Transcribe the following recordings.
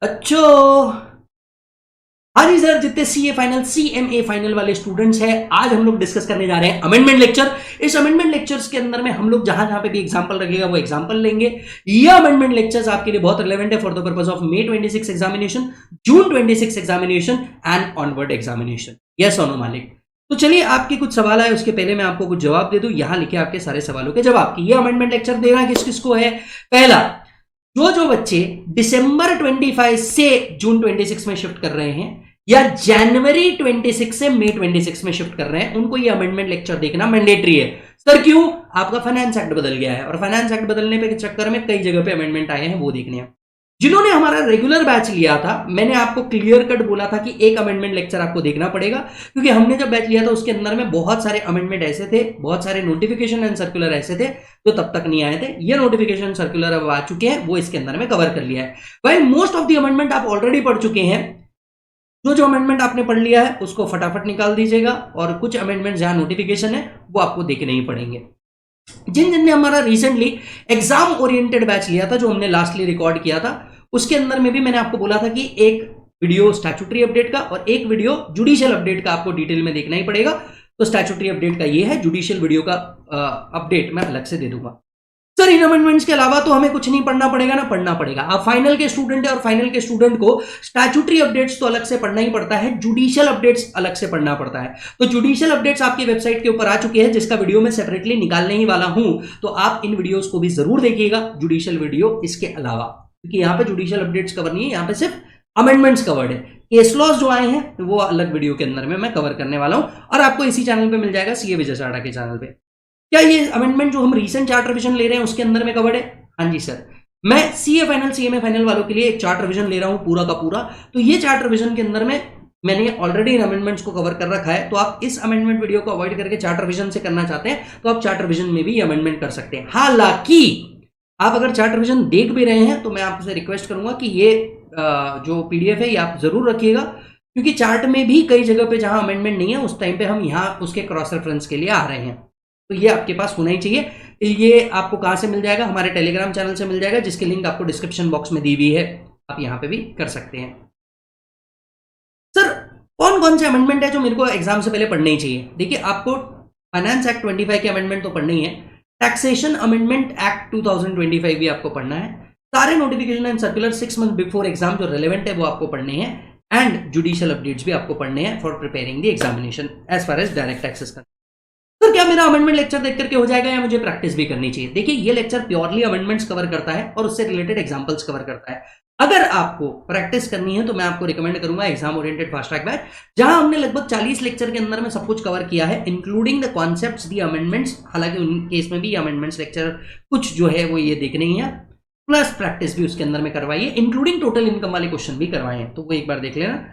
अच्छा, हाँ जी सर, जितने सीए फाइनल सीएमए फाइनल वाले स्टूडेंट्स हैं, आज हम लोग डिस्कस करने जा रहे हैं अमेंडमेंट लेक्चर। इस अमेंडमेंट लेक्चर्स के अंदर में हम लोग जहां जहां पे भी एग्जांपल लगेगा वो एग्जांपल लेंगे। ये अमेंडमेंट लेक्चर्स आपके लिए बहुत रिलेवेंट है for the purpose of May 26 examination, June 26 examination and onward examination. Yes और नो मालिक? तो चलिए, आपके कुछ सवाल आए, उसके पहले मैं आपको कुछ जवाब दे दूं। यहां लिखे आपके सारे सवालों के जवाब की। ये अमेंडमेंट लेक्चर देना किस किस को है? पहला, जो जो बच्चे दिसंबर 25 से जून 26 में शिफ्ट कर रहे हैं या जनवरी 26 से मई 26 में शिफ्ट कर रहे हैं, उनको ये अमेंडमेंट लेक्चर देखना मैंडेटरी है। सर क्यों? आपका फाइनेंस एक्ट बदल गया है और फाइनेंस एक्ट बदलने के चक्कर में कई जगह पे अमेंडमेंट आए हैं, वो देखने हैं। जिन्होंने हमारा रेगुलर बैच लिया था, मैंने आपको क्लियर कट बोला था कि एक अमेंडमेंट लेक्चर आपको देखना पड़ेगा, क्योंकि हमने जब बैच लिया था उसके अंदर में बहुत सारे अमेंडमेंट ऐसे थे, बहुत सारे नोटिफिकेशन एंड सर्कुलर ऐसे थे जो तब तक नहीं आए थे। ये नोटिफिकेशन सर्कुलर अब आ चुके हैं, वो इसके अंदर में कवर कर लिया है। भाई मोस्ट ऑफ द अमेंडमेंट आप ऑलरेडी पढ़ चुके हैं। जो जो अमेंडमेंट आपने पढ़ लिया है उसको फटाफट निकाल दीजिएगा, और कुछ अमेंडमेंट जहां नोटिफिकेशन है वो आपको देखने ही पड़ेंगे। जिन जिन ने हमारा रिसेंटली एग्जाम ओरिएंटेड बैच लिया था, जो हमने लास्टली रिकॉर्ड किया था, उसके अंदर में भी मैंने आपको बोला था कि एक वीडियो स्टैट्यूटरी अपडेट का और एक वीडियो जुडिशियल अपडेट का आपको डिटेल में देखना ही पड़ेगा। तो स्टैट्यूटरी अपडेट का ये है, जुडिशियल वीडियो का अपडेट मैं अलग से दे दूंगा। सर इन अमेंडमेंट्स के अलावा तो हमें कुछ नहीं पढ़ना पड़ेगा ना? पढ़ना पड़ेगा। आप फाइनल के स्टूडेंट है और फाइनल के स्टूडेंट को स्टैट्यूटरी अपडेट्स तो अलग से पढ़ना ही पड़ता है, जुडिशियल अपडेट्स अलग से पढ़ना पड़ता है। तो जुडिशियल अपडेट्स आपकी वेबसाइट के ऊपर आ चुके हैं, जिसका वीडियो मैं सेपरेटली निकालने ही वाला हूं। तो आप इन वीडियोस को भी जरूर देखिएगा, जुडिशियल वीडियो इसके अलावा, क्योंकि यहां पे जुडिशियल अपडेट्स कवर नहीं है, यहां पे सिर्फ अमेंडमेंट्स कवर्ड है। केस लॉज जो आए हैं वो अलग वीडियो के अंदर में मैं कवर करने वाला हूं, और आपको इसी चैनल पे मिल जाएगा, सीए विजय साड़ा के चैनल पे। क्या ये अमेंडमेंट जो हम रीसेंट चार्ट रिवीजन ले रहे हैं उसके अंदर में कवर्ड है? हाँ जी सर, मैं सीए फाइनल सीएमए फाइनल वालों के लिए एक चार्ट रिवीजन ले रहा हूं पूरा का पूरा। तो ये चार्ट रिवीजन के अंदर में मैंने ऑलरेडी इन अमेंडमेंट्स को कवर कर रखा है। तो आप इस अमेंडमेंट वीडियो को अवॉइड करके चार्ट रिवीजन से करना चाहते हैं तो आप चार्ट रिवीजन में भी ये अमेंडमेंट कर सकते हैं। हालांकि आप अगर चार्ट रिवीजन देख भी रहे हैं तो मैं आपसे रिक्वेस्ट करूंगा कि ये जो पीडीएफ है ये आप जरूर रखिएगा, क्योंकि चार्ट में भी कई जगह पे जहां अमेंडमेंट नहीं है उस टाइम पे हम यहाँ उसके क्रॉस रेफरेंस के लिए आ रहे हैं। तो ये आपके पास होना ही चाहिए। ये आपको कहां से मिल जाएगा? हमारे टेलीग्राम चैनल से मिल जाएगा, जिसकी लिंक आपको डिस्क्रिप्शन बॉक्स में दी हुई है, आप यहां पे भी कर सकते हैं। सर कौन कौन से अमेंडमेंट है जो मेरे को एग्जाम से पहले पढ़ने ही चाहिए? देखिए, आपको फाइनेंस एक्ट 25 के अमेंडमेंट तो पढ़ने ही है, टैक्सेशन अमेंडमेंट एक्ट 2025 भी आपको पढ़ना है, सारे notification and circular 6 month before exam जो रिलेवेंट है वो आपको पढ़ने हैं, एंड जुडिशियल अपडेट्स भी आपको पढ़ने हैं for preparing the examination as far as direct taxes का। तो क्या मेरा अमेंडमेंट लेक्चर देख करके हो जाएगा या मुझे प्रैक्टिस भी करनी चाहिए? देखिए, ये लेक्चर प्योरली अमेंडमेंट्स कवर करता है और उससे रिलेटेड एग्जांपल्स कवर करता है। अगर आपको प्रैक्टिस करनी है तो मैं आपको रिकमेंड करूंगा exam oriented fast track batch, जहां हमने लगभग 40 लेक्चर के अंदर में सब कुछ कवर किया है, including the concepts, the amendments. हालांकि उन केस में भी अमेंडमेंट्स लेक्चर कुछ जो है वो ये देखने ही है, प्लस प्रैक्टिस भी उसके अंदर में करवाइए, इंक्लूडिंग टोटल इनकम वाले क्वेश्चन भी करवाए हैं, तो वो एक बार देख लेना।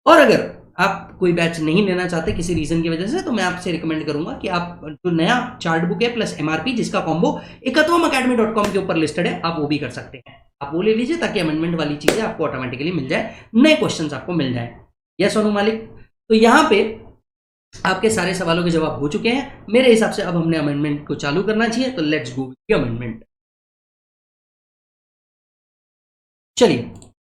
और अगर आप कोई बैच नहीं लेना चाहते किसी रीजन की वजह से, तो मैं आपसे रिकमेंड करूंगा कि आप जो नया चार्ट बुक है प्लस एमआरपी, जिसका कॉम्बो ekatwamacademy.com के ऊपर लिस्टेड है, आप वो भी कर सकते हैं। आप वो ले लीजिए ताकि अमेंडमेंट वाली चीजें आपको ऑटोमेटिकली मिल जाए, नए क्वेश्चंस आपको मिल जाए। यस सोनू मालिक? तो यहां पे आपके सारे सवालों के जवाब हो चुके हैं। मेरे हिसाब से अब हमने अमेंडमेंट को चालू करना चाहिए, तो लेट्स गो विद अमेंडमेंट। चलिए,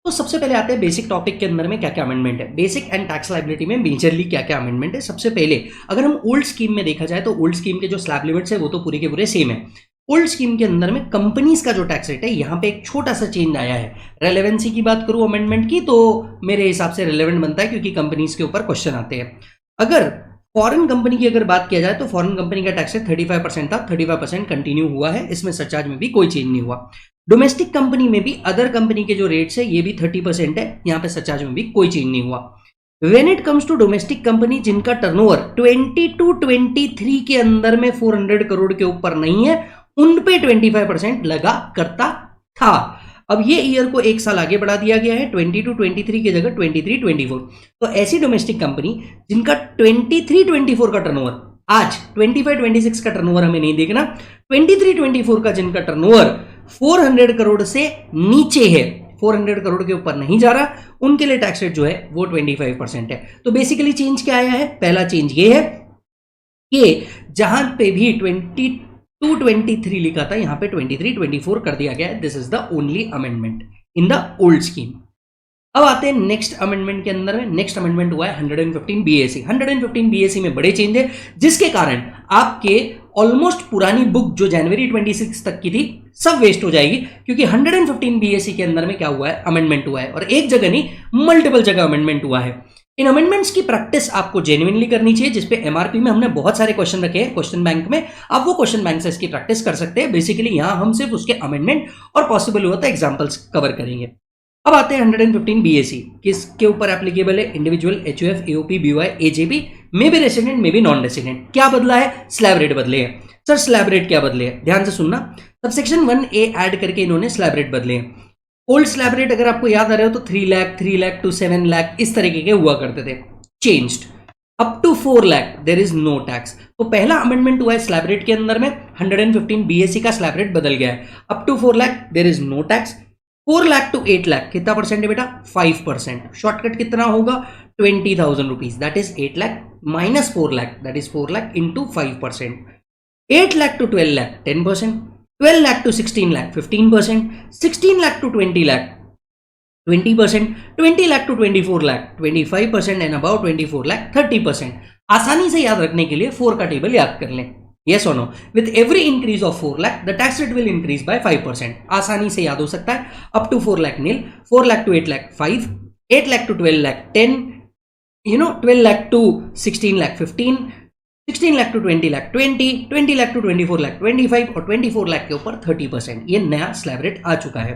तो सबसे पहले आते हैं बेसिक टॉपिक के अंदर में क्या क्या अमेंडमेंट है। बेसिक एंड टैक्स लायबिलिटी में मेजरली क्या क्या अमेंडमेंट है? सबसे पहले अगर हम ओल्ड स्कीम में देखा जाए तो ओल्ड स्कीम के जो स्लैब लिमिट्स है वो तो पूरे के पूरे सेम है। ओल्ड स्कीम के अंदर में कंपनीज का जो टैक्स रेट है, यहाँ पे एक छोटा सा चेंज आया है। रेलेवेंसी की बात करूं अमेंडमेंट की, तो मेरे हिसाब से रिलेवेंट बनता है, क्योंकि कंपनीज के ऊपर क्वेश्चन आते हैं। अगर फॉरेन कंपनी की अगर बात किया जाए तो फॉरेन कंपनी का टैक्स रेट 35% था, 35% कंटिन्यू हुआ है, इसमें सरचार्ज में भी कोई चेंज नहीं हुआ। डोमेस्टिक कंपनी में भी अदर कंपनी के जो रेट्स है ये भी 30% है, यहाँ पे सरचार्ज में भी कोई चेंज नहीं हुआ। When it comes to domestic company जिनका टर्नओवर 20 to 23 के अंदर में 400 करोड़ के ऊपर नहीं है, उन पे 25% लगा करता था। अब ये ईयर को एक साल आगे बढ़ा दिया गया है, 20 to 23 की जगह 23-24। तो ऐसी डोमेस्टिक कंपनी जिनका 23-24 का टर्नओवर, आज 25-26 का टर्नओवर हमें नहीं देखना, 23-24 का जिनका टर्नओवर 400 करोड़ से नीचे है, 400 करोड़ के ऊपर नहीं जा रहा, उनके लिए टैक्स रेट जो है वो 25% है। तो बेसिकली चेंज क्या आया है? पहला चेंज ये है कि जहां पे भी 22-23 लिखा था, यहां पे 23-24 कर दिया गया है। This is the only amendment in the old scheme. अब आते हैं नेक्स्ट अमेंडमेंट के अंदर में। नेक्स्ट अमेंडमेंट हुआ है 115 बीएसी। 115 बीएसी में बड़े चेंज है, जिसके कारण आपके ऑलमोस्ट पुरानी बुक जो जनवरी 26 तक की थी सब वेस्ट हो जाएगी, क्योंकि 115 बीएसी के अंदर में क्या हुआ है, अमेंडमेंट हुआ है, और एक जगह नहीं मल्टीपल जगह अमेंडमेंट हुआ है। इन अमेंडमेंट्स की प्रैक्टिस आपको जेन्युइनली करनी चाहिए, जिसपे एमआरपी में हमने बहुत सारे क्वेश्चन रखे हैं क्वेश्चन बैंक में, आप वो क्वेश्चन बैंक से इसकी प्रैक्टिस कर सकते हैं। बेसिकली यहां हम सिर्फ उसके अमेंडमेंट और पॉसिबल हुआ तो एग्जांपल्स कवर करेंगे। अब आते हैं 115 बीएसी, किसके ऊपर एप्लीकेबल है, individual, HUF, AOP, BOI, AJP, may be resident, may be non resident. क्या बदला है, स्लैब रेट बदले हैं। सर स्लैब रेट क्या बदले हैं, ध्यान से सुनना। सबसेक्शन 1A ऐड करके इन्होंने स्लैब रेट बदले हैं। ओल्ड स्लैब रेट अगर आपको याद आ रहे हो तो 3 लाख, 3 लाख टू 7 लाख इस तरीके के हुआ करते थे। Changed up to 4 lakh there is no tax. तो पहला अमेंडमेंट हुआ है स्लैब रेट के अंदर में, 115 बीएसी का स्लैब रेट बदल गया है। Up to 4 lakh there is no tax. 4 lakh to 8 lakh कितना परसेंट है बेटा, 5%। शॉर्टकट कितना होगा, 20,000 rupees, that is 8 lakh minus 4 lakh, that is 4 lakh into 5%। 8 lakh to 12 lakh 10%, 12 lakh to 16 lakh 15%, 16 lakh to 20 lakh 20%, 20 lakh to 24 lakh 25% and about 24 lakh 30%। आसानी से याद रखने के लिए 4 का टेबल याद कर लें, yes or no। With every increase of 4 lakh the tax rate will increase by 5%। आसानी से याद हो सकता है। Up to 4 lakh nil, 4 lakh to 8 lakh 5, 8 lakh to 12 lakh 10, 12 lakh to 16 lakh 15, 16 lakh to 20 lakh 20, 20 lakh to 24 lakh 25 और 24 लाख के ऊपर 30%। ये नया स्लैब रेट आ चुका है।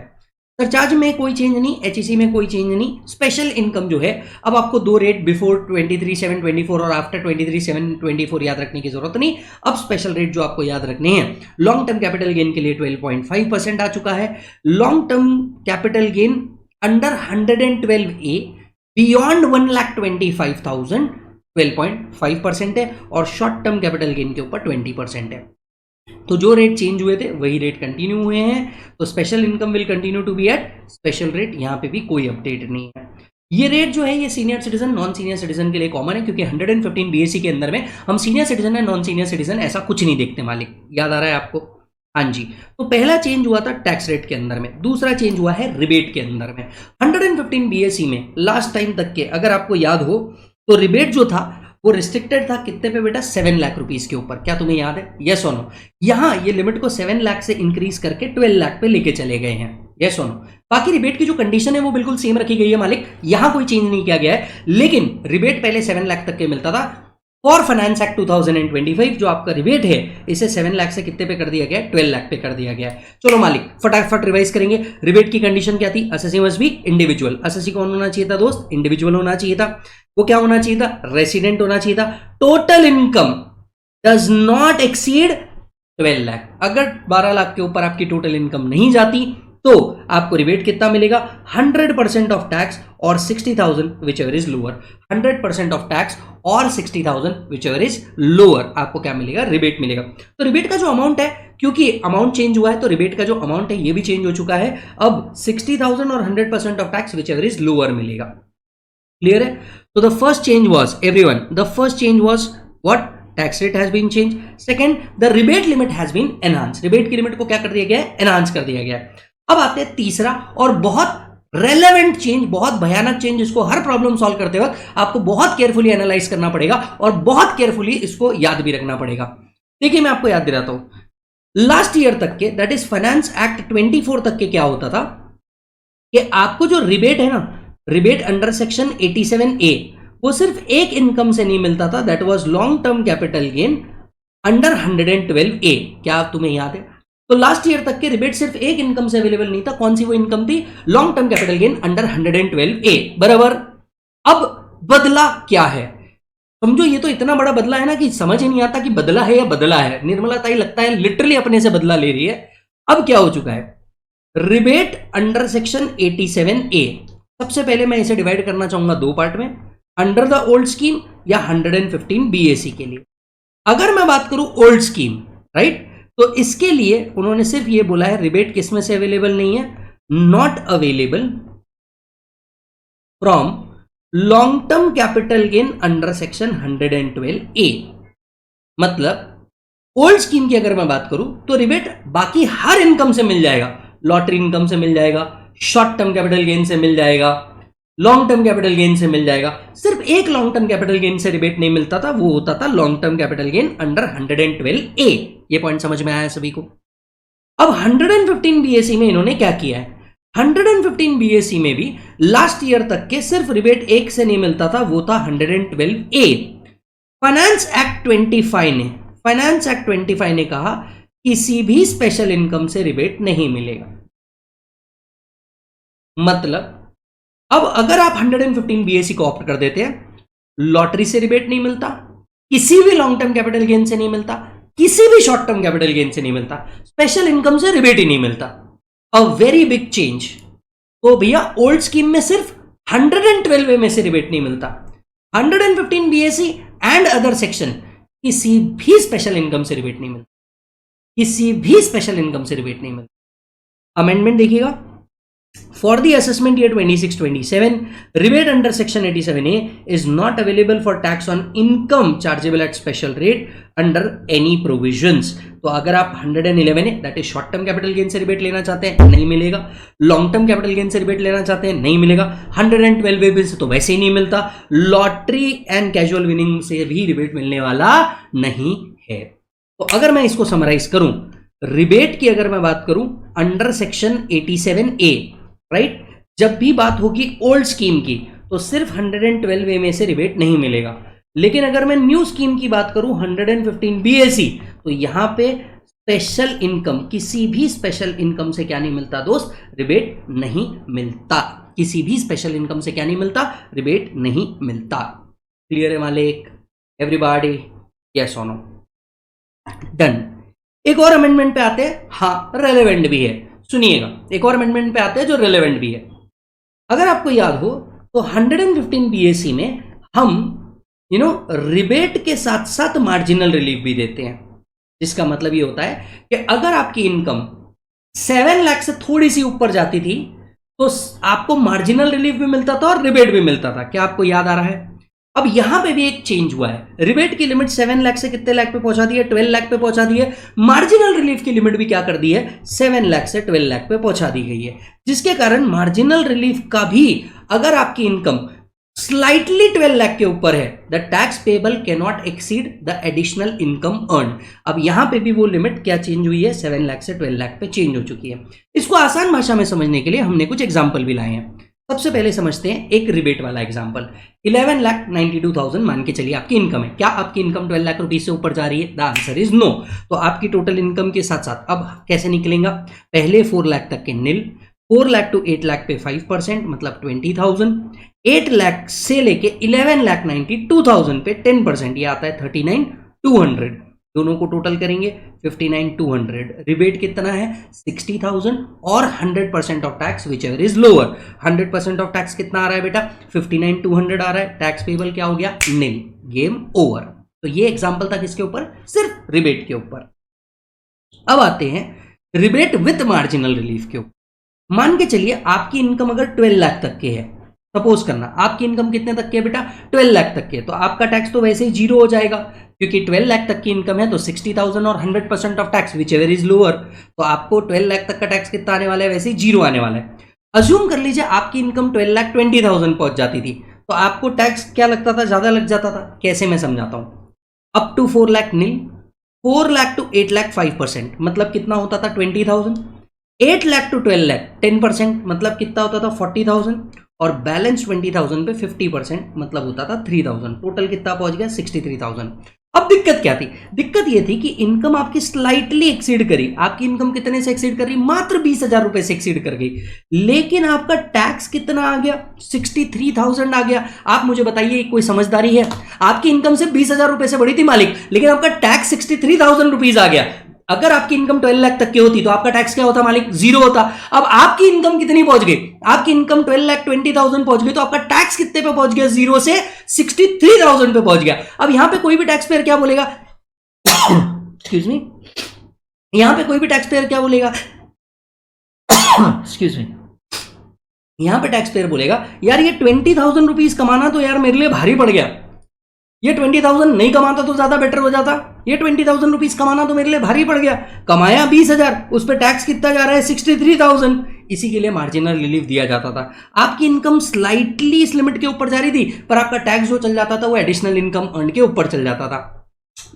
सरचार्ज में कोई चेंज नहीं, एचईसी में कोई चेंज नहीं। स्पेशल इनकम जो है, अब आपको दो रेट बिफोर 23,724 और आफ्टर 23,724 याद रखने की जरूरत नहीं। अब स्पेशल रेट जो आपको याद रखने हैं, लॉन्ग टर्म कैपिटल गेन के लिए 12.5% आ चुका है। Long term capital gain under 112A beyond 1,25,000 12.5% है, और शॉर्ट टर्म कैपिटल गेन के ऊपर 20% है। तो जो रेट चेंज हुए थे वही रेट कंटिन्यू हुए हैं। तो special income will continue to be at special rate, यहां पे भी कोई अपडेट नहीं है। ये रेट जो है ये senior citizen non senior citizen के लिए कॉमन है, क्योंकि 115 बीएसी के अंदर में हम सीनियर सिटीजन है नॉन सीनियर सिटीजन ऐसा कुछ नहीं देखते। मालिक याद आ रहा है आपको, हाँ जी। तो पहला चेंज हुआ था टैक्स रेट के अंदर में, दूसरा चेंज हुआ है रिबेट के अंदर में। 115 बीएसी में लास्ट टाइम तक के अगर आपको याद हो तो रिबेट जो था वो रिस्ट्रिक्टेड था कितने पे बेटा, 7 लाख रुपीस के ऊपर। क्या तुम्हें याद है, यस और नो। यहां ये लिमिट को 7 लाख से इंक्रीज करके 12 लाख पे लेके चले गए हैं, यस और नो। बाकी रिबेट की जो कंडीशन है वो बिल्कुल सेम रखी गई है मालिक, यहां कोई चेंज नहीं किया गया है। लेकिन रिबेट पहले 7 लाख तक के मिलता था। फॉर फाइनेंस एक्ट 2025 जो आपका रिबेट है इसे 7 लाख से कितने पे कर दिया गया, 12 लाख पे कर दिया गया है। चलो मालिक फटाफट रिवाइज करेंगे। रिबेट की कंडीशन क्या थी, assessee must be individual. Assessee कौन होना चाहिए था दोस्त, इंडिविजुअल होना चाहिए था। वो क्या होना चाहिए था, रेसिडेंट होना चाहिए था। Total income does not exceed 12 lakh. अगर 12 लाख के ऊपर आपकी टोटल इनकम नहीं जाती तो आपको रिबेट कितना मिलेगा, 100% ऑफ टैक्स और 60,000 which ever is lower. 100% of tax और 60,000 विच एवर इज लोअर आपको क्या मिलेगा, रिबेट मिलेगा। तो रिबेट का जो अमाउंट है, क्योंकि अमाउंट चेंज हुआ है तो रिबेट का जो अमाउंट है ये भी चेंज हो चुका है। अब 60,000 और 100% of tax whichever is lower मिलेगा। क्लियर है। तो the first change was everyone, the first change was what, tax rate has been change. Second, the rebate limit has been enhance. Rebate की limit को क्या कर दिया गया है, एनहांस कर दिया गया है। अब आते हैं तीसरा और बहुत रेलेवेंट चेंज, बहुत भयानक चेंज, जिसको हर प्रॉब्लम सॉल्व करते वक्त आपको बहुत केयरफुली एनालाइज करना पड़ेगा और बहुत केयरफुली इसको याद भी रखना पड़ेगा। देखिए मैं आपको याद दिलाता हूं, लास्ट ईयर तक के, दैट इज फाइनेंस एक्ट 24 तक के क्या होता था कि आपको जो रिबेट है ना, रिबेट अंडर सेक्शन 87A वो सिर्फ एक इनकम से नहीं मिलता था, that was long term capital gain under 112A। क्या तुम्हें याद है? तो लास्ट ईयर तक के रिबेट सिर्फ एक इनकम से अवेलेबल नहीं था। कौन सी वो इनकम थी, long term capital gain under 112A, बराबर। अब बदला क्या है, समझो ये तो इतना बड़ा बदला है ना कि समझ ही नहीं आता कि बदला है या बदला है। निर्मला ताई लगता है लिटरली अपने से बदला ले रही है। अब क्या हो चुका है, रिबेट अंडर सेक्शन 87A, सबसे पहले मैं इसे डिवाइड करना चाहूंगा दो पार्ट में, अंडर द ओल्ड स्कीम या 115 BAC के लिए। अगर मैं बात करूं ओल्ड स्कीम, राइट, तो इसके लिए उन्होंने सिर्फ ये बोला है रिबेट किसमें से अवेलेबल नहीं है, not available from long term capital gain under section 112A। मतलब ओल्ड स्कीम की अगर मैं बात करूं तो रिबेट बाकी हर इनकम से मिल जाएगा, लॉटरी इनकम से मिल जाएगा, शॉर्ट टर्म कैपिटल गेन से मिल जाएगा, लॉन्ग टर्म कैपिटल गेन से मिल जाएगा। सिर्फ एक लॉन्ग टर्म कैपिटल गेन से रिबेट नहीं मिलता था, वो होता था long term capital gain under 112A। ये पॉइंट समझ में आया सभी को? अब 115 बीएसी में इन्होंने क्या किया है, 115 बीएसी में भी लास्ट ईयर तक के सिर्फ रिबेट एक से नहीं मिलता था, वो था 112A। फाइनेंस एक्ट 25 ने कहा किसी भी स्पेशल इनकम से रिबेट नहीं मिलेगा। मतलब अब अगर आप 115 बीएसी को ऑप्ट कर देते हैं, लॉटरी से रिबेट नहीं मिलता, किसी भी लॉन्ग टर्म कैपिटल गेन से नहीं मिलता, किसी भी शॉर्ट टर्म कैपिटल गेन से नहीं मिलता, स्पेशल इनकम से रिबेट ही नहीं मिलता। A very big change. तो भैया ओल्ड स्कीम में सिर्फ 112 में से रिबेट नहीं मिलता, 115 बीएसी एंड अदर सेक्शन किसी भी स्पेशल इनकम से रिबेट नहीं मिलता, किसी भी स्पेशल इनकम से रिबेट नहीं मिलता। अमेंडमेंट देखिएगा, for the assessment year 26-27 rebate under section 87A is not available for tax on income chargeable at special rate under any provisions। तो अगर आप 111 है that is short term capital gain से rebate लेना चाहते हैं, नहीं मिलेगा। लॉन्ग टर्म कैपिटल गेन से रिबेट लेना चाहते हैं, नहीं मिलेगा। 112 से तो वैसे ही नहीं मिलता। लॉटरी एंड कैजुअल विनिंग से भी रिबेट मिलने वाला नहीं है। तो अगर मैं इसको समराइज करूं, रिबेट की अगर मैं बात करूं अंडर सेक्शन 87A, राइट, जब भी बात होगी ओल्ड स्कीम की तो सिर्फ 112 में से रिबेट नहीं मिलेगा। लेकिन अगर मैं न्यू स्कीम की बात करूं 115 बीएसी, तो यहां पे स्पेशल इनकम, किसी भी स्पेशल इनकम से क्या नहीं मिलता दोस्त, रिबेट नहीं मिलता। किसी भी स्पेशल इनकम से क्या नहीं मिलता, रिबेट नहीं मिलता। क्लियर है मालिक? एवरीबॉडी यस और नो? डन। एक और अमेंडमेंट पे आते हैं, हाँ रेलेवेंट भी है, सुनिएगा। एक और अमेंडमेंट पे आते हैं जो रेलेवेंट भी है। अगर आपको याद हो तो 115 बीएसी में हम रिबेट के साथ साथ मार्जिनल रिलीफ भी देते हैं, जिसका मतलब ये होता है कि अगर आपकी इनकम 7 लाख से थोड़ी सी ऊपर जाती थी तो आपको मार्जिनल रिलीफ भी मिलता था और रिबेट भी मिलता था। क्या आपको याद आ रहा है? अब यहां पे भी एक चेंज हुआ है। रिबेट की लिमिट 7 लाख से कितने लाख पे पहुंचा दी है, 12 लाख पे पहुंचा दी है। मार्जिनल रिलीफ की लिमिट भी क्या कर दी है, 7 लाख से 12 लाख पे पहुंचा दी गई है, जिसके कारण मार्जिनल रिलीफ का भी अगर आपकी इनकम स्लाइटली 12 लाख के ऊपर है, the tax payable can not exceed the additional income earn. अब यहां पे भी वो लिमिट क्या चेंज हुई है, 7 लाख से 12 लाख पे चेंज हो चुकी है। इसको आसान भाषा में समझने के लिए हमने कुछ एग्जाम्पल भी लाए हैं। सबसे पहले समझते हैं एक रिबेट वाला एग्जांपल। 11,92,000 मान के चलिए आपकी इनकम है। क्या आपकी इनकम 12 लाख रुपीज से ऊपर जा रही है? The answer is no. तो आपकी टोटल इनकम के साथ साथ अब कैसे निकलेगा, पहले 4 लाख तक के नील, 4 लाख टू 8 लाख पे 5% मतलब 20,000, 8 लाख से लेके 11,92,000 पे 10% ये आता है 39,200। दोनों को टोटल करेंगे 59,200। रिबेट कितना है 60,000 और 100% of tax whichever is lower. 100% of tax कितना आ रहा है बेटा, 59,200 आ रहा है। टैक्स पेबल क्या हो गया, नील। Game over. तो ये एग्जांपल था किसके ऊपर, सिर्फ रिबेट के ऊपर। अब आते हैं रिबेट विथ मार्जिनल रिलीफ के ऊपर। मान के चलिए आपकी इनकम अगर 12 लाख तक की है, सपोज करना आपकी इनकम कितने तक की है बेटा, 12 लाख तक की है, तो आपका टैक्स तो वैसे ही जीरो हो जाएगा, क्योंकि 12 लाख तक की इनकम है तो 60,000 और 100% of tax whichever is lower, तो आपको 12 लाख तक का टैक्स कितना आने वाला है, वैसे ही जीरो आने वाला है। अज्यूम कर लीजिए आपकी इनकम 12,20,000 पहुंच जाती थी, तो आपको टैक्स क्या लगता था, ज्यादा लग जाता था। कैसे, मैं समझाता हूं। Up to 4 lakh nil, 4 lakh to 8 lakh 5% मतलब कितना होता था 20,000, 8 लाख टू 12 लाख 10% मतलब कितना होता था 40,000, और बैलेंस 20,000 पे 50% मतलब होता था 3,000। टोटल कितना पहुंच गया 63,000। अब दिक्कत क्या थी, दिक्कत ये थी कि इनकम आपकी स्लाइटली एक्सीड करी। आपकी इनकम कितने से एक्सीड कर रही, मात्र 20,000 रुपए से एक्सीड कर गई, लेकिन आपका टैक्स कितना आ गया 63,000 आ गया। आप मुझे बताइए कोई समझदारी है, आपकी इनकम से 20,000 रुपए से बढ़ी थी मालिक, लेकिन आपका टैक्स 63,000 रुपीज आ गया। अगर आपकी इनकम 12 लाख तक की होती तो आपका टैक्स क्या होता मालिक, जीरो होता। अब आपकी इनकम कितनी पहुंच गई, आपकी इनकम 12,20,000 पहुंच गई, तो आपका टैक्स कितने पे पहुंच गया, जीरो से 63,000 पे पहुंच गया। अब यहां पे कोई भी टैक्स पेयर क्या बोलेगा, एक्सक्यूज मी, यहां पे कोई भी टैक्स पेयर क्या बोलेगा, एक्सक्यूज मी, यहां पे टैक्स पेयर बोलेगा यार ये 20,000 रुपीज कमाना तो यार मेरे लिए भारी पड़ गया, ये 20,000 नहीं कमाता तो ज्यादा बेटर हो जाता, ये 20,000 रुपीज कमाना तो मेरे लिए भारी पड़ गया। कमाया 20,000, उस पर टैक्स कितना जा रहा है 63,000, इसी के लिए मार्जिनल रिलीफ दिया जाता था। आपकी इनकम स्लाइटली इस लिमिट के ऊपर जा रही थी, पर आपका टैक्स जो चल जाता था वो एडिशनल इनकम अर्न के ऊपर चल जाता था।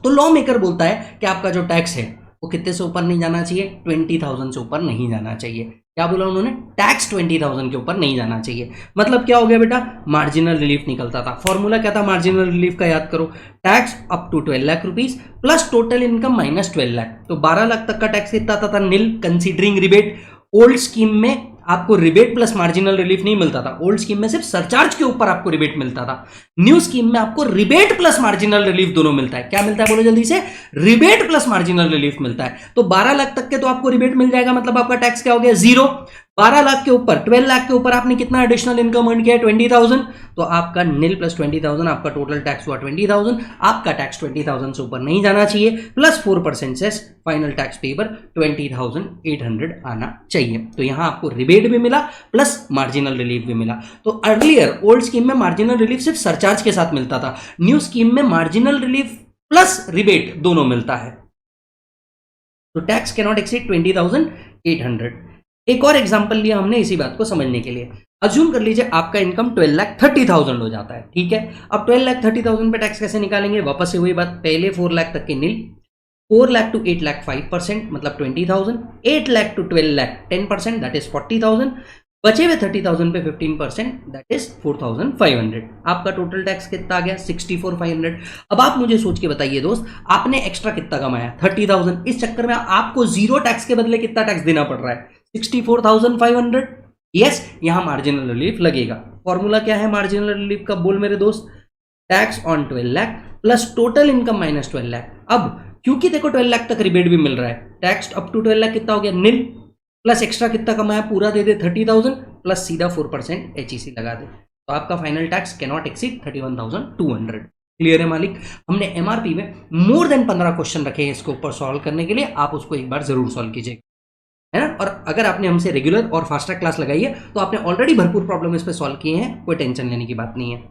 तो लॉ मेकर बोलता है कि आपका जो टैक्स है वो कितने से ऊपर नहीं जाना चाहिए, 20,000 से ऊपर नहीं जाना चाहिए। क्या बोला उन्होंने, टैक्स 20,000 के ऊपर नहीं जाना चाहिए। मतलब क्या हो गया बेटा, मार्जिनल रिलीफ निकलता था। फॉर्मूला क्या था मार्जिनल रिलीफ का, याद करो, tax up to 12 lakh rupees plus total income minus 12 lakh. तो 12 लाख तक का टैक्स कितना था, nil considering rebate. Old scheme में आपको रिबेट प्लस मार्जिनल रिलीफ नहीं मिलता था, ओल्ड स्कीम में सिर्फ सरचार्ज के ऊपर आपको रिबेट मिलता था। न्यू स्कीम में आपको रिबेट प्लस मार्जिनल रिलीफ दोनों मिलता है। क्या मिलता है बोलो जल्दी से, रिबेट प्लस मार्जिनल रिलीफ मिलता है। तो 12 लाख तक के तो आपको रिबेट मिल जाएगा, मतलब आपका टैक्स क्या हो गया, 0। 12 लाख के ऊपर 12 लाख के ऊपर आपने कितना एडिशनल इनकम अर्न किया है, 20,000, तो आपका नील प्लस 20,000, आपका टोटल टैक्स हुआ 20,000। आपका टैक्स 20,000 से ऊपर नहीं जाना चाहिए, plus 4% cess, final tax paper 20,800 आना चाहिए। तो यहां आपको रिबेट भी मिला प्लस मार्जिनल रिलीफ भी मिला। तो अर्लियर ओल्ड स्कीम में मार्जिनल रिलीफ सिर्फ सरचार्ज के साथ मिलता था, न्यू स्कीम में मार्जिनल रिलीफ प्लस रिबेट दोनों मिलता है। तो टैक्स कैन नॉट एक्सीड 20,800। एक और एग्जांपल लिया हमने इसी बात को समझने के लिए। अज्यूम कर लीजिए आपका इनकम 12,30,000 हो जाता है, ठीक है। अब 12,30,000 पे टैक्स कैसे निकालेंगे, वापस से वही बात, पहले 4 लाख तक के नील, 4 लाख टू 8 लाख 5%, मतलब 20,000, 8 lakh to 12 lakh 10%, that is 40,000, बचे हुए 30,000 पे 15%, दैट इज 4,500। आपका टोटल टैक्स कितना आ गया, 64,500। अब आप मुझे सोच के बताइए दोस्त, आपने एक्स्ट्रा कितना कमाया, 30,000, इस चक्कर में आपको जीरो टैक्स के बदले कितना टैक्स देना पड़ रहा है, 64,500। यस, यहां मार्जिनल रिलीफ लगेगा। फॉर्मूला क्या है मार्जिनल रिलीफ का, बोल मेरे दोस्त, tax on 12 lakh plus total income minus 12 lakh. अब क्योंकि देखो 12 लाख तक रिबेट भी मिल रहा है, टैक्स अप टू 12 लाख कितना हो गया, नील, प्लस एक्स्ट्रा कितना कमाया पूरा दे दे 30,000, प्लस सीधा 4% HEC लगा दे, तो आपका final tax can not exceed 31,200। Clear है मालिक। हमने MRP में मोर देन 15 क्वेश्चन रखे हैं इसके ऊपर सॉल्व करने के लिए, आप उसको एक बार जरूर सॉल्व कीजिएगा, है ना। और अगर आपने हमसे रेगुलर और फास्ट ट्रैक क्लास लगाई है तो आपने ऑलरेडी भरपूर प्रॉब्लम इस पे सॉल्व किए हैं, कोई टेंशन लेने की बात नहीं है।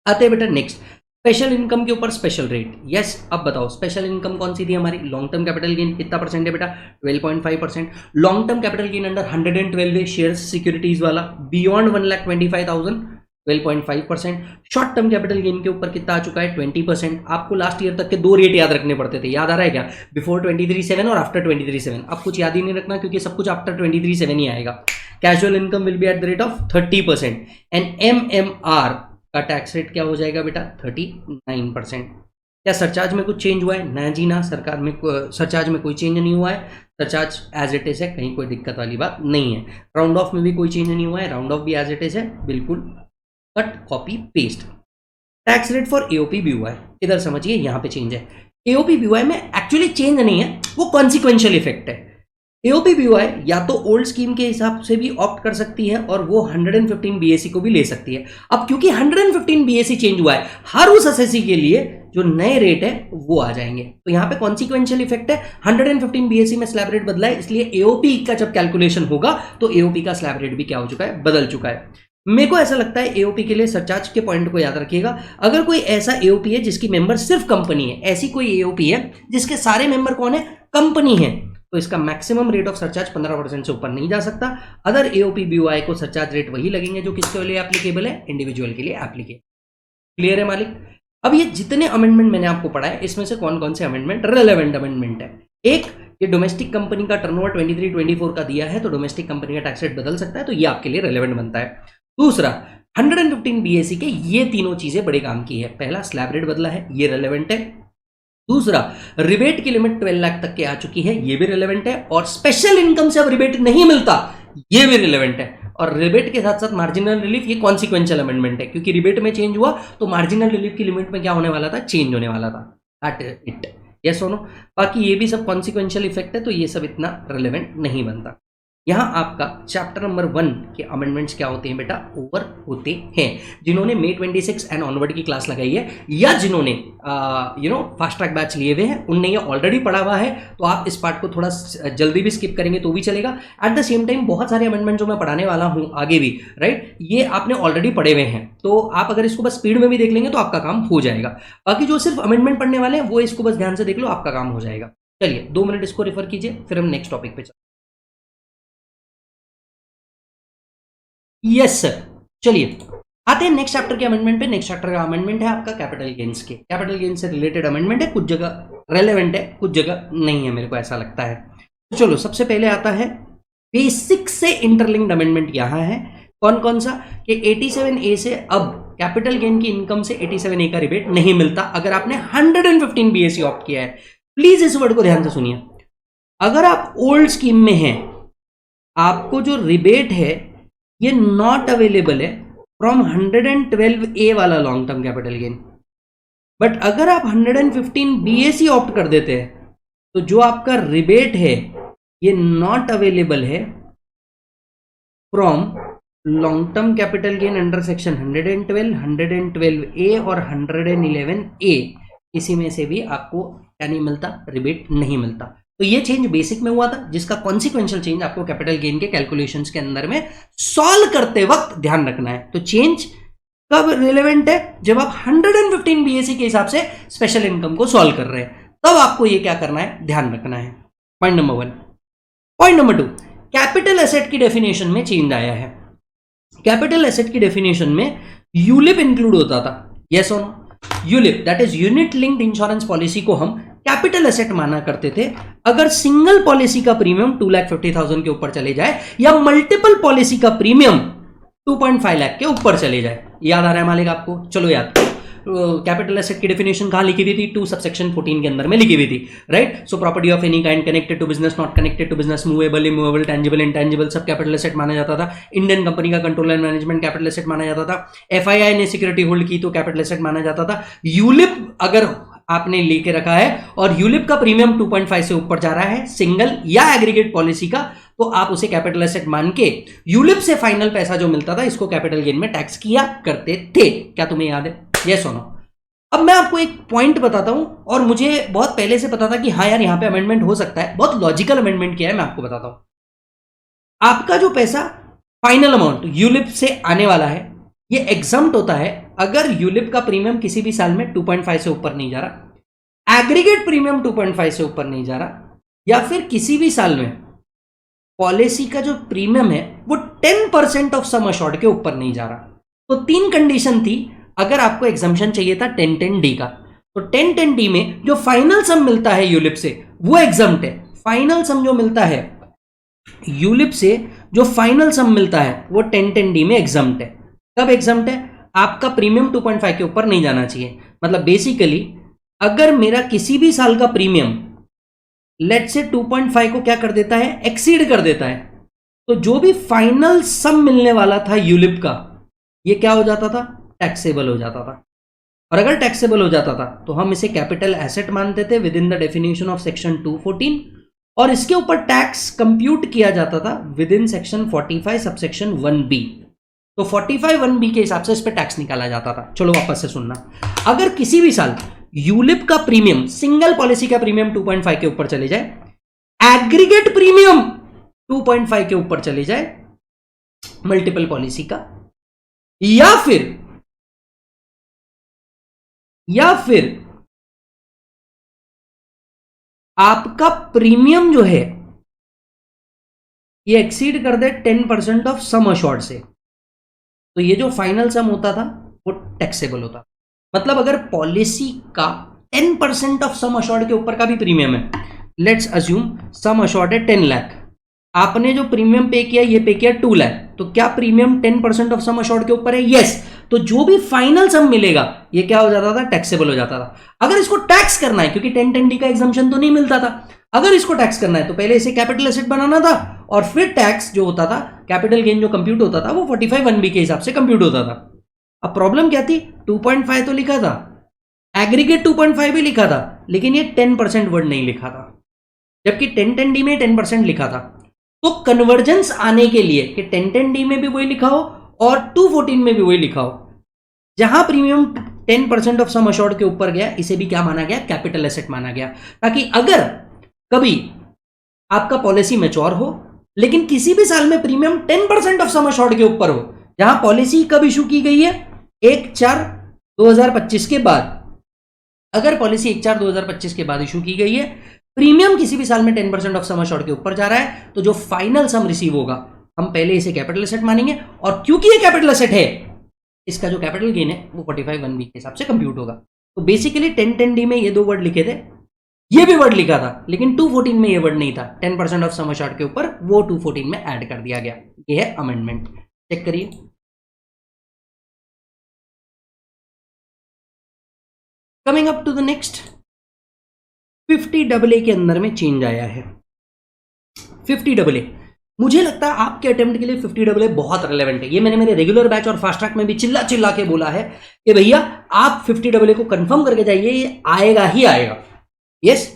आते हैं बेटा नेक्स्ट, स्पेशल इनकम के ऊपर स्पेशल रेट। यस, अब बताओ स्पेशल इनकम कौन सी थी हमारी, लॉन्ग टर्म कैपिटल गेन कितना परसेंट है बेटा, 12.5%। Long term capital gain under 112 shares securities वाला, beyond 1,25,000 12.5%। Short term capital gain के ऊपर कितना आ चुका है, 20%। आपको लास्ट ईयर तक के 2 रेट याद रखने पड़ते थे, याद आ रहा है क्या, बिफोर 23/7 और आफ्टर 23/7। अब कुछ याद ही नहीं रखना क्योंकि सब कुछ आफ्टर 23/7 ही आएगा। Casual income will be at the rate of 30% and MMR का टैक्स रेट क्या हो जाएगा बेटा, 39%। क्या सरचार्ज में कुछ चेंज हुआ है, ना जी ना, सरकार में सरचार्ज में कोई चेंज नहीं हुआ है, सरचार्ज एज इट इज है, कहीं कोई दिक्कत वाली बात नहीं है। राउंड ऑफ में भी कोई चेंज नहीं हुआ है, राउंड ऑफ भी एज इट इज है, बिल्कुल cut copy paste. Tax rate for AOP BOI, इधर समझिए यहां पे चेंज है। AOP BOI में एक्चुअली चेंज नहीं है, वो कॉन्सिक्वेंशियल इफेक्ट है। AOP BOI या तो ओल्ड स्कीम के हिसाब से भी ऑप्ट कर सकती है और वो 115 BAC को भी ले सकती है। अब क्योंकि 115 BAC चेंज हुआ है, हर उस असेसी के लिए जो नए रेट है वो आ जाएंगे। तो यहाँ पे कॉन्सिक्वेंशियल इफेक्ट है, 115 BAC में स्लैब रेट बदला है, इसलिए AOP का जब कैलकुलेशन होगा तो AOP का स्लैब रेट भी क्या हो चुका है, बदल चुका है। मेरे को ऐसा लगता है AOP के लिए सरचार्ज के पॉइंट को याद रखिएगा। अगर कोई ऐसा AOP है जिसकी मेंबर सिर्फ कंपनी है, ऐसी कोई AOP है जिसके सारे मेंबर कौन है, कंपनी है, तो इसका मैक्सिमम रेट ऑफ सरचार्ज 15% से ऊपर नहीं जा सकता। अदर AOP BOI को सरचार्ज रेट वही लगेंगे जो किसके लिए एप्लीकेबल है, इंडिविजुअल के लिए एप्लीकेबल। क्लियर है मालिक। अब ये जितने अमेंडमेंट मैंने आपको पढ़ाए इसमें से कौन कौन से अमेंडमेंट रेलेवेंट अमेंडमेंट है। एक, ये डोमेस्टिक कंपनी का टर्नओवर 23-24 का दिया है तो डोमेस्टिक कंपनी का टैक्स रेट बदल सकता है, तो ये आपके लिए रेलेवेंट बनता है। दूसरा, 115 BAC के ये तीनों चीजें बड़े काम की है। पहला, स्लैब रेट बदला है, ये रेलेवेंट है। दूसरा, रिबेट की लिमिट 12 लाख तक के आ चुकी है, ये भी रिलेवेंट है। और स्पेशल इनकम से अब रिबेट नहीं मिलता, ये भी रिलेवेंट है। और रिबेट के साथ साथ मार्जिनल रिलीफ, ये कॉन्सिक्वेंशियल अमेंडमेंट है क्योंकि रिबेट में चेंज हुआ तो मार्जिनल रिलीफ की लिमिट में क्या होने वाला था, चेंज होने वाला था। दैट इट, यस और नो। बाकी ये भी सब कॉन्सिक्वेंशियल इफेक्ट है तो ये सब इतना रिलेवेंट नहीं बनता। यहाँ आपका चैप्टर नंबर 1 के अमेंडमेंट्स क्या होते हैं बेटा, ओवर होते हैं। जिन्होंने May 26 एंड ऑनवर्ड की क्लास लगाई है या जिन्होंने फास्ट ट्रैक बैच लिए हुए हैं उनने ये ऑलरेडी पढ़ा हुआ है, तो आप इस पार्ट को थोड़ा जल्दी भी स्किप करेंगे तो भी चलेगा। एट द सेम टाइम बहुत सारे अमेंडमेंट जो मैं पढ़ाने वाला हूँ आगे भी, राइट, ये आपने ऑलरेडी पढ़े हुए हैं, तो आप अगर इसको बस स्पीड में भी देख लेंगे तो आपका काम हो जाएगा। बाकी जो सिर्फ अमेंडमेंट पढ़ने वाले हैं वो इसको बस ध्यान से देख लो, आपका काम हो जाएगा। चलिए 2 मिनट इसको रेफर कीजिए, फिर हम नेक्स्ट टॉपिक पे चलते हैं। Yes sir. चलिए आते हैं नेक्स्ट चैप्टर के अमेंडमेंट पे। नेक्स्ट चैप्टर का अमेंडमेंट है आपका कैपिटल गेन्स के। कैपिटल गेन्स से रिलेटेड अमेंडमेंट है, कुछ जगह रेलेवेंट है, कुछ जगह नहीं है, मेरे को ऐसा लगता है। तो चलो सबसे पहले आता है बेसिक से इंटरलिंक्ड अमेंडमेंट। यहां है कौन कौन सा कि 87A से अब कैपिटल गेन की इनकम से 87A का रिबेट नहीं मिलता अगर आपने 115 BAC ऑप्ट किया है। प्लीज इस वर्ड को ध्यान से सुनिए। अगर आप ओल्ड स्कीम में हैं, आपको जो रिबेट है ये नॉट अवेलेबल है फ्रॉम 112A वाला long term capital gain. But अगर आप 115 BAC ऑप्ट कर देते हैं तो जो आपका रिबेट है ये नॉट अवेलेबल है from long term capital gain under section 112, 112A और 111A। इसी में से भी आपको क्या नहीं मिलता, रिबेट नहीं मिलता। तो ये चेंज बेसिक में हुआ था, जिसका कॉन्सिक्वेंशियल चेंज आपको कैपिटल गेन के कैलकुलेशंस के अंदर में सॉल्व करते वक्त ध्यान रखना है। तो चेंज कब रिलेवेंट है, जब आप 115 BAC के हिसाब से स्पेशल इनकम को सॉल्व कर रहे हैं, तब आपको ये क्या करना है, ध्यान रखना है। Point number 1। Point number 2, capital asset की डेफिनेशन में चेंज आया है। कैपिटल एसेट की डेफिनेशन में यूलिप इंक्लूड होता था, यस और no. ULIP that is unit linked insurance policy को हम कैपिटल एसेट माना करते थे अगर सिंगल पॉलिसी का प्रीमियम 2,50,000 के ऊपर चले जाए या मल्टीपल पॉलिसी का प्रीमियम 2.5 लाख के ऊपर चले जाए। याद आ रहा है मालिक आपको? चलो याद। कैपिटल एसेट की डेफिनेशन कहां लिखी हुई थी? 2 सबसेक्शन 14 के अंदर में लिखी हुई थी, right. So property of any kind connected to business, not connected to business, movable, immovable, tangible, intangible, सब कैपिटल एसेट माना जाता था। इंडियन कंपनी का control and management capital asset माना जाता था। FII ने सिक्योरिटी होल्ड की तो कैपिटल एसेट माना जाता था। यूलिप अगर आपने लेके रखा है और यूलिप का प्रीमियम 2.5 से ऊपर जा रहा है सिंगल या एग्रीगेट पॉलिसी का, तो आप उसे कैपिटल एसेट मान के यूलिप से फाइनल पैसा जो मिलता था इसको कैपिटल गेन में टैक्स किया करते थे। क्या तुम्हें याद है? यस और नो। अब मैं आपको एक पॉइंट बताता हूं, और मुझे बहुत पहले से पता था कि हाँ यार यहां पे अमेंडमेंट हो सकता है, बहुत लॉजिकल अमेंडमेंट किया है। मैं आपको बताता हूं। आपका जो पैसा फाइनल अमाउंट यूलिप से आने वाला है ये एग्जम्प्ट होता है अगर यूलिप का प्रीमियम किसी भी साल में 2.5 से ऊपर नहीं जा रहा, एग्रीगेट प्रीमियम 2.5 से ऊपर नहीं जा रहा, या फिर किसी भी साल में पॉलिसी का जो प्रीमियम है वो 10% ऑफ सम अश्योर्ड के ऊपर नहीं जा रहा। तो 3 कंडीशन थी अगर आपको एग्जम्पशन चाहिए था 1010D का। तो 1010D में जो फाइनल सम मिलता है यूलिप से वो एग्जम्प्ट है। फाइनल सम जो मिलता है यूलिप से, जो फाइनल सम मिलता है वो 1010D में एग्जम्प्ट है। कब एग्जम्प्ट है? आपका प्रीमियम 2.5 के ऊपर नहीं जाना चाहिए। मतलब बेसिकली अगर मेरा किसी भी साल का प्रीमियम लेट से 2.5 को क्या कर देता है, एक्सीड कर देता है, तो जो भी फाइनल सम मिलने वाला था यूलिप का ये क्या हो जाता था, टैक्सेबल हो जाता था। और अगर टैक्सेबल हो जाता था तो हम इसे कैपिटल एसेट मानते थे with in the definition of section 214, और इसके ऊपर टैक्स कंप्यूट किया जाता था with in section 45 subsection 1B। तो 45 1B के हिसाब से इस पर टैक्स निकाला जाता था। चलो वापस से सुनना। अगर किसी भी साल यूलिप का प्रीमियम, सिंगल पॉलिसी का प्रीमियम 2.5 के ऊपर चले जाए, एग्रीगेट प्रीमियम 2.5 के ऊपर चले जाए मल्टीपल पॉलिसी का, या फिर आपका प्रीमियम जो है ये एक्सीड कर दे 10% ऑफ सम अश्योर्ड से, तो ये जो फाइनल सम होता था वो टैक्सेबल होता। मतलब अगर पॉलिसी का 10% ऑफ सम अश्योर्ड के ऊपर का भी प्रीमियम है, लेट्स अज्यूम सम अश्योर्ड है 10 लाख, आपने जो प्रीमियम पे किया ये पे किया 2 लाख, तो क्या प्रीमियम 10% ऑफ सम अश्योर्ड के ऊपर है? यस। तो जो भी फाइनल सम मिलेगा ये क्या हो जाता था, टैक्सेबल हो जाता था। अगर इसको टैक्स करना है, क्योंकि 1010D का एग्जम्पशन तो नहीं मिलता था, अगर इसको टैक्स करना है तो पहले इसे कैपिटल एसेट बनाना था, और फिर टैक्स जो होता था, कैपिटल गेन जो कंप्यूट होता था वो 45 1B के हिसाब से कंप्यूट होता था। अब प्रॉब्लम क्या थी, 2.5 तो लिखा था, एग्रीगेट 2.5 भी लिखा था, लेकिन ये 10% वर्ड नहीं लिखा था, जबकि 1010D में 10% लिखा था। तो कन्वर्जेंस आने के लिए कि 1010D में भी वही लिखा हो और 214 में भी वही लिखा हो, जहां प्रीमियम 10% ऑफ सम अश्योर्ड के ऊपर गया, इसे भी क्या माना गया, कैपिटल एसेट माना गया। ताकि अगर कभी आपका पॉलिसी मैच्योर हो लेकिन किसी भी साल में प्रीमियम 10% ऑफ सम अश्योर्ड के ऊपर हो, जहां पॉलिसी कब इशू की गई है, 1/4/2025 के बाद, अगर पॉलिसी 1/4/2025 के बाद इशू की गई है, प्रीमियम किसी भी साल में 10% ऑफ सम अश्योर्ड के ऊपर जा रहा है, तो जो फाइनल सम रिसीव होगा हम पहले इसे कैपिटल एसेट मानेंगे, और क्योंकि ये कैपिटल एसेट है इसका जो कैपिटल गेन है वो 45 1B के हिसाब से कंप्यूट होगा। तो बेसिकली 1010D में ये दो वर्ड लिखे थे, ये भी वर्ड लिखा था, लेकिन 214 में ये वर्ड नहीं था। 10% ऑफ सम अश्योर्ड के ऊपर वो 214 में ऐड कर दिया गया। ये है अमेंडमेंट। चेक करिए, coming up to the next, 50AA के अंदर में चेंज आया है। 50AA मुझे लगता है आपके अटेम्प्ट के लिए 50AA बहुत रिलेवेंट है। ये मैंने मेरे रेगुलर बैच और फास्ट ट्रैक में भी चिल्ला चिल्ला के बोला है कि भैया आप 50AA को कंफर्म करके जाइए, ये आएगा ही आएगा। यस,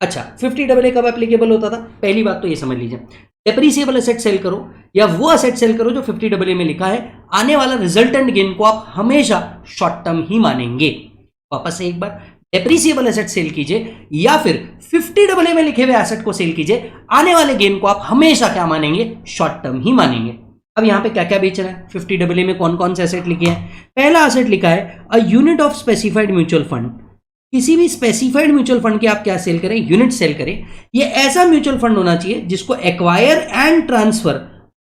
अच्छा 50AA कब एप्लीकेबल होता था? पहली बात तो ये समझ लीजिए, डेप्रिसिएबल एसेट सेल करो या वो एसेट सेल करो जो 50AA में लिखा है, आने वाला रिजल्टेंट गेन को आप हमेशा शॉर्ट टर्म ही मानेंगे। वापस से एक बार, डेप्रिसिएबल एसेट सेल कीजिए या फिर 50AA में लिखे हुए एसेट को सेल कीजिए, आने वाले गेन को आप हमेशा क्या मानेंगे? शॉर्ट टर्म ही मानेंगे। अब यहां पे क्या क्या बेच रहा है 50AA में? कौन कौन से एसेट लिखे हैं? पहला एसेट लिखा है a unit of specified mutual fund. किसी भी स्पेसिफाइड म्यूचुअल फंड के आप क्या सेल करें? यूनिट सेल करें। ये ऐसा म्यूचुअल फंड होना चाहिए जिसको एक्वायर एंड ट्रांसफर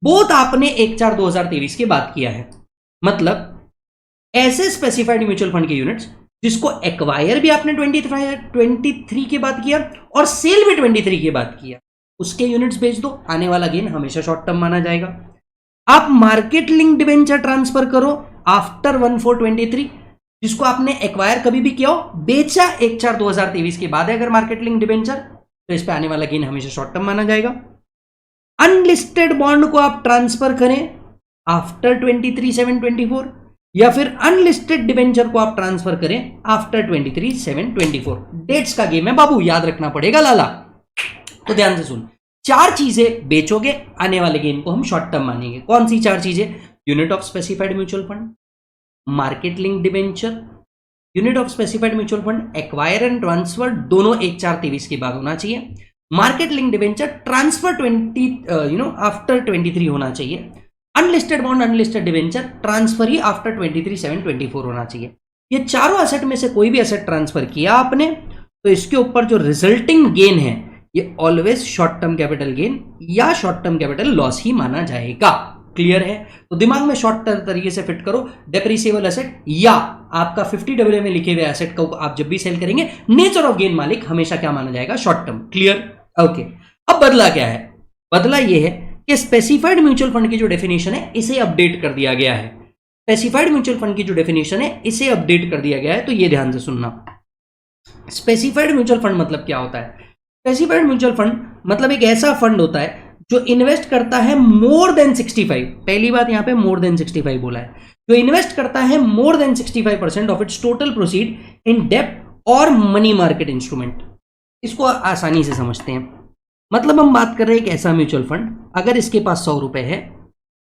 बोथ आपने 1/4/2023 के बाद किया है। मतलब ऐसे स्पेसिफाइड म्यूचुअल फंड के यूनिट्स जिसको एक्वायर भी आपने 23 के बाद किया और सेल भी 23 के बाद किया, उसके यूनिट्स बेच दो, आने वाला गेन हमेशा शॉर्ट टर्म माना जाएगा। आप मार्केट लिंक डिबेंचर ट्रांसफर करो आफ्टर 1/4/23, जिसको आपने एक्वायर कभी भी किया हो, बेचा 1/4/2023 के बाद है अगर मार्केट लिंक डिबेंचर, तो इस पे आने वाला गेन हमेशा शॉर्ट टर्म माना जाएगा। अनलिस्टेड बॉन्ड को आप ट्रांसफर करें आफ्टर 23/7/24, या फिर अनलिस्टेड डिबेंचर को आप ट्रांसफर करें आफ्टर 23/7/24। डेट्स का गेम है बाबू, याद रखना पड़ेगा लाला। तो ध्यान से सुन, 4 चीजें बेचोगे, आने वाले गेन को हम शॉर्ट टर्म मानेंगे। कौन सी 4 चीजें? Unit of specified mutual fund, market link debenture, unit of specified mutual fund acquire and transfer दोनों 1/4/23 के बाद होना चाहिए। Market link debenture transfer after 23 होना चाहिए। Unlisted bond unlisted debenture transfer ही आफ्टर 23/7/24 होना चाहिए। ये चारों एसेट में से कोई भी एसेट ट्रांसफर किया आपने, तो इसके ऊपर जो रिजल्टिंग गेन है ये always short term capital gain या शॉर्ट टर्म कैपिटल लॉस ही माना जाएगा। क्लियर है? तो दिमाग में शॉर्ट टर्म तरीके से फिट करो, डेप्रिसिएबल एसेट या आपका 50AA में लिखे हुए एसेट को आप जब भी सेल करेंगे, नेचर ऑफ गेन मालिक हमेशा क्या माना जाएगा? Short term. क्लियर? ओके। अब बदला क्या है? बदला ये है कि स्पेसिफाइड म्यूचुअल फंड की जो डेफिनेशन है इसे अपडेट कर दिया गया है। स्पेसिफाइड म्यूचुअल फंड की जो डेफिनेशन है इसे अपडेट कर दिया गया है। तो ये ध्यान से सुनना, स्पेसिफाइड म्यूचुअल फंड मतलब क्या होता है? स्पेसिफाइड म्यूचुअल फंड मतलब एक ऐसा फंड होता है जो इन्वेस्ट करता है मोर देन 65, पहली बात यहां पे मोर देन 65 बोला है, जो इन्वेस्ट करता है more than 65% of its total proceed in डेब्ट और मनी मार्केट इंस्ट्रूमेंट। इसको आसानी से समझते हैं, मतलब हम बात कर रहे हैं एक ऐसा म्यूचुअल फंड, अगर इसके पास 100 रुपए है,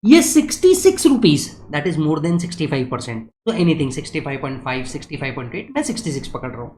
ये 66 rupees, that is more than 65%, तो एनीथिंग 65.5 65.8, मैं 66 पकड़ रहा हूं।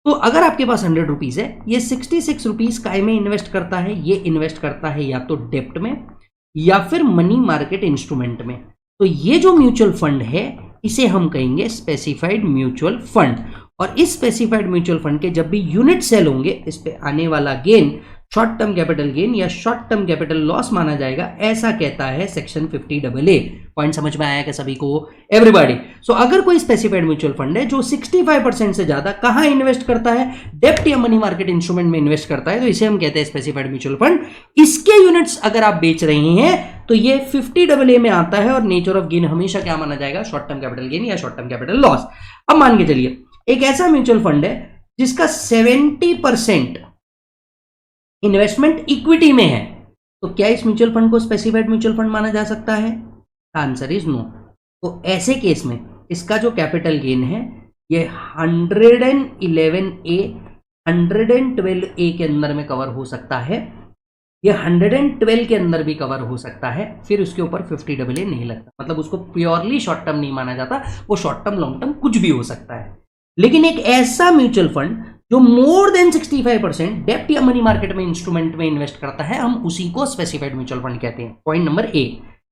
तो अगर आपके पास 100 रुपीज है, ये 66 रुपीज काय में इन्वेस्ट करता है? ये इन्वेस्ट करता है या तो डेप्ट में या फिर मनी मार्केट इंस्ट्रूमेंट में। तो ये जो म्यूचुअल फंड है इसे हम कहेंगे स्पेसिफाइड म्यूचुअल फंड, और इस स्पेसिफाइड म्यूचुअल फंड के जब भी यूनिट सेल होंगे, इस पे आने वाला gain short term capital gain या शॉर्ट टर्म कैपिटल लॉस माना जाएगा, ऐसा कहता है सेक्शन 50AA। पॉइंट समझ में आया क्या सभी को? एवरीबॉडी। सो अगर कोई स्पेसिफाइड म्यूचुअल फंड है जो 65% से ज्यादा कहां इन्वेस्ट करता है? डेप्ट या मनी मार्केट इंस्ट्रूमेंट में इन्वेस्ट करता है, तो इसे हम कहते हैं स्पेसिफाइड म्यूचुअल फंड। इसके यूनिट्स अगर आप बेच रहे हैं तो ये 50AA में आता है, और नेचर ऑफ गेन हमेशा क्या माना जाएगा? शॉर्ट टर्म कैपिटल गेन या शॉर्ट टर्म कैपिटल लॉस। अब मान के चलिए एक ऐसा म्यूचुअल फंड है जिसका 70% इन्वेस्टमेंट इक्विटी में है, तो क्या इस म्यूचुअल फंड को स्पेसिफाइड म्यूचुअल फंड माना जा सकता है? Answer is no. तो ऐसे केस में इसका जो कैपिटल गेन है ये 111A 112A के अंदर में कवर हो सकता है, ये 112 के अंदर भी कवर हो सकता है, फिर उसके ऊपर 50AA नहीं लगता, मतलब उसको प्योरली शॉर्ट टर्म नहीं माना जाता, वो शॉर्ट टर्म लॉन्ग टर्म कुछ भी हो सकता है। लेकिन एक ऐसा म्यूचुअल फंड जो मोर देन 65% डेप्ट या मनी मार्केट में इंस्ट्रूमेंट में इन्वेस्ट करता है, हम उसी को स्पेसिफाइड म्यूचुअल फंड कहते हैं। Point number A.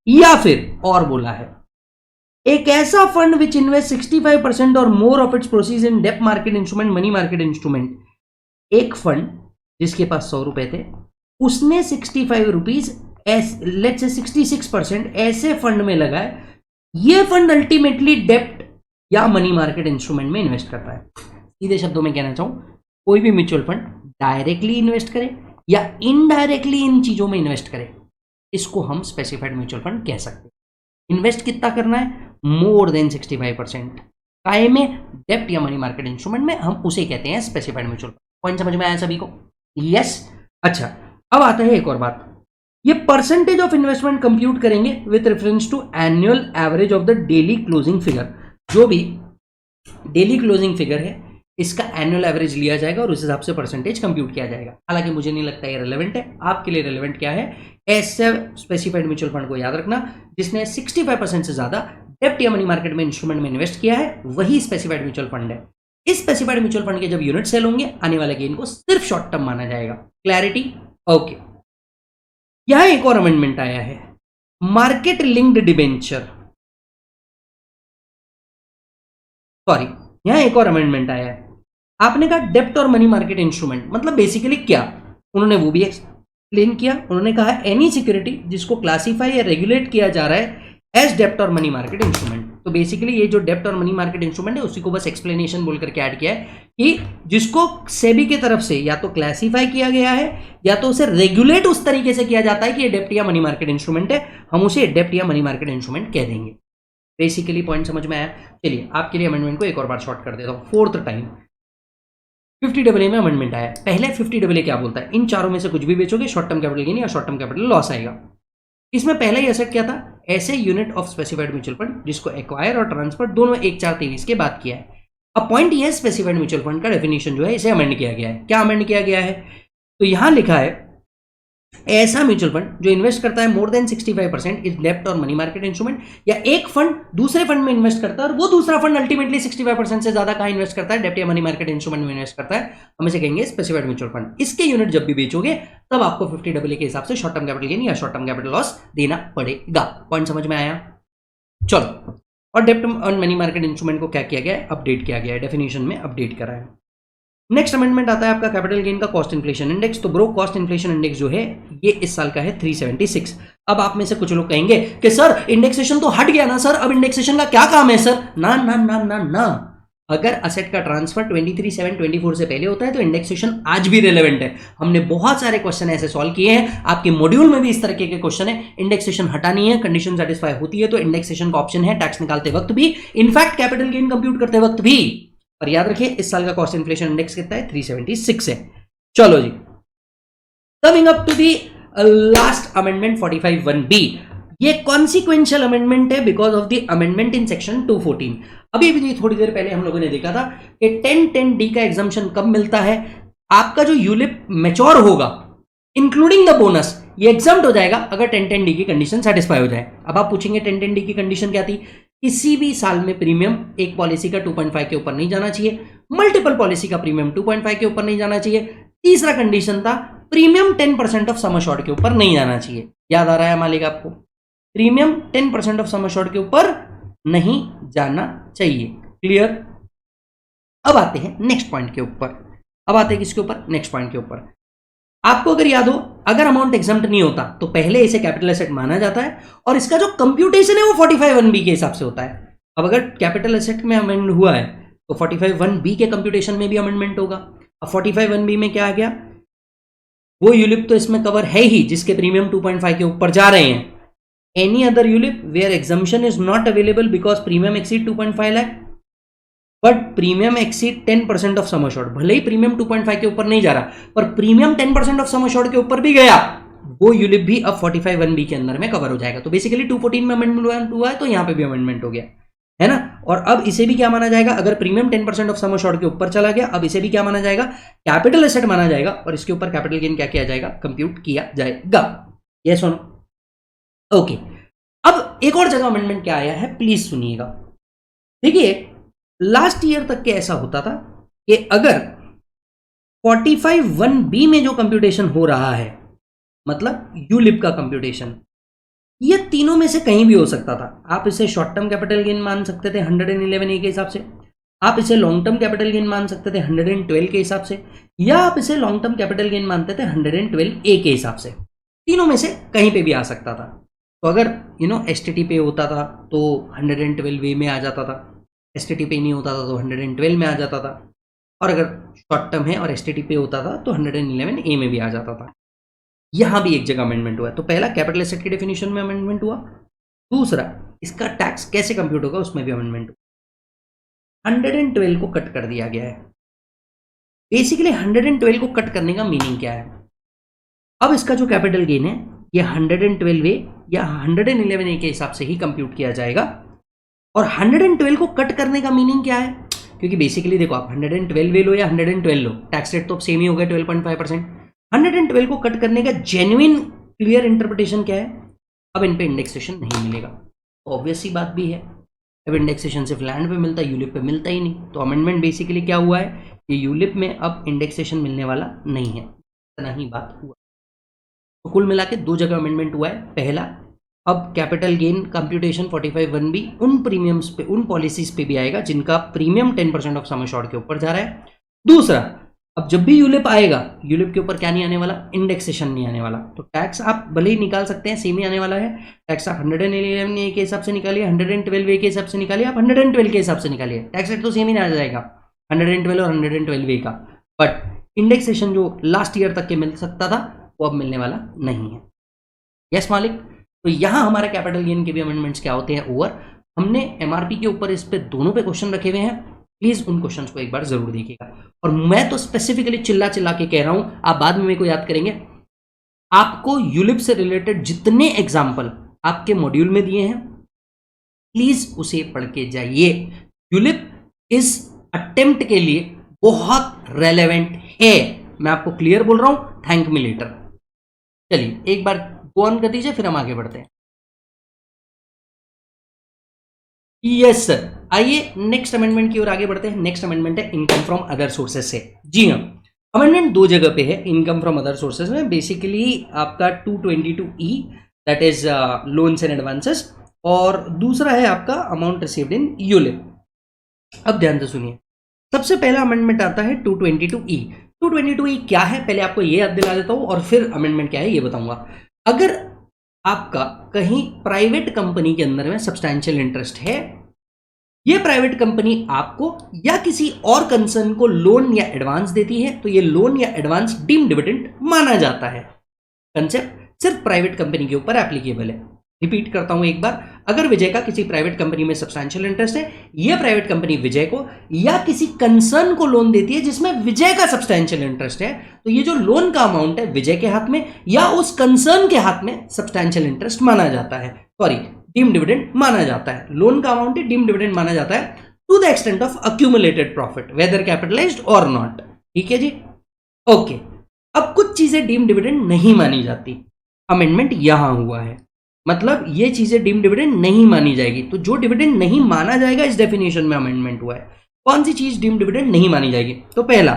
या फिर और बोला है एक ऐसा फंड विच इन्वेस्ट 65% और more of its proceeds in डेप्ट market instrument money market instrument. एक फंड जिसके पास 100 रुपए थे, उसने 65 रुपीज लेट्स से 66% ऐसे फंड में लगाए, ये फंड अल्टीमेटली डेप्ट या मनी मार्केट इंस्ट्रूमेंट में इन्वेस्ट करता है। सीधे शब्दों में कहना चाहूं, कोई भी म्यूचुअल फंड डायरेक्टली इन्वेस्ट करे या इनडायरेक्टली इन चीजों में इन्वेस्ट करे, इसको हम स्पेसिफाइड म्यूचुअल फंड कह सकते हैं। इन्वेस्ट कितना करना है? More than 65%। काय में? डेप्ट या मनी मार्केट इंस्ट्रूमेंट में, हम उसे कहते हैं स्पेसिफाइड म्यूचुअल फंड। पॉइंट समझ में आया सभी को? यस। अच्छा, अब आता है एक और बात, ये परसेंटेज ऑफ इन्वेस्टमेंट कंप्यूट करेंगे with reference to annual average of the daily closing figure. जो भी डेली क्लोजिंग फिगर है इसका एनुअल एवरेज लिया जाएगा और उस हिसाब से परसेंटेज कंप्यूट किया जाएगा। हालांकि मुझे नहीं लगता ये रेलेवेंट है, आपके लिए रेलेवेंट क्या है? ऐसे स्पेसिफाइड म्यूचुअल फंड को याद रखना जिसने 65% से ज्यादा डेप्ट या मनी मार्केट में इंस्ट्रूमेंट में इन्वेस्ट किया है, वही स्पेसिफाइड म्यूचुअल फंड है। इस स्पेसिफाइड म्यूचुअल फंड के जब यूनिट सेल होंगे, आने वाले गेन को सिर्फ शॉर्ट टर्म माना जाएगा। क्लैरिटी? ओके। यहां एक और अमेंडमेंट आया है, मार्केट लिंक्ड डिबेंचर। सॉरी, यहां एक और अमेंडमेंट आया है। आपने कहा डेप्ट और मनी मार्केट इंस्ट्रूमेंट, मतलब बेसिकली क्या? उन्होंने वो भी एक्सप्लेन किया। उन्होंने कहा एनी सिक्योरिटी जिसको क्लासिफाई या रेगुलेट किया जा रहा है एज डेप्ट और मनी मार्केट इंस्ट्रूमेंट। तो बेसिकली ये जो डेप्ट और मनी मार्केट इंस्ट्रूमेंट है उसी को बस एक्सप्लेनेशन बोल करके ऐड किया है कि जिसको सेबी की तरफ से या तो क्लासिफाई किया गया है या तो उसे रेगुलेट उस तरीके से किया जाता है कि ये डेप्ट या मनी मार्केट इंस्ट्रूमेंट है, हम उसे डेप्ट या मनी मार्केट इंस्ट्रूमेंट कह देंगे। बेसिकली पॉइंट समझ में आया? चलिए आपके लिए अमेंडमेंट को एक और बार शॉर्ट कर देता हूं, फोर्थ टाइम। 50AA में अमेंडमेंट आया। पहले 50AA क्या बोलता है? इन चारों में से कुछ भी बेचोगे, शॉर्ट टर्म कैपिटल गेन या शॉर्ट टर्म कैपिटल लॉस आएगा। इसमें पहला ही एसेट क्या था? ऐसे unit of specified mutual fund जिसको एक्वायर और ट्रांसफर दोनों 1/4/23 के बाद किया है। अब पॉइंट ये है, स्पेसिफाइड म्यूचुअल फंड का डेफिनेशन जो है इसे अमेंड किया गया है। क्या अमेंड किया गया है? तो यहां लिखा है ऐसा म्यूचुअल फंड जो इन्वेस्ट करता है मोर देन 65% इज डेप्ट और मनी मार्केट इंस्ट्रूमेंट, या एक फंड दूसरे फंड में इन्वेस्ट करता है और वो दूसरा फंड अल्टीमेटली 65% से ज्यादा कहां इन्वेस्ट करता है? डेप्ट या मनी मार्केट इंस्ट्रूमेंट में इन्वेस्ट करता है, हम इसे कहेंगे स्पेसिफाइड म्यूचुअल फंड। इसके यूनिट जब भी बेचोगे तब आपको 50AA के हिसाब से शॉर्ट टर्म कैपिटल गेन या शॉर्ट टर्म कैपिटल लॉस देना पड़ेगा। पॉइंट समझ में आया? चलो, और डेप्ट और मनी मार्केट इंस्ट्रूमेंट को क्या किया गया है? अपडेट किया गया है, डेफिनेशन में अपडेट करा है। नेक्स्ट अमेंडमेंट आता है आपका कैपिटल गेन का कॉस्ट इन्फ्लेशन इंडेक्स। तो ब्रो कॉस्ट इन्फ्लेशन इंडेक्स जो है ये इस साल का है 376। अब आप में से कुछ लोग कहेंगे कि सर इंडेक्सेशन तो हट गया ना सर, अब इंडेक्सेशन का क्या काम है सर? ना ना ना ना ना, अगर असेट का ट्रांसफर 23/7/24 से पहले होता है तो इंडेक्सेशन आज भी रिलेवेंट है। हमने बहुत सारे क्वेश्चन ऐसे सॉल्व किए हैं, आपके मॉड्यूल में भी इस तरह के क्वेश्चन है। इंडेक्सेशन हटानी है, कंडीशन सेटिस्फाई होती है तो इंडेक्सेशन का ऑप्शन है, टैक्स निकालते वक्त भी, इनफैक्ट कैपिटल गेन कंप्यूट करते वक्त भी। पर याद रखिए इस साल का कॉस्ट इन्फ्लेशन इंडेक्स कितना है? 376 है। चलो जी, coming up to the last amendment 45(1)(b। ये कॉन्सिक्वेंशियल अमेंडमेंट है because of the amendment in section 214। अभी भी थोड़ी देर पहले हम लोगों ने देखा था कि 10(10)(d) का एग्जम्पशन कब मिलता है? आपका जो यूलिप मैच्योर होगा इंक्लूडिंग द बोनस, ये एग्जम्प्ट हो जाएगा अगर 10(10)(d) की कंडीशन सेटिस्फाई हो जाए। अब आप पूछेंगे 10(10)(d) की कंडीशन क्या थी? किसी भी साल में प्रीमियम एक पॉलिसी का 2.5 के ऊपर नहीं जाना चाहिए, मल्टीपल पॉलिसी का प्रीमियम 2.5 के ऊपर नहीं जाना चाहिए, तीसरा कंडीशन था प्रीमियम 10% ऑफ सम एश्योर्ड के ऊपर नहीं जाना चाहिए। याद आ रहा है मालिक आपको? प्रीमियम 10% ऑफ सम एश्योर्ड के ऊपर नहीं जाना चाहिए। क्लियर? अब आते हैं नेक्स्ट पॉइंट के ऊपर। अब आते हैं किसके ऊपर? नेक्स्ट पॉइंट के ऊपर। आपको अगर याद हो, अगर अमाउंट एग्जम्प्ट नहीं होता तो पहले इसे कैपिटल एसेट माना जाता है और इसका जो कंप्यूटेशन है वो 45(1)(b) के हिसाब से होता है। अब अगर कैपिटल एसेट में अमेंड हुआ है तो 45(1)(b) के कंप्यूटेशन में भी अमेंडमेंट होगा। अब 45(1)(b) में क्या आ गया? वो यूलिप तो इसमें कवर है ही जिसके प्रीमियम 2.5 के ऊपर जा रहे हैं। Any other ULIP where exemption is not available because premium exceed 2.5 lakh but premium exceed 10% of sum assured. भले ही प्रीमियम 2.5 के ऊपर नहीं जा रहा पर प्रीमियम 10% ऑफ सम एश्योर्ड के ऊपर भी गया, वो यूलिप भी अब 45(1)(b) के अंदर में कवर हो जाएगा। तो बेसिकली 214 में अमेंडमेंट हुआ है तो यहां पे भी अमेंडमेंट हो गया है ना। और अब इसे भी क्या माना जाएगा? अगर प्रीमियम 10% ऑफ सम एश्योर्ड के ऊपर चला गया, अब इसे भी क्या माना जाएगा? कैपिटल एसेट माना जाएगा और इसके ऊपर कैपिटल गेन क्या किया जाएगा? कंप्यूट किया जाएगा। यस और नो? ओके। अब एक और जगह अमेंडमेंट क्या आया है, प्लीज सुनिएगा। देखिए लास्ट ईयर तक के ऐसा होता था कि अगर 45(1)(b) में जो कंप्यूटेशन हो रहा है, मतलब यूलिप का कंप्यूटेशन, ये तीनों में से कहीं भी हो सकता था। आप इसे शॉर्ट टर्म कैपिटल गेन मान सकते थे 111(a) के हिसाब से, आप इसे लॉन्ग टर्म कैपिटल गेन मान सकते थे 112 के हिसाब से, या आप इसे लॉन्ग टर्म कैपिटल गेन मानते थे 112(a) के हिसाब से। तीनों में से कहीं पे भी आ सकता था। तो अगर एसटीटी पे होता था तो 112 ए में आ जाता था, एसटीटी पे नहीं होता था तो 112 में आ जाता था, और अगर शॉर्ट टर्म है और एसटीटी पे होता था तो 111 ए में भी आ जाता था। यहां भी एक जगह अमेंडमेंट हुआ है। तो पहला कैपिटल एसेट की डेफिनेशन में अमेंडमेंट हुआ, दूसरा इसका टैक्स कैसे कंप्यूट होगा उसमें भी अमेंडमेंट हुआ। 112 को कट कर दिया गया है। बेसिकली 112 को कट करने का मीनिंग क्या है? अब इसका जो कैपिटल गेन है ये 112 ए या 111 ए के हिसाब से ही कंप्यूट किया जाएगा। और 112 को कट करने का मीनिंग क्या है? क्योंकि बेसिकली देखो, आप 112 लो या 112 लो, टैक्स रेट तो सेम ही हो गया 12.5%। 112 को कट करने का जेन्युइन क्लियर इंटरप्रिटेशन क्या है? अब इन पे इंडेक्सेशन नहीं मिलेगा। ऑब्वियस सी बात भी है, अब इंडेक्सेशन सिर्फ लैंड पे मिलता है, यूलिप पे मिलता ही नहीं। तो अमेंडमेंट बेसिकली क्या हुआ है कि यूलिप में अब इंडेक्सेशन मिलने वाला नहीं है, इतना ही बात हुआ। तो कुल मिला के दो जगह अमेंडमेंट हुआ है। पहला, अब कैपिटल गेन कंप्यूटेशन 45(1)(b उन प्रीमियम्स पे, उन पॉलिसीज पे भी आएगा जिनका प्रीमियम 10% ऑफ सम एश्योर्ड के ऊपर जा रहा है। दूसरा, अब जब भी यूलिप आएगा, यूलिप के ऊपर क्या नहीं आने वाला? इंडेक्सेशन नहीं आने वाला। तो टैक्स आप भले ही निकाल सकते हैं, सेम ही आने वाला है। टैक्स आप 111 ए के हिसाब से निकालिए, 112 ए के हिसाब से निकालिए, आप 112 के हिसाब से निकालिए, टैक्स रेट तो सेम ही आ जाएगा 112 और 112 ए का। बट इंडेक्सेशन जो लास्ट ईयर तक के मिल सकता था वो अब मिलने वाला नहीं है। यस मालिक। तो यहां हमारे कैपिटल गेन के भी अमेंडमेंट्स क्या होते हैं? ओवर। हमने एमआरपी के ऊपर इस पे दोनों पे क्वेश्चन रखे हुए हैं, प्लीज उन क्वेश्चंस को एक बार जरूर देखिएगा। और मैं तो स्पेसिफिकली चिल्ला चिल्ला के कह रहा हूं, आप बाद में मेरे को याद करेंगे। आपको यूलिप से रिलेटेड जितने एग्जाम्पल आपके मॉड्यूल में दिए हैं, प्लीज उसे पढ़ के जाइए। यूलिप इस अटेम्प्ट के लिए बहुत रेलेवेंट है, मैं आपको क्लियर बोल रहा हूं। Thank me later. चलिए एक बार गो ऑन कर दीजिए, फिर हम आगे बढ़ते हैं। यस सर, आइए नेक्स्ट अमेंडमेंट की ओर आगे बढ़ते हैं। नेक्स्ट अमेंडमेंट है इनकम फ्रॉम अदर सोर्सेज से। जी हाँ, अमेंडमेंट दो जगह पे है इनकम फ्रॉम अदर सोर्सेज में। बेसिकली आपका 222E that is loans and advances, और दूसरा है आपका अमाउंट रिसीव्ड इन यूलिप। अब ध्यान से सुनिए, सबसे पहला अमेंडमेंट आता है 222E। 222E क्या है पहले आपको ये याद दिला देता हूं और फिर अमेंडमेंट क्या है ये बताऊंगा। अगर आपका कहीं प्राइवेट कंपनी के अंदर में सब्सटैंशियल इंटरेस्ट है, ये प्राइवेट कंपनी आपको या किसी और कंसर्न को लोन या एडवांस देती है, तो ये लोन या एडवांस डीम्ड डिविडेंड माना जाता है। कंसेप्ट सिर्फ प्राइवेट कंपनी के ऊपर एप्लीकेबल है। रिपीट करता हूं एक बार, अगर विजय का किसी प्राइवेट कंपनी में सब्सटैंशियल इंटरेस्ट है, यह प्राइवेट कंपनी विजय को या किसी कंसर्न को लोन देती है जिसमें विजय का सब्सटैंशियल इंटरेस्ट है, तो ये जो लोन का अमाउंट है विजय के हाथ में या उस कंसर्न के हाथ में सब्सटैंशियल इंटरेस्ट माना जाता है, सॉरी डीम्ड डिविडेंड माना जाता है। लोन का अमाउंट है, डीम्ड डिविडेंड माना जाता है to the extent of accumulated profit whether capitalised और नॉट। ठीक है जी, ओके। अब कुछ चीजें डीम्ड डिविडेंड नहीं मानी जाती, अमेंडमेंट यहां हुआ है, मतलब ये चीजें डीम्ड डिविडेंड नहीं मानी जाएगी। तो जो डिविडेंड नहीं माना जाएगा इस डेफिनेशन में अमेंडमेंट हुआ है। कौन सी चीज डीम्ड डिविडेंड नहीं मानी जाएगी? तो पहला,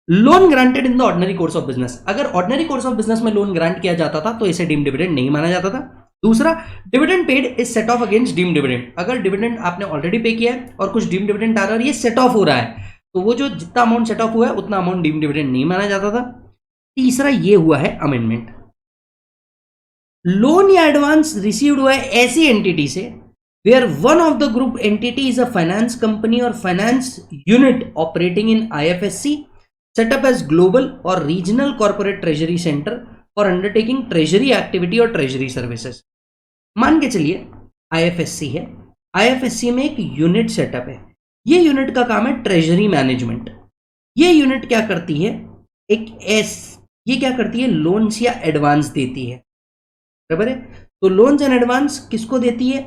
loan granted in the ordinary course of business. अगर ऑर्डिनरी कोर्स ऑफ बिजनेस में लोन ग्रांट किया जाता था तो इसे डीम्ड डिविडेंड नहीं माना जाता था। दूसरा, dividend paid is set of against deemed dividend. अगर डिविडेंड आपने ऑलरेडी पे किया है और कुछ डीम्ड डिविडेंड आ रहा है और ये सेट ऑफ हो रहा है, तो वो जो जितना अमाउंट सेट ऑफ हुआ है उतना अमाउंट डीम्ड डिविडेंड नहीं माना जाता था। तीसरा ये हुआ है अमेंडमेंट, लोन या एडवांस रिसीव्ड हुआ है ऐसी एंटिटी से where one of the group entity is a finance company और finance unit operating in IFSC setup as global और regional corporate treasury centre for undertaking treasury activity और treasury services. मान के चलिए IFSC है, IFSC में एक यूनिट सेटअप है, ये यूनिट का काम है ट्रेजरी मैनेजमेंट। ये यूनिट क्या करती है, ये क्या करती है, लोन्स या एडवांस देती है, बराबर है। तो लोन्स एंड एडवांस किसको देती है?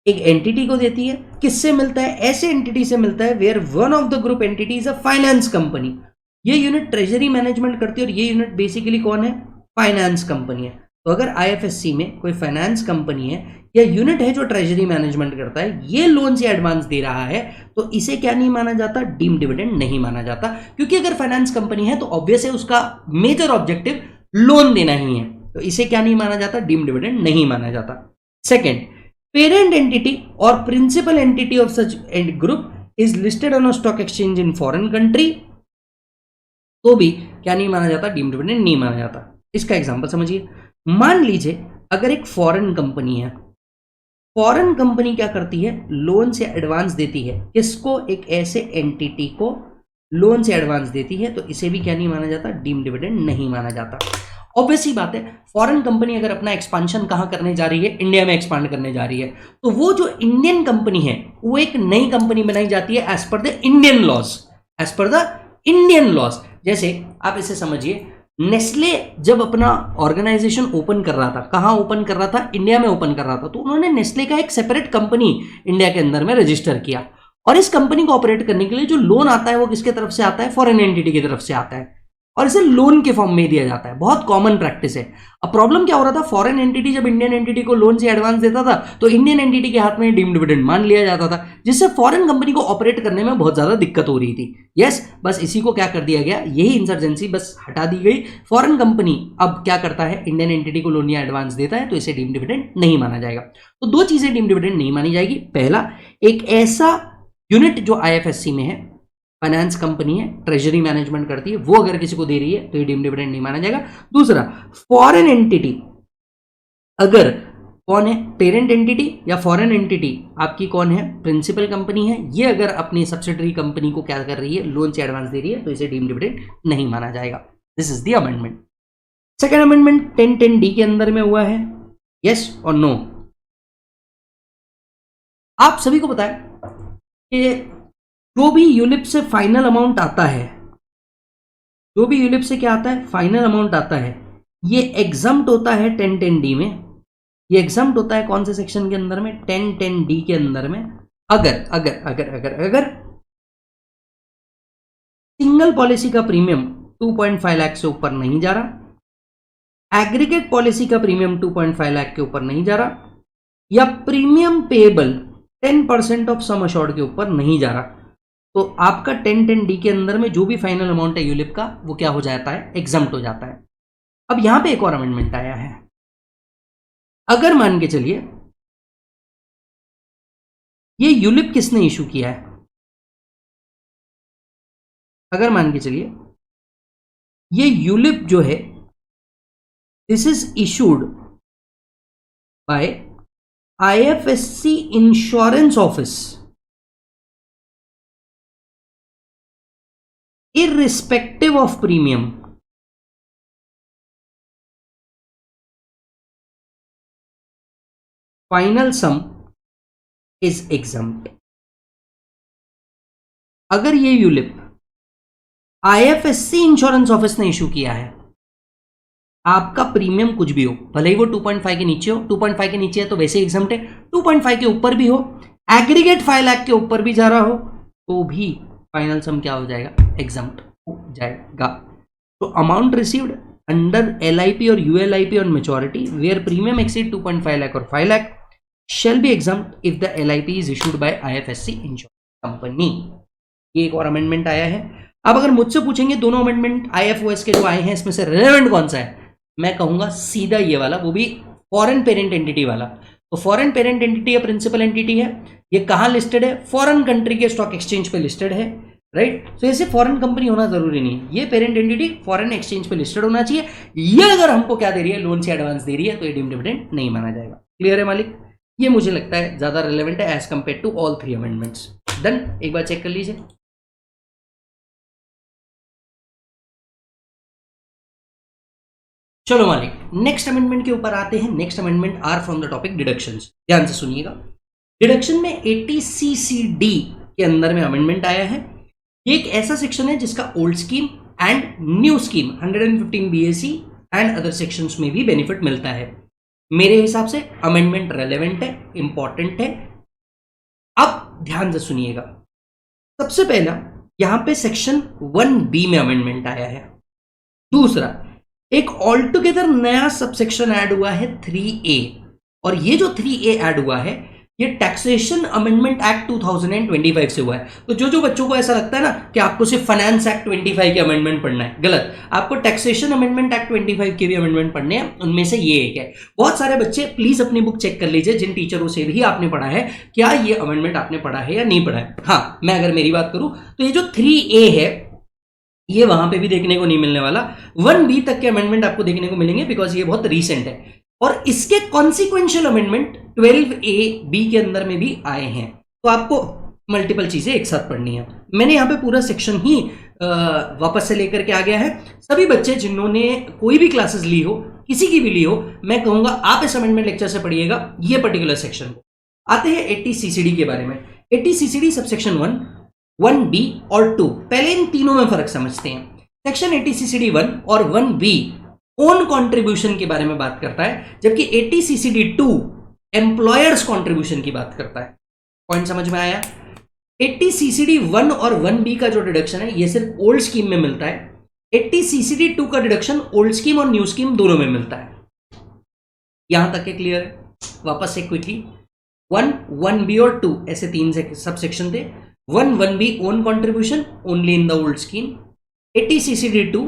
एक एंटिटी को देती है। किससे मिलता है? ऐसे एंटिटी से मिलता है where one of the group entity is a finance company. ये यूनिट ट्रेजरी मैनेजमेंट करती है और ये यूनिट बेसिकली कौन है? फाइनेंस कंपनी है। तो अगर IFSC में कोई फाइनेंस कंपनी है या यूनिट है जो ट्रेजरी मैनेजमेंट करता है, ये लोन्स या एडवांस दे रहा है, तो इसे क्या नहीं माना जाता? डीम्ड डिविडेंड नहीं माना जाता, क्योंकि अगर फाइनेंस कंपनी है तो ऑब्वियस है उसका मेजर ऑब्जेक्टिव लोन देना ही है, तो इसे क्या नहीं माना जाता? डीम्ड डिविडेंड नहीं माना जाता। सेकंड, पेरेंट एंटिटी और principal entity of such group is listed on a stock exchange in foreign country, तो भी क्या नहीं माना जाता? डीम्ड डिविडेंड नहीं माना जाता। इसका एग्जांपल समझिए। मान लीजिए अगर एक फॉरेन कंपनी है, फॉरेन कंपनी क्या करती है, लोन से एडवांस देती है, किसको, एक ऐसे एंटिटी को लोन से एडवांस देती है, तो इसे भी क्या नहीं माना जाता, डीम्ड डिविडेंड नहीं माना जाता। ऑब्वियस ही बात है, फॉरेन कंपनी अगर अपना एक्सपांशन कहां करने जा रही है, इंडिया में एक्सपांड करने जा रही है, तो वो जो इंडियन कंपनी है वो एक नई कंपनी बनाई जाती है as per the Indian laws, as per the Indian laws. जैसे आप इसे समझिए, नेस्ले जब अपना ऑर्गेनाइजेशन ओपन कर रहा था, कहां ओपन कर रहा था, इंडिया में ओपन कर रहा था, तो उन्होंने नेस्ले का एक सेपरेट कंपनी इंडिया के अंदर में रजिस्टर किया, और इस कंपनी को ऑपरेट करने के लिए जो लोन आता है वो किसके तरफ से आता है, फॉरेन एंटिटी की तरफ से आता है, और इसे लोन के फॉर्म में दिया जाता है। बहुत कॉमन प्रैक्टिस है। अब प्रॉब्लम क्या हो रहा था, फॉरेन एंटिटी जब इंडियन एंटिटी को लोन से एडवांस देता था तो इंडियन एंटिटी के हाथ में डीम्ड डिविडेंड मान लिया जाता था, जिससे फॉरेन कंपनी को ऑपरेट करने में बहुत ज्यादा दिक्कत हो रही थी। यस, बस इसी को क्या कर दिया गया, यही इंसर्जेंसी बस हटा दी गई। फॉरेन कंपनी अब क्या करता है, इंडियन एंटिटी को लोन या एडवांस देता है, तो इसे डीम्ड डिविडेंड नहीं माना जाएगा। तो दो चीजें डीम्ड डिविडेंड नहीं मानी जाएगी। पहला, एक ऐसा यूनिट जो आईएफएससी में है, फाइनेंस कंपनी है, ट्रेजरी मैनेजमेंट करती है, वो अगर किसी को दे रही है तो ये डीम्ड डिविडेंड नहीं माना जाएगा। दूसरा, फॉरेन एंटिटी अगर कौन है, पेरेंट एंटिटी या फॉरेन एंटिटी आपकी कौन है, प्रिंसिपल कंपनी है, ये अगर अपनी सब्सिडरी कंपनी को क्या कर रही है, लोन से एडवांस दे रही है, तो इसे डीम्ड डिविडेंड नहीं माना जाएगा। This is the amendment. Second amendment 10(10)(d) के अंदर में हुआ है, यस और नो। आप सभी को पता है कि जो भी यूलिप से फाइनल अमाउंट आता है, जो भी यूलिप से क्या आता है, फाइनल अमाउंट आता है, ये एग्जम्प्ट होता है 10(10)(d) में। ये एग्जम्प्ट होता है कौन से सेक्शन के अंदर में, 10(10)(d) के अंदर में। अगर अगर अगर अगर अगर सिंगल पॉलिसी का प्रीमियम 2.5 लाख से ऊपर नहीं जा रहा, एग्रीगेट पॉलिसी का प्रीमियम 2.5 लाख के ऊपर नहीं जा रहा, या premium payable 10% of sum assured के ऊपर नहीं जा रहा, तो आपका 10(10)(d) के अंदर में जो भी फाइनल अमाउंट है यूलिप का, वो क्या हो जाता है, एग्जम्प्ट हो जाता है। अब यहां पे एक और अमेंडमेंट आया है। अगर मान के चलिए ये यूलिप किसने इशू किया है, अगर मान के चलिए ये यूलिप जो है, this is issued by IFSC insurance office, irrespective of premium, final sum is exempt। अगर ये यूलिप आईएफएससी इंश्योरेंस ऑफिस ने इशू किया है, आपका प्रीमियम कुछ भी हो, भले ही वो 2.5 के नीचे हो, 2.5 के नीचे है तो वैसे एग्जम्प्ट है, 2.5 के ऊपर भी हो, एग्रीगेट 5 लाख के ऊपर भी जा रहा हो, तो भी फाइनल सम क्या हो जाएगा, एग्जम्प्ट हो जाएगा। तो अमाउंट रिसीव्ड अंडर LIP और ULIP on maturity where premium exceed 2.5 lakh और 5 lakh shall be exempt if the LIP is issued by IFSC insurance company. ये एक और अमेंडमेंट आया है। अब अगर मुझसे पूछेंगे दोनों अमेंडमेंट IFOS के जो आए हैं, इसमें से रेलेवेंट कौन सा है, मैं कहूंगा सीधा ये वाला, वो भी फॉरेन पेरेंट एंटिटी वाला। तो फॉरेन पेरेंट एंटिटी या प्रिंसिपल एंटिटी है, ये कहां लिस्टेड है, फॉरेन कंट्री के स्टॉक एक्सचेंज पे लिस्टेड है, राइट। तो ऐसे फॉरेन कंपनी होना जरूरी नहीं है, ये पेरेंट एंटिटी फॉरेन एक्सचेंज पे लिस्टेड होना चाहिए। ये अगर हमको क्या दे रही है, लोन से एडवांस दे रही है, तो ये डीम्ड डिविडेंड नहीं माना जाएगा। क्लियर है मालिक? ये मुझे लगता है ज्यादा रिलेवेंट है as compare to all 3 amendments. Done, एक बार चेक कर लीजिए। चलो मालिक, नेक्स्ट अमेंडमेंट के ऊपर आते हैं। Next amendment are from the topic deductions. ध्यान से सुनिएगा। डिडक्शन में 80CCD के अंदर में अमेंडमेंट आया है। ये एक ऐसा सेक्शन है जिसका old scheme and new scheme 115 BAC and other sections में भी बेनिफिट मिलता है। मेरे हिसाब से अमेंडमेंट रेलेवेंट है, इंपॉर्टेंट है। अब ध्यान से सुनिएगा। सबसे पहला यहां पे सेक्शन 1B में अमेंडमेंट आया है। दूसरा, एक ऑल टुगेदर नया सबसेक्शन ऐड हुआ है 3A, और ये जो 3A ऐड हुआ है ये टैक्सेशन अमेंडमेंट एक्ट 2025 से हुआ है। तो जो बच्चों को ऐसा लगता है ना कि आपको सिर्फ फाइनेंस एक्ट 25 के अमेंडमेंट पढ़ना है, गलत। आपको टैक्सेशन अमेंडमेंट एक्ट 25 के भी अमेंडमेंट पढ़ने हैं, उनमें से ये एक है। बहुत सारे बच्चे प्लीज अपनी बुक चेक कर लीजिए, जिन टीचरों से भी आपने पढ़ा है, क्या ये अमेंडमेंट आपने पढ़ा है या नहीं पढ़ा है। हाँ, मैं अगर मेरी बात करूं तो ये जो 3A है, ये वहां पे भी देखने को नहीं मिलने वाला। 1B तक के अमेंडमेंट आपको देखने को मिलेंगे बिकॉज ये बहुत रीसेंट है, और इसके कॉन्सिक्वेंशियल अमेंडमेंट 12A-B के अंदर में भी आए हैं। तो आपको मल्टीपल चीजें एक साथ पढ़नी है। मैंने यहाँ पे पूरा सेक्शन ही वापस से लेकर के आ गया है। सभी बच्चे जिन्होंने कोई भी क्लासेस ली हो, किसी की भी ली हो, मैं कहूंगा आप इस अमेंडमेंट लेक्चर से पढ़िएगा ये पर्टिकुलर सेक्शन को। आते हैं 80 CCD के बारे में। 80 CCD सबसेक्शन 1, 1B और 2, पहले इन तीनों में फर्क समझते हैं। सेक्शन 80 CCD 1 और 1B ओन कंट्रीब्यूशन के बारे में बात करता है, जबकि 80 CCD 2 एम्प्लॉयर्स कंट्रीब्यूशन की बात करता है। पॉइंट समझ में आया? 80 CCD 1 और 1B का जो डिडक्शन है ये सिर्फ ओल्ड स्कीम में मिलता है। 80 CCD 2 का डिडक्शन ओल्ड स्कीम और न्यू स्कीम दोनों में मिलता है। यहां तक के क्लियर है? वापस से क्विकली, 1, 1B और 2 ऐसे तीन सब सेक्शन थे। 1, 1B own contribution only in the old scheme. 80 CCD 2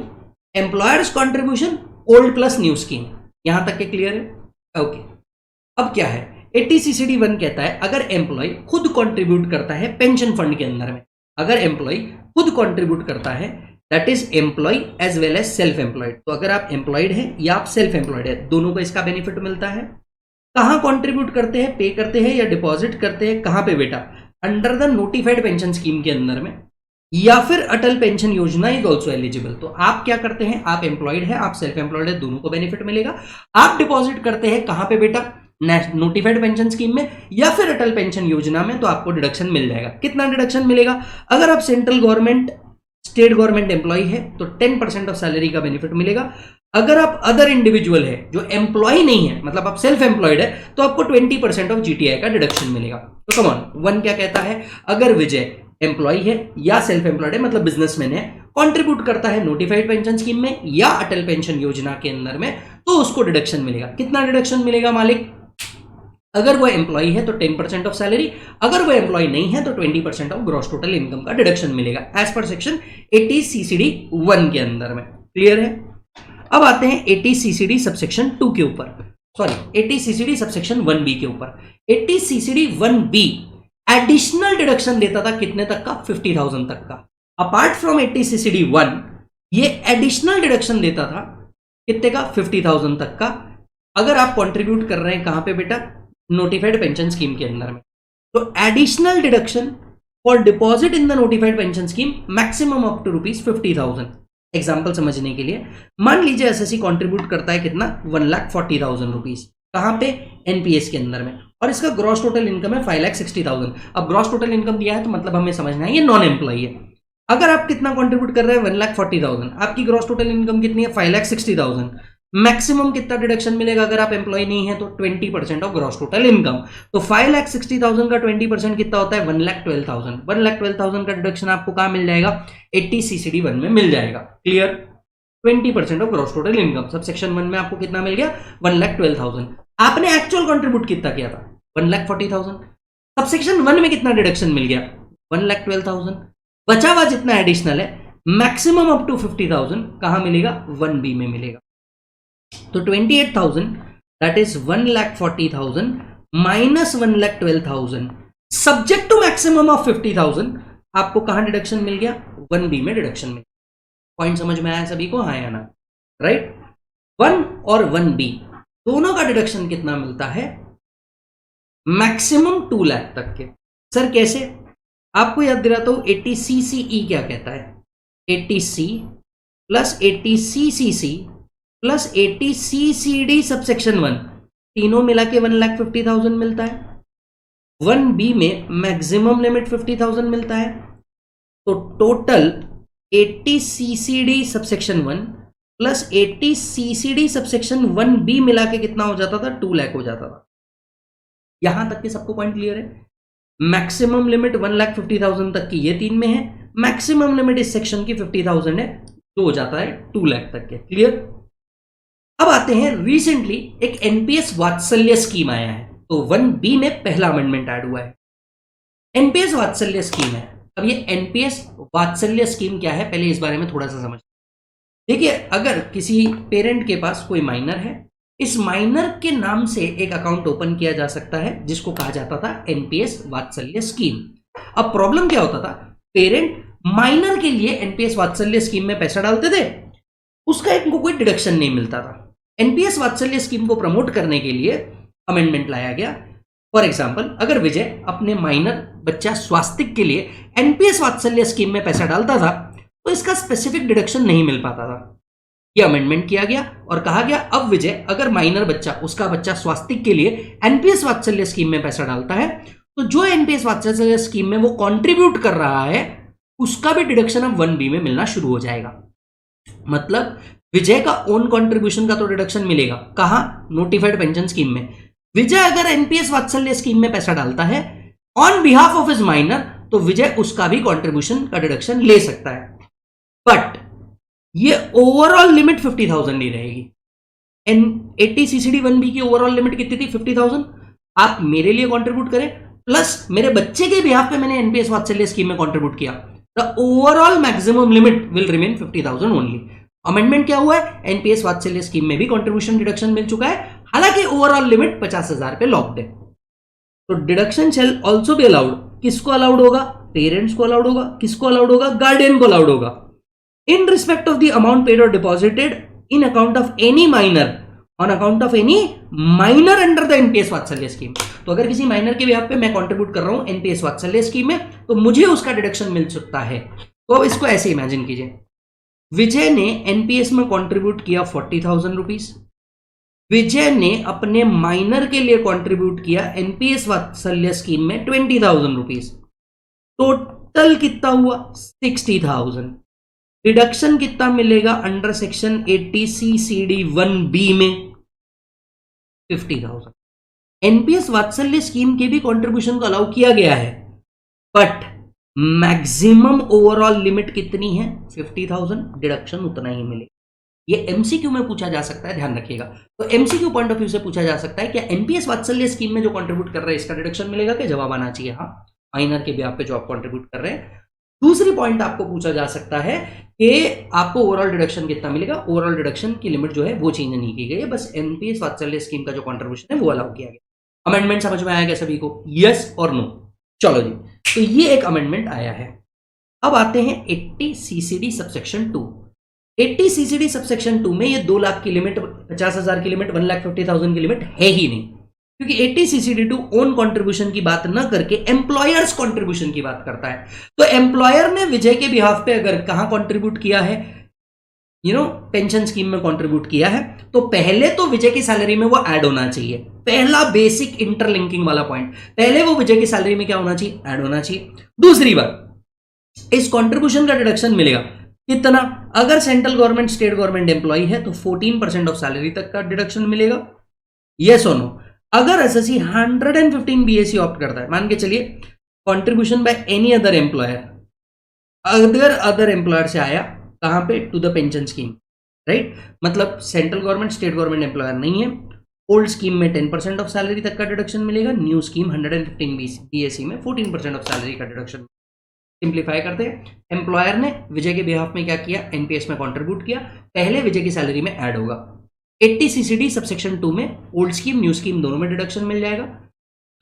employers contribution old plus new scheme. यहां तक के क्लियर है? ओके। अब क्या है? 80 CCD 1 कहता है अगर एम्प्लॉय खुद कंट्रीब्यूट करता है पेंशन फंड के अंदर में, अगर एम्प्लॉय खुद कंट्रीब्यूट करता है, that is employ as well as self employed. तो अगर आप एम्प्लॉयड है या आप सेल्फ एम्प्लॉयड है, दोनों को इसका बेनिफिट मिलता है। कहां कंट्रीब्यूट करते हैं? पे करते हैं या डिपॉजिट करते हैं? कहां पे बेटा? Under the notified pension scheme के अंदर में, या फिर अटल पेंशन योजना इज ऑल्सो एलिजिबल। तो आप क्या करते हैं? आप एम्प्लॉयड है, आप सेल्फ एम्प्लॉयड है, दोनों को बेनिफिट मिलेगा। आप डिपॉजिट करते हैं कहां पे बेटा? नोटिफाइड पेंशन स्कीम में या फिर अटल पेंशन योजना में, तो आपको डिडक्शन मिल जाएगा। कितना डिडक्शन मिलेगा? अगर आप central government, state government employ है तो 10% ऑफ सैलरी का बेनिफिट मिलेगा। अगर आप अदर इंडिविजुअल है जो एम्प्लॉय नहीं है, मतलब आप सेल्फ एम्प्लॉयड है, तो आपको 20% ऑफ GTI का डिडक्शन मिलेगा। तो कम ऑन, 1 क्या कहता है? अगर विजय एम्प्लॉय है या सेल्फ एम्प्लॉयड है, मतलब बिजनेसमैन है, कंट्रीब्यूट करता है नोटिफाइड पेंशन स्कीम में या अटल पेंशन योजना के अंदर में, तो उसको डिडक्शन मिलेगा। कितना डिडक्शन मिलेगा मालिक? अगर वो एम्प्लॉय है तो 10% ऑफ सैलरी, अगर वो एम्प्लॉय नहीं है तो 20% ऑफ ग्रॉस टोटल इनकम का डिडक्शन मिलेगा एज पर सेक्शन 80 CCD 1 के अंदर में। क्लियर है? अब आते हैं 80 CCD सबसेक्शन 2 के ऊपर, सॉरी 80 CCD सबसेक्शन 1B के ऊपर। 80 CCD 1B एडिशनल डिडक्शन देता था कितने तक का? 50,000 तक का। अपार्ट फ्रॉम 80 CCD 1 ये एडिशनल डिडक्शन देता था कितने का? 50,000 तक का। अगर आप कंट्रीब्यूट कर रहे हैं कहां पे बेटा? नोटिफाइड पेंशन स्कीम के अंदर में। तो additional deduction for deposit in the notified pension scheme maximum up to ₹50,000। Example समझने के लिए, मान लीजिए एसएससी कंट्रीब्यूट करता है कितना? 1,40,000 रुपीज। कहां पे? एनपीएस के अंदर में, और इसका ग्रॉस टोटल इनकम है 5,60,000। अब ग्रॉस टोटल इनकम दिया है तो मतलब हमें समझना है ये नॉन एम्प्लॉय है। अगर आप कितना कंट्रीब्यूट कर रहे हैं? 1,40,000, आपकी ग्रॉस टोटल इनकम कितनी है? 5,60,000। मैक्सिमम कितना डिडक्शन मिलेगा अगर आप एम्प्लॉय नहीं है? तो 20% ऑफ ग्रॉस टोटल इनकम। तो 5,60,000 का 20% कितना होता है? 1,12,000। 1,12,000 का डिडक्शन आपको कहां मिल जाएगा? 80 CCD 1 में मिल जाएगा। Clear? 20% of gross total income. Sub section 1 में आपको कितना मिल गया? 1,12,000। आपने एक्चुअल कंट्रीब्यूट कितना किया था? 1,40,000। सब सेक्शन 1 में कितना डिडक्शन मिल गया? 1,12,000। बचा हुआ जितना एडिशनल है मैक्सिमम अप टू 50,000 कहां मिलेगा? 1B में मिलेगा। तो 28,000 that is 1,40,000 minus 1,12,000 subject to maximum of 50,000 आपको कहां डिडक्शन मिल गया? 1B में डिडक्शन मिल गया। पॉइंट समझ में आया सभी को? हाँ या ना? राइट? 1 और 1B दोनों का डिडक्शन कितना मिलता है? मैक्सिमम 2 लाख तक के। सर कैसे? आपको याद दिलाता हूं 80 CCE क्या कहता है? 80C plus 80 CCC plus 80 CCD subsection 1 तीनों मिला के 1,50,000 मिलता है। 1B में मैक्सिमम लिमिट 50,000 मिलता है। तो total 80 CCD subsection 1 plus 80 CCD subsection 1B मिला के कितना हो जाता था? 2 लाख हो जाता था। यहां तक के सबको पॉइंट क्लियर है? मैक्सिमम लिमिट 1,50,000 तक की ये 3 में है, मैक्सिमम लिमिट इस सेक्शन की 50,000 है, तो हो जाता है 2 लाख तक के। क्लियर? अब आते हैं, रिसेंटली एक एनपीएस वात्सल्य स्कीम आया है, तो 1B में पहला अमेंडमेंट ऐड हुआ है। एनपीएस वात्सल्य स्कीम है। अब ये एनपीएस वात्सल्य स्कीम क्या है, पहले इस बारे में थोड़ा सा समझ। देखिए, अगर किसी पेरेंट के पास कोई माइनर है, इस माइनर के नाम से एक अकाउंट ओपन किया जा सकता है जिसको कहा जाता था एनपीएस वात्सल्य स्कीम। अब प्रॉब्लम क्या होता था? पेरेंट माइनर के लिए एनपीएस वात्सल्य स्कीम में पैसा डालते थे, उसका इनको कोई डिडक्शन नहीं मिलता था। एनपीएस वात्सल्य स्कीम को प्रमोट करने के लिए अमेंडमेंट लाया गया। फॉर एग्जाम्पल, अगर विजय अपने माइनर बच्चा स्वास्तिक के लिए एनपीएस वात्सल्य स्कीम में पैसा डालता था तो इसका स्पेसिफिक डिडक्शन नहीं मिल पाता था। यह अमेंडमेंट किया गया और कहा गया अब विजय अगर माइनर बच्चा, उसका बच्चा स्वास्तिक के लिए एनपीएस वात्सल्य स्कीम में पैसा डालता है तो जो एनपीएस वात्सल्य स्कीम में वो कंट्रीब्यूट कर रहा है उसका भी डिडक्शन अब 1B में मिलना शुरू हो जाएगा। मतलब विजय का ओन कंट्रीब्यूशन का तो डिडक्शन मिलेगा, कहां? नोटिफाइड पेंशन स्कीम में। विजय अगर एनपीएस वात्सल्य स्कीम में पैसा डालता है on behalf of his minor तो विजय उसका भी कंट्रीब्यूशन का डिडक्शन ले सकता है, बट ये ओवरऑल लिमिट 50,000 नहीं रहेगी। एन80 सीसीडी 1B की ओवरऑल लिमिट कितनी थी? 50,000। आप मेरे लिए कंट्रीब्यूट करें प्लस मेरे बच्चे के बिहाफ पे मैंने एनपीएस वात्सल्य स्कीम में कंट्रीब्यूट किया, the overall maximum limit will remain 50,000 only. Amendment क्या हुआ है? एनपीएस वात्सल्य स्कीम में भी कंट्रीब्यूशन डिडक्शन मिल चुका है, हालांकि ओवरऑल लिमिट 50,000 पे लॉक्ड है। तो deduction shall also be allowed. किसको अलाउड होगा? पेरेंट्स को अलाउड होगा। किसको अलाउड होगा? गार्डियन को अलाउड होगा। In respect of the amount paid और deposited in account of any minor on account of any minor under the NPS Vatsalya scheme. तो अगर किसी माइनर के बिहाफ पे मैं कंट्रीब्यूट कर रहा हूं एनपीएस वात्सल्य स्कीम में तो मुझे उसका डिडक्शन मिल सकता है। तो अब इसको ऐसे इमेजिन कीजिए, विजय ने एनपीएस में कंट्रीब्यूट किया 40,000 रुपीज, विजय ने अपने माइनर के लिए कंट्रीब्यूट किया एनपीएस वात्सल्य स्कीम में 20,000 रुपीज, टोटल कितना हुआ? 60,000। डिडक्शन कितना मिलेगा अंडर सेक्शन 80 CCD 1B में? 50,000। एनपीएस वात्सल्य स्कीम के भी कंट्रीब्यूशन को अलाउ किया गया है, बट मैक्सिमम ओवरऑल लिमिट कितनी है? 50,000। डिडक्शन उतना ही मिलेगा। ये एमसीक्यू में पूछा जा सकता है, ध्यान रखिएगा। तो एमसीक्यू पॉइंट ऑफ व्यू से पूछा जा सकता है क्या एनपीएस वात्सल्य स्कीम में जो कंट्रीब्यूट कर रहे हैं इसका डिडक्शन मिलेगा? क्या जवाब आना चाहिए हाँ, माइनर के बिहाफ पे जो आप कंट्रीब्यूट कर रहे हैं। दूसरी पॉइंट आपको पूछा जा सकता है कि आपको ओवरऑल डिडक्शन कितना मिलेगा। ओवरऑल डिडक्शन की लिमिट जो है वो चेंज नहीं की गई है, बस एनपीएस वात्सल्य स्कीम का जो कंट्रीब्यूशन है वो अलाउ किया गया। अमेंडमेंट समझ में आया क्या सभी को? यस और नो? चलो जी, तो ये एक अमेंडमेंट आया है। अब आते हैं 80 CCD सबसेक्शन 2। 80 CCD सबसेक्शन 2 में ये 2 लाख की लिमिट, 50,000 की लिमिट, 1,50,000 की लिमिट है ही नहीं, क्योंकि 80 CCD 2 ओन कंट्रीब्यूशन की बात ना करके एम्प्लॉयर्स कंट्रीब्यूशन की बात करता है। तो एम्प्लॉयर ने विजय के बिहाफ पे अगर कहां कंट्रीब्यूट किया है, पेंशन स्कीम में कंट्रीब्यूट किया है, तो पहले तो विजय की सैलरी में वो ऐड होना चाहिए। पहला बेसिक इंटरलिंकिंग वाला पॉइंट, पहले वो विजय की सैलरी में क्या होना चाहिए? ऐड होना चाहिए। दूसरी बात, इस कंट्रीब्यूशन का डिडक्शन मिलेगा कितना? अगर central government state government employ है तो 14% ऑफ सैलरी तक का डिडक्शन मिलेगा। यस और नो? अगर एसएससी 115 बीएससी ऑप्ट करता है, मान के चलिए contribution by any other employer, अगर अदर एम्प्लॉयर से आया कहां पे? To the pension scheme, right? मतलब central government state government employer नहीं है, ओल्ड स्कीम में 10% ऑफ सैलरी तक का डिडक्शन मिलेगा, न्यू स्कीम 115 बीएससी में 14% ऑफ सैलरी का डिडक्शन। सिंप्लीफाई करते हैं, एम्प्लॉयर ने विजय के बिहाफ में क्या किया? एनपीएस में कंट्रीब्यूट किया, पहले विजय की सैलरी में ऐड होगा। 80 CCD सबसेक्शन 2 में ओल्ड स्कीम न्यू स्कीम दोनों में डिडक्शन मिल जाएगा।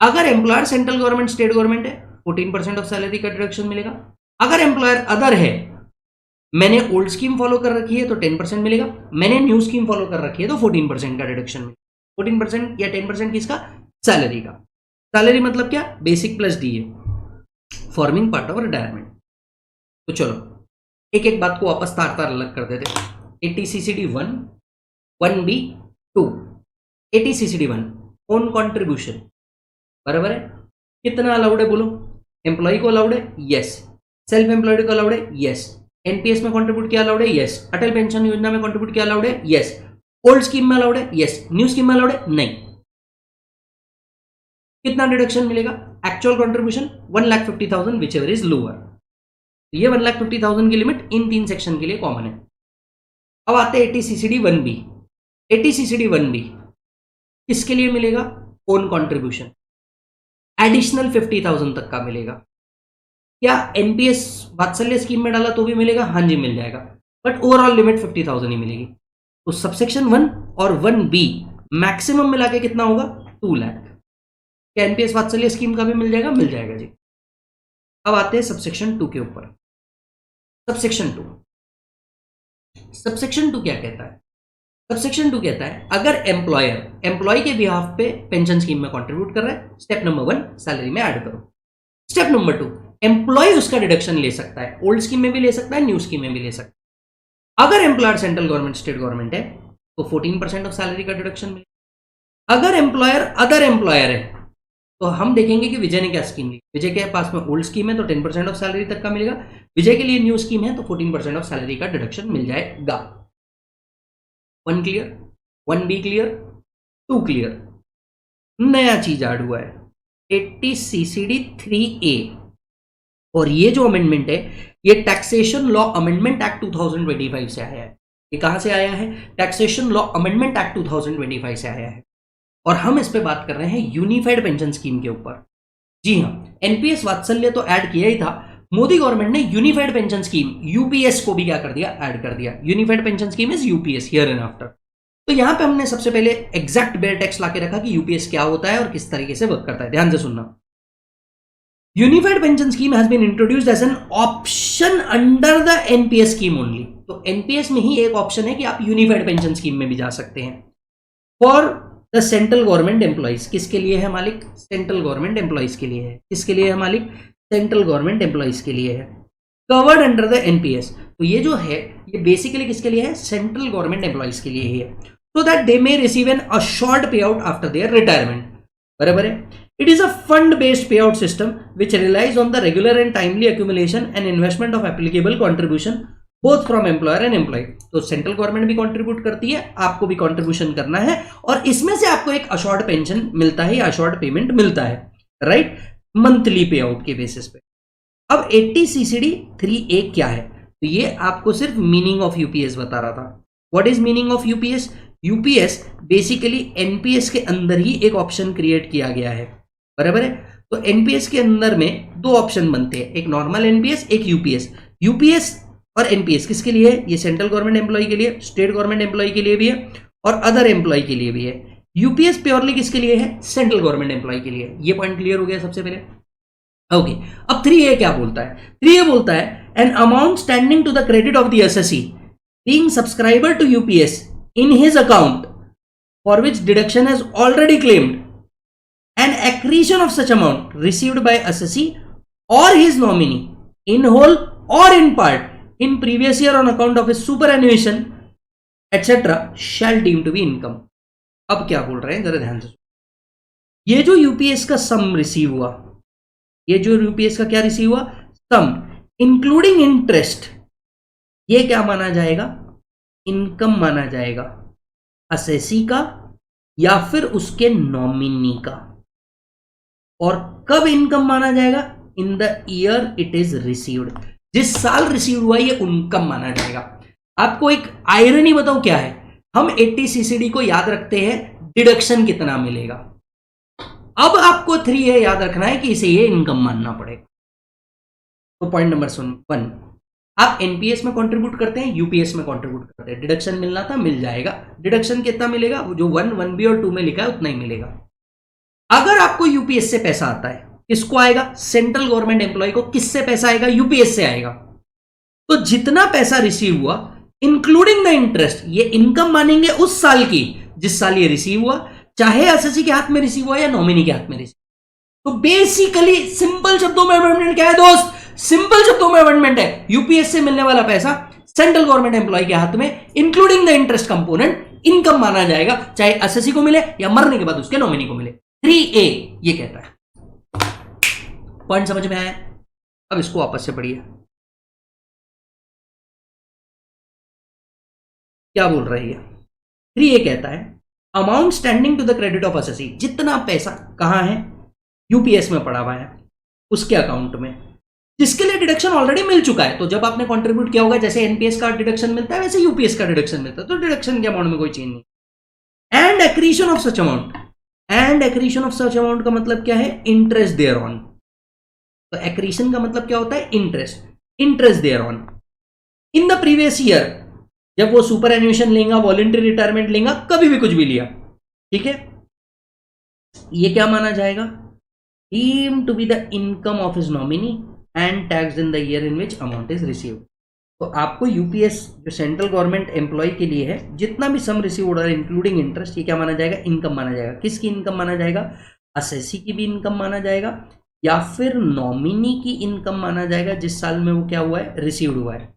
अगर employer central government state government है 14% ऑफ सैलरी का डिडक्शन मिलेगा। अगर एम्प्लॉयर अदर है, मैंने ओल्ड स्कीम फॉलो कर रखी है तो 10% मिलेगा, मैंने न्यू स्कीम फॉलो कर रखी है तो 14% का डिडक्शन मिलेगा। 14% या 10% किसका? सैलरी का। सैलरी मतलब क्या? Basic plus DA, forming part of retirement. तो चलो एक एक बात को वापस तार तार अलग कर देते हैं। 80 CCD 1 1B 2, 80 CCD 1 own contribution बराबर है, कितना अलाउड है बोलो? एम्प्लॉय को अलाउड है? यस। सेल्फ एम्प्लॉयड को अलाउड है? यस। एनपीएस में कंट्रीब्यूट किया अलाउड है? यस। अटल पेंशन योजना में कंट्रीब्यूट किया अलाउड है? यस। ओल्ड स्कीम में अलाउड है? यस। न्यू स्कीम में अलाउड है? नहीं। कितना डिडक्शन मिलेगा? Actual contribution 1,50,000 which ever is lower. ये 1,50,000 की लिमिट इन 3 सेक्शन के लिए कॉमन है। अब आते हैं 80 CCD 1B। 80 CCD 1B किसके लिए मिलेगा? ओन कंट्रीब्यूशन एडिशनल 50,000 तक का मिलेगा। क्या एनपीएस वात्सल्य स्कीम में डाला तो भी मिलेगा? हाँ जी मिल जाएगा, बट ओवरऑल लिमिट 50,000 ही मिलेगी। तो सबसेक्शन 1 और 1B मैक्सिमम मिला के कितना होगा? 2 लाख। क्या एनपीएस वात्सल्य स्कीम का भी मिल जाएगा? मिल जाएगा जी। अब आते हैं सबसेक्शन 2 के ऊपर। सबसेक्शन 2, सबसेक्शन 2 क्या कहता है? सबसेक्शन 2 कहता है अगर एम्प्लॉयर एम्प्लॉय के बिहाफ पे पेंशन स्कीम में कंट्रीब्यूट कर रहा है, स्टेप नंबर 1 सैलरी में ऐड करो। स्टेप नंबर 2 एम्प्लॉय उसका डिडक्शन ले सकता है, ओल्ड स्कीम में भी ले सकता है, न्यू स्कीम में भी ले सकता है। अगर employer central government state government है तो 14% ऑफ सैलरी का डिडक्शन मिलेगा। अगर एम्प्लॉयर अदर एम्प्लॉयर है तो हम देखेंगे कि विजय ने क्या स्कीम ली। विजय के पास में ओल्ड स्कीम है तो 10% ऑफ सैलरी तक का मिलेगा, विजय के लिए न्यू स्कीम है तो 14% ऑफ सैलरी का डिडक्शन मिल जाएगा। 1 क्लियर, 1B क्लियर, 2 क्लियर। नया चीज ऐड हुआ है 80 CCD 3A, और ये जो अमेंडमेंट है ये टैक्सेशन लॉ अमेंडमेंट एक्ट 2025 से आया है। ये कहां से आया है? टैक्सेशन लॉ अमेंडमेंट एक्ट 2025 से आया है, और हम इस पे बात कर रहे हैं यूनिफाइड पेंशन स्कीम के ऊपर। जी हाँ, एनपीएस वात्सल्य तो ऐड किया ही था, मोदी गवर्नमेंट ने यूनिफाइड पेंशन स्कीम यूपीएस को भी क्या कर दिया? ऐड कर दिया। Unified pension scheme is UPS here and after. तो यहां पे हमने सबसे पहले एग्जैक्ट बेयर टेक्स्ट लाके रखा कि यूपीएस क्या होता है और किस तरीके से वर्क करता है। ध्यान से सुनना। Unified pension scheme has been introduced as an option under the NPS scheme only. तो एनपीएस में ही एक ऑप्शन है कि आप यूनिफाइड पेंशन स्कीम में भी जा सकते हैं। For the central government employees, किसके लिए है मालिक? सेंट्रल गवर्नमेंट एम्प्लॉइज के लिए है। किसके लिए है मालिक? सेंट्रल गवर्नमेंट एम्प्लॉइज के लिए है, कवर्ड अंडर द एनपीएस। तो ये जो है ये बेसिकली किसके लिए है? सेंट्रल गवर्नमेंट एम्प्लॉइज के लिए ही है, so that they may receive an assured पे आउट आफ्टर देयर रिटायरमेंट। बराबर है। It is a fund-based payout system which relies on the regular and timely accumulation and investment of applicable contribution both from employer and employee. तो central government भी contribute करती है, आपको भी contribution करना है, और इसमें से आपको एक अशोर्ड पेंशन मिलता है या अशोर्ड पेमेंट मिलता है, राइट? मंथली पे आउट के बेसिस पे। अब 80 CCD 3A क्या है? तो ये आपको सिर्फ मीनिंग ऑफ यूपीएस बता रहा था। What is meaning of UPS? UPS basically NPS के अंदर ही एक ऑप्शन क्रिएट किया गया है। बराबर है। तो एनपीएस के अंदर में दो ऑप्शन बनते हैं, एक नॉर्मल एनपीएस, एक यूपीएस। यूपीएस और एनपीएस किसके लिए है? ये सेंट्रल गवर्नमेंट एम्प्लॉय के लिए, स्टेट गवर्नमेंट एम्प्लॉय के लिए भी है, और अदर एम्प्लॉय के लिए भी है। यूपीएस प्योरली किसके लिए है? सेंट्रल गवर्नमेंट एम्प्लॉय के लिए। ये पॉइंट क्लियर हो गया सबसे पहले। ओके, अब 3A क्या बोलता है? 3A बोलता है an amount standing to the credit of the SSC being subscriber to UPS in his account for which deduction has already claimed an accretion of such amount received by assessee or his nominee in whole or in part in previous year on account of his superannuation etc shall deem to be income. अब क्या बोल रहे हैं जरा ध्यान से। ये जो यूपीएस का सम रिसीव हुआ, ये जो यूपीएस का क्या रिसीव हुआ? सम इंक्लूडिंग इंटरेस्ट, ये क्या माना जाएगा? इनकम माना जाएगा, असेसी का या फिर उसके नॉमिनी का। और कब इनकम माना जाएगा? इन the year it is received, जिस साल रिसीव हुआ ये इनकम माना जाएगा। आपको एक आयरनी बताऊं क्या है? हम 80 CCD को याद रखते हैं, डिडक्शन कितना मिलेगा। अब आपको 3A याद रखना है कि इसे ये इनकम मानना पड़ेगा। तो पॉइंट नंबर 1, आप एनपीएस में कंट्रीब्यूट करते हैं, यूपीएस में कंट्रीब्यूट करते हैं, डिडक्शन मिलना था, मिल जाएगा। डिडक्शन कितना मिलेगा? जो 1, 1B और 2 में लिखा है उतना ही मिलेगा। अगर आपको यूपीएस से पैसा आता है, किसको आएगा? सेंट्रल गवर्नमेंट एम्प्लॉय को। किससे पैसा आएगा? यूपीएस से आएगा। तो जितना पैसा रिसीव हुआ इंक्लूडिंग द इंटरेस्ट, ये इनकम मानेंगे उस साल की जिस साल ये रिसीव हुआ, चाहे एसएससी के हाथ में रिसीव हुआ या नॉमिनी के हाथ में रिसीव। तो बेसिकली सिंपल शब्दों में अमेंडमेंट क्या है दोस्त? सिंपल शब्दों में अमेंडमेंट है यूपीएस से मिलने वाला पैसा सेंट्रल गवर्नमेंट एम्प्लॉय के हाथ में including the interest component income माना जाएगा, चाहे एसएससी को मिले या मरने के बाद उसके नॉमिनी को मिले। 3A ये कहता है। पॉइंट समझ में आया? अब इसको वापस से पढ़िए, क्या बोल रही है? 3A कहता है amount standing to the credit of SSC, जितना पैसा कहां है? यूपीएस में पड़ा हुआ है, उसके अकाउंट में, जिसके लिए डिडक्शन ऑलरेडी मिल चुका है। तो जब आपने कंट्रीब्यूट किया होगा, जैसे एनपीएस का डिडक्शन मिलता है वैसे यूपीएस का डिडक्शन मिलता है, तो डिडक्शन के अमाउंट में कोई चेंज नहीं। And accretion of such amount, and accretion of such amount का मतलब क्या है? Interest thereon. तो एक्रीशन का मतलब क्या होता है? Interest, interest thereon in the previous year, जब वो सुपर एन्यूएशन लेगा, वॉलंटरी रिटायरमेंट लेगा, कभी भी कुछ भी लिया, ठीक है, ये क्या माना जाएगा? Deemed to be the income of his nominee and tax in the year in which amount is received. तो आपको यूपीएस जो सेंट्रल गवर्नमेंट एम्प्लॉय के लिए है, जितना भी सम रिसीव्ड और इंक्लूडिंग इंटरेस्ट, ये क्या माना जाएगा? इनकम माना जाएगा। किसकी इनकम माना जाएगा? असेसी की भी इनकम माना जाएगा, या फिर नॉमिनी की इनकम माना जाएगा जिस साल में वो क्या हुआ है? रिसीव्ड हुआ है।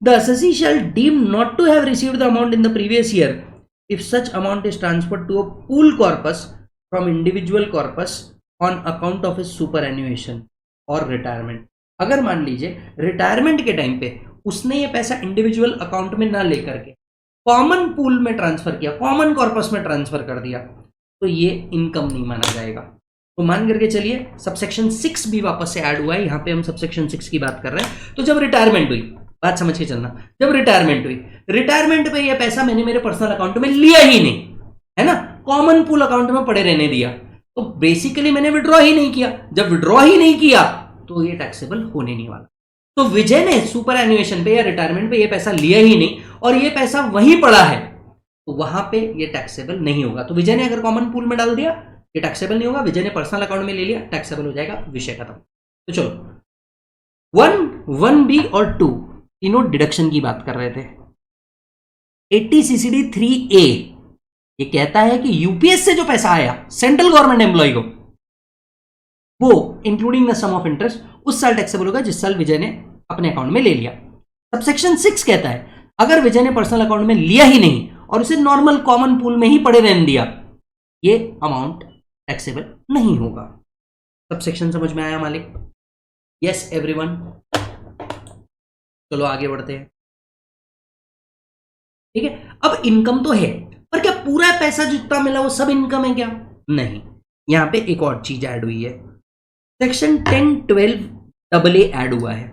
The assessee shall deem not to have received the amount in the previous year if such amount is transferred to a pool corpus from individual corpus on account of his superannuation और retirement. अगर मान लीजिए retirement के time पे उसने ये पैसा individual account में ना लेकर के कॉमन पूल में ट्रांसफर किया, कॉमन कॉर्पस में ट्रांसफर कर दिया, तो ये इनकम नहीं माना जाएगा। तो मान करके चलिए सबसेक्शन 6 भी वापस से ऐड हुआ है, यहां पे हम सबसेक्शन 6 की बात कर रहे हैं। तो जब रिटायरमेंट हुई, बात समझ के चलना, जब रिटायरमेंट हुई, रिटायरमेंट पे ये पैसा मैंने मेरे पर्सनल अकाउंट में लिया ही नहीं, है ना, कॉमन पूल अकाउंट में पड़े रहने दिया, तो बेसिकली मैंने विड्रॉ ही नहीं किया। जब विड्रॉ ही नहीं किया तो ये टैक्सेबल होने नहीं वाला। तो विजय ने सुपर एन्युएशन पे या रिटायरमेंट पे ये पैसा लिया ही नहीं और ये पैसा वहीं पड़ा है, तो वहां पे ये टैक्सेबल नहीं होगा। तो विजय ने अगर कॉमन पूल में डाल दिया, ये टैक्सेबल नहीं होगा। विजय ने पर्सनल अकाउंट में ले लिया, टैक्सेबल हो जाएगा, विषय खत्म। तो चलो 1B और 2 तीनों डिडक्शन की बात कर रहे थे। 80 CCD 3A ये कहता है कि यूपीएस से जो पैसा आया सेंट्रल गवर्नमेंट एम्प्लॉय को, वो including the sum of interest उस साल टैक्सेबल होगा जिस साल विजय ने अपने अकाउंट में ले लिया। सबसेक्शन 6 कहता है अगर विजय ने पर्सनल अकाउंट में लिया ही नहीं और उसे नॉर्मल कॉमन पूल में ही पड़े रहने दिया, ये अमाउंट टैक्सेबल नहीं होगा। सबसेक्शन समझ में आया मालिक? Yes everyone? चलो आगे बढ़ते हैं। ठीक है, अब इनकम तो है, पर क्या पूरा पैसा जितना मिला वो सब इनकम है क्या? नहीं, यहां पे एक और चीज ऐड हुई है। सेक्शन 10-12 ऐड हुआ है,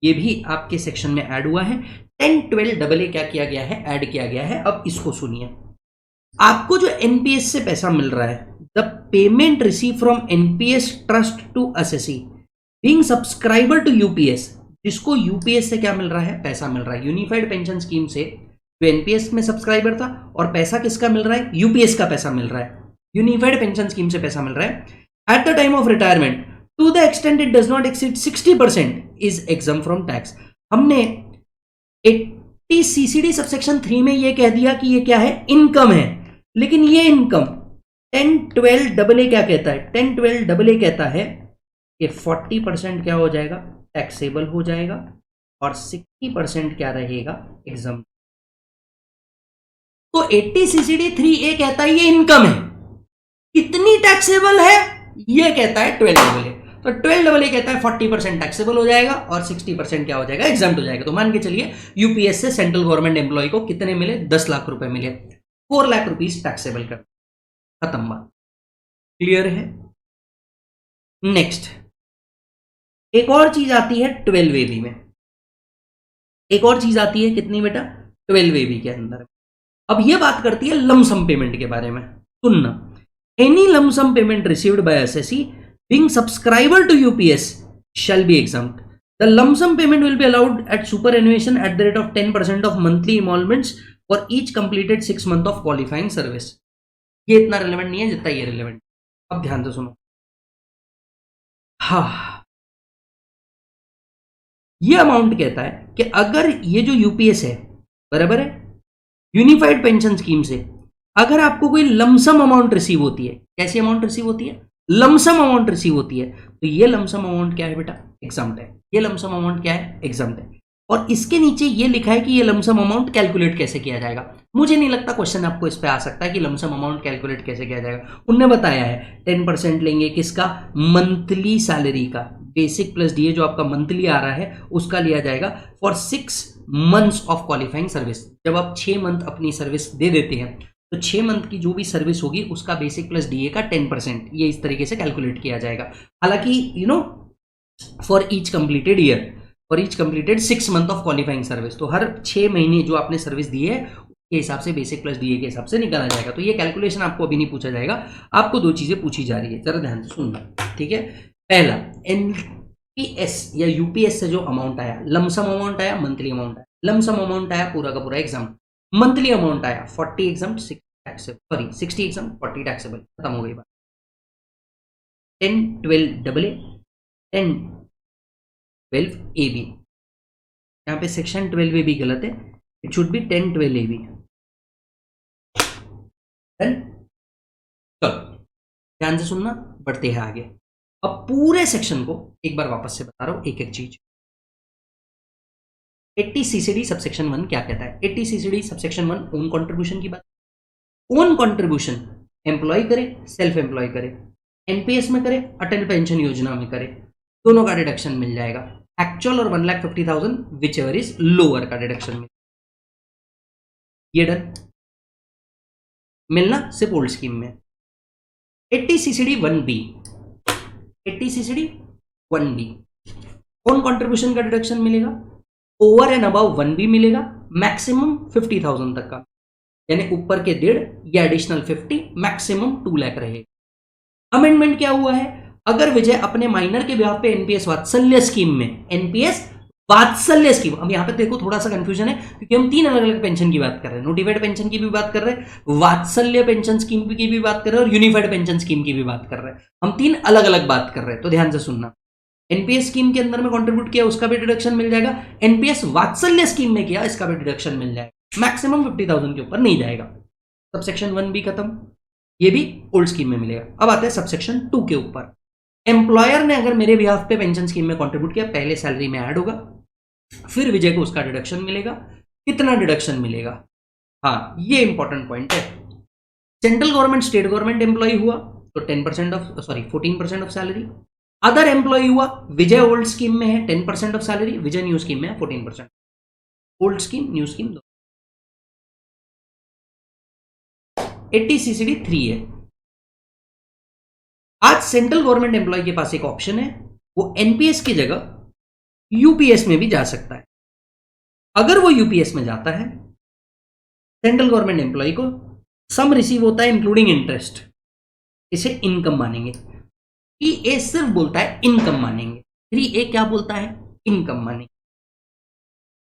ये भी आपके सेक्शन में ऐड हुआ है। 10-12 क्या किया गया है? ऐड किया गया है। अब इसको सुनिए, आपको जो एनपीएस से पैसा मिल रहा है, the payment receive from NPS trust to assessee being subscriber to UPS, जिसको यूपीएस से क्या मिल रहा है? पैसा मिल रहा है यूनिफाइड पेंशन स्कीम से, जो एनपीएस में सब्सक्राइबर था, और पैसा किसका मिल रहा है? यूपीएस का पैसा मिल रहा है, यूनिफाइड पेंशन स्कीम से पैसा मिल रहा है। At the time of retirement to the extent it does not exceed 60% is exempt from tax. हमने 80 सीसीडी सबसेक्शन 3 में ये कह दिया कि ये क्या है? इनकम है, लेकिन ये इनकम 10-12 क्या कहता है? 10-12 कहता है कि 40% क्या हो जाएगा? टैक्सेबल हो जाएगा, और 60% क्या रहेगा? एग्जम्प्ट। तो 80 सीसीडी 3A कहता है ये इनकम है, कितनी टैक्सेबल है? ये कहता है 12AA। तो 12AA कहता है 40% टैक्सेबल हो जाएगा और 60% क्या हो जाएगा? एग्जम्प्ट हो जाएगा। तो मान के चलिए यूपीएस से सेंट्रल गवर्नमेंट एम्प्लॉय को कितने मिले? 10 लाख रुपए मिले, 4 लाख रुपीज टैक्सेबल कर, खत्म बात। क्लियर है? नेक्स्ट एक और चीज आती है 12AB में, एक और चीज आती है कितनी बेटा? 12AB के अंदर। अब ये बात करती है लमसम पेमेंट के बारे में। सुनना, any lump sum payment received by SSC being subscriber to UPS shall be exempt. The lump sum payment will be allowed at superannuation at the rate of 10% of monthly emoluments for each completed 6 month of qualifying service. ये इतना relevant नहीं है जितना ये relevant. अब ध्यान से सुनो, हाँ, ये अमाउंट कहता है कि अगर ये जो यूपीएस है, बराबर है, यूनिफाइड पेंशन स्कीम से अगर आपको कोई लमसम अमाउंट रिसीव होती है, कैसी अमाउंट रिसीव होती है? लमसम अमाउंट रिसीव होती है, तो ये लमसम अमाउंट क्या है बेटा? एग्जम्प्ट है। ये लमसम अमाउंट क्या है? एग्जम्प्ट है। और इसके नीचे ये लिखा है कि ये लमसम अमाउंट कैलकुलेट कैसे किया जाएगा। मुझे नहीं लगता क्वेश्चन आपको इस पे आ सकता है कि लमसम अमाउंट कैलकुलेट कैसे किया जाएगा। उनने बताया है 10% लेंगे किसका? मंथली सैलरी का, बेसिक प्लस डीए जो आपका मंथली आ रहा है उसका लिया जाएगा for 6 months of qualifying service. जब आप 6 मंथ अपनी सर्विस दे देते हैं तो 6 मंथ की जो भी सर्विस होगी उसका बेसिक प्लस डीए का 10%, ये इस तरीके से कैलकुलेट किया जाएगा। हालांकि for each completed year, for each completed 6 month of qualifying service, तो हर 6 महीने जो आपने सर्विस दी है उसके हिसाब से बेसिक प्लस डीए के हिसाब से निकाला जाएगा। तो ये कैलकुलेशन आपको अभी नहीं पूछा जाएगा, आपको 2 चीजें पूछी जा रही है, जरा ध्यान से सुनना, ठीक है। पहला, एनपीएस या यूपीएस से जो अमाउंट आया, लमसम अमाउंट आया, मंथली अमाउंट आया। लमसम अमाउंट आया पूरा का पूरा एग्जाम, मंथली अमाउंट आया 40 एग्जाम 60 एग्जाम 40 टैक्सेबल, खत्म हो गई बात। 10-12 AA, 10-12 AB। यहाँ पे सेक्शन 12A भी गलत है, इट शुड बी 1012A। चलो ध्यान से सुनना, बढ़ते हैं आगे। अब पूरे सेक्शन को एक बार वापस से बता रहा हूं, एक एक चीज। 80 CCD सबसेक्शन 1 क्या कहता है? 80 CCD सबसेक्शन 1 ओन कंट्रीब्यूशन की बात। ओन कंट्रीब्यूशन एम्प्लॉय करे, सेल्फ एम्प्लॉय करे, एनपीएस में करे, अटल पेंशन योजना में करे, दोनों का डिडक्शन मिल जाएगा। एक्चुअल और 1,50,000 विच एवर इज लोअर का डिडक्शन मिल, ये डन। मिलना सिर्फ ओल्ड स्कीम में। 80 CCD 1B, 80 CCD 1B own contribution का डिडक्शन मिलेगा, ओवर एंड अबव 1B मिलेगा, मैक्सिमम 50,000 तक का, यानी ऊपर के 1.5 या एडिशनल 50, मैक्सिमम 2 लाख रहेगा। अमेंडमेंट क्या हुआ है? अगर विजय अपने माइनर के ब्याह पे एनपीएस वात्सल्य स्कीम में, एनपीएस वात्सल्य स्कीम, अब यहां पे देखो थोड़ा सा कंफ्यूजन है क्योंकि हम 3 अलग अलग पेंशन की बात कर रहे हैं। नोटिफाइड पेंशन की भी बात कर रहे हैं, वात्सल्य पेंशन स्कीम की भी बात कर रहे हैं और यूनिफाइड पेंशन स्कीम की भी बात कर रहे हैं। हम 3 अलग अलग बात कर रहे हैं, तो ध्यान से सुनना। एनपीएस स्कीम के अंदर में कंट्रीब्यूट किया, उसका भी डिडक्शन मिल जाएगा। एनपीएस वात्सल्य स्कीम में किया, इसका भी डिडक्शन मिल जाएगा। मैक्सिमम 50,000 के ऊपर नहीं जाएगा। सबसेक्शन 1 भी खत्म, ये भी ओल्ड स्कीम में मिलेगा। अब आते हैं सबसेक्शन 2 के ऊपर। एम्प्लॉयर ने अगर मेरे बिहाफ पे पेंशन स्कीम में कंट्रीब्यूट किया, पहले सैलरी में ऐड होगा, फिर विजय को उसका डिडक्शन मिलेगा। कितना डिडक्शन मिलेगा? हाँ, ये इंपॉर्टेंट पॉइंट है। Central government state government employ हुआ तो 14% ऑफ सैलरी। अदर एम्प्लॉय हुआ, विजय ओल्ड स्कीम में है 10% of salary, Vijay new scheme में है 14%। Old scheme new scheme 80 CCD 3 है। आज सेंट्रल गवर्नमेंट एम्प्लॉय के पास एक ऑप्शन है, वो एनपीएस की जगह यूपीएस में भी जा सकता है। अगर वो यूपीएस में जाता है, सेंट्रल गवर्नमेंट एम्प्लॉय को सम रिसीव होता है इंक्लूडिंग इंटरेस्ट, इसे इनकम मानेंगे। 3A सिर्फ बोलता है इनकम मानेंगे, 3A क्या बोलता है? इनकम मानेंगे।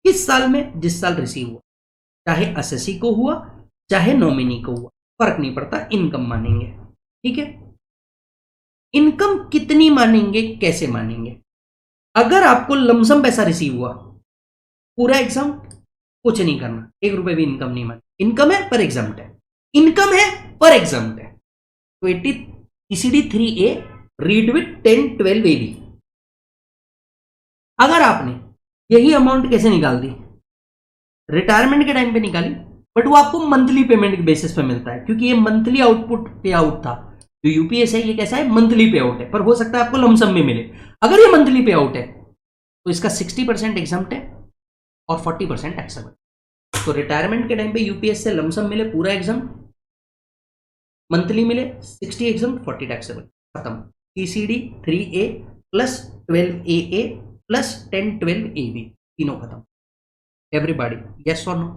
किस साल में? जिस साल रिसीव हुआ, चाहे असेसी को हुआ चाहे नॉमिनी को हुआ, फर्क नहीं पड़ता, इनकम मानेंगे। ठीक है, इनकम कितनी मानेंगे, कैसे मानेंगे? अगर आपको लमसम पैसा रिसीव हुआ, पूरा एग्जाम कुछ नहीं करना, 1 रुपए भी इनकम नहीं माने। इनकम है पर एग्जाम्प्ट है, इनकम है पर एग्जाम्प्ट है। तो 80 CCD 3A read with 1012AB। अगर आपने यही अमाउंट कैसे निकाल दी? रिटायरमेंट के टाइम पे निकाली, बट वो आपको मंथली पेमेंट के बेसिस पे मिलता है, क्योंकि ये मंथली आउटपुट पे आउट था। जो यूपीएस है ये कैसा है? मंथली पे आउट है, पर हो सकता है आपको लमसम में मिले। अगर ये मंथली पे आउट है तो इसका 60% एग्जाम्प्ट है और 40% टैक्सेबल। तो रिटायरमेंट के टाइम पे यूपीएस से लमसम मिले पूरा एग्जाम, मंथली मिले 60 एग्जाम 40 टैक्सेबल, खत्म। CCD 3A plus 12AA plus 1012AB तीनों खत्म। एवरीबॉडी यस और नो?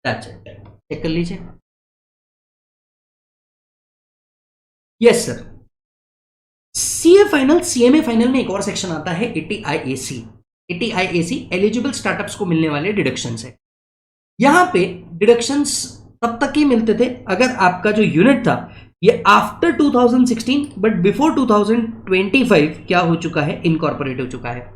दैट्स इट, चेक कर लीजिए। Yes sir. CA final, CMA final में एक और सेक्शन आता है 80IAC। 80IAC एलिजिबल स्टार्टअप्स को मिलने वाले डिडक्शंस है। यहां पे डिडक्शंस तब तक ही मिलते थे अगर आपका जो यूनिट था ये आफ्टर 2016 बट बिफोर 2025 क्या हो चुका है? इनकॉर्पोरेट हो चुका है।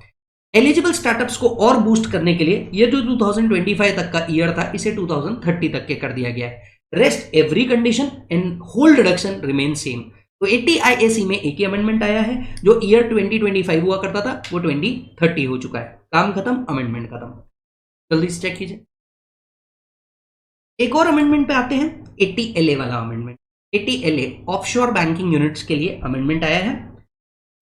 एलिजिबल स्टार्टअप्स को और बूस्ट करने के लिए ये जो 2025 तक का ईयर था, इसे 2030 तक के कर दिया गया है। Rest every condition and whole deduction remain same. तो 80IAC में एक ही अमेंडमेंट आया है, जो ईयर 2025 हुआ करता था वो 2030 हो चुका है। काम खत्म, अमेंडमेंट खत्म। जल्दी से चेक कीजिए। एक और अमेंडमेंट पे आते हैं, 80LA वाला amendment. 80LA offshore banking units के लिए अमेंडमेंट आया है।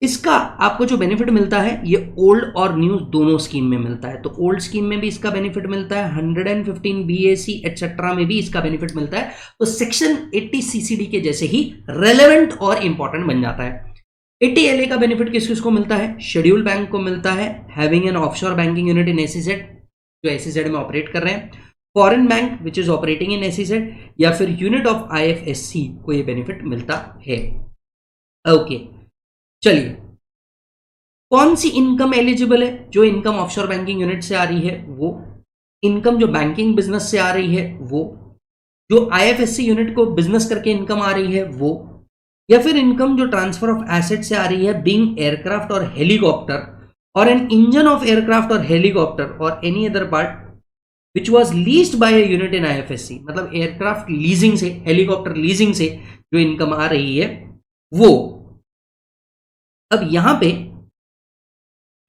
इसका आपको जो बेनिफिट मिलता है ये ओल्ड और न्यू दोनों स्कीम में मिलता है। तो ओल्ड स्कीम में भी इसका बेनिफिट मिलता है, 115 BAC एटसेट्रा में भी इसका बेनिफिट मिलता है। तो सेक्शन 80 CCD के जैसे ही रेलेवेंट और इंपॉर्टेंट बन जाता है। 80LA का बेनिफिट किस किस को मिलता है? शेड्यूल बैंक को मिलता है, having an offshore banking unit in SEZ, जो SEZ में ऑपरेट कर रहे हैं, foreign bank which is operating in SEZ, या फिर यूनिट ऑफ IFSC को ये बेनिफिट मिलता है। ओके, चलिए कौन सी इनकम एलिजिबल है? जो इनकम ऑफशोर बैंकिंग यूनिट से आ रही है वो, इनकम जो बैंकिंग बिजनेस से आ रही है वो, जो IFSC यूनिट को बिजनेस करके इनकम आ रही है वो, या फिर इनकम जो ट्रांसफर ऑफ एसेट से आ रही है, बीइंग एयरक्राफ्ट और helicopter or an engine of aircraft or helicopter or any other part which was leased by a unit in IFSC, मतलब एयरक्राफ्ट लीजिंग से, हेलीकॉप्टर लीजिंग से जो इनकम आ रही है वो, अब यहां पे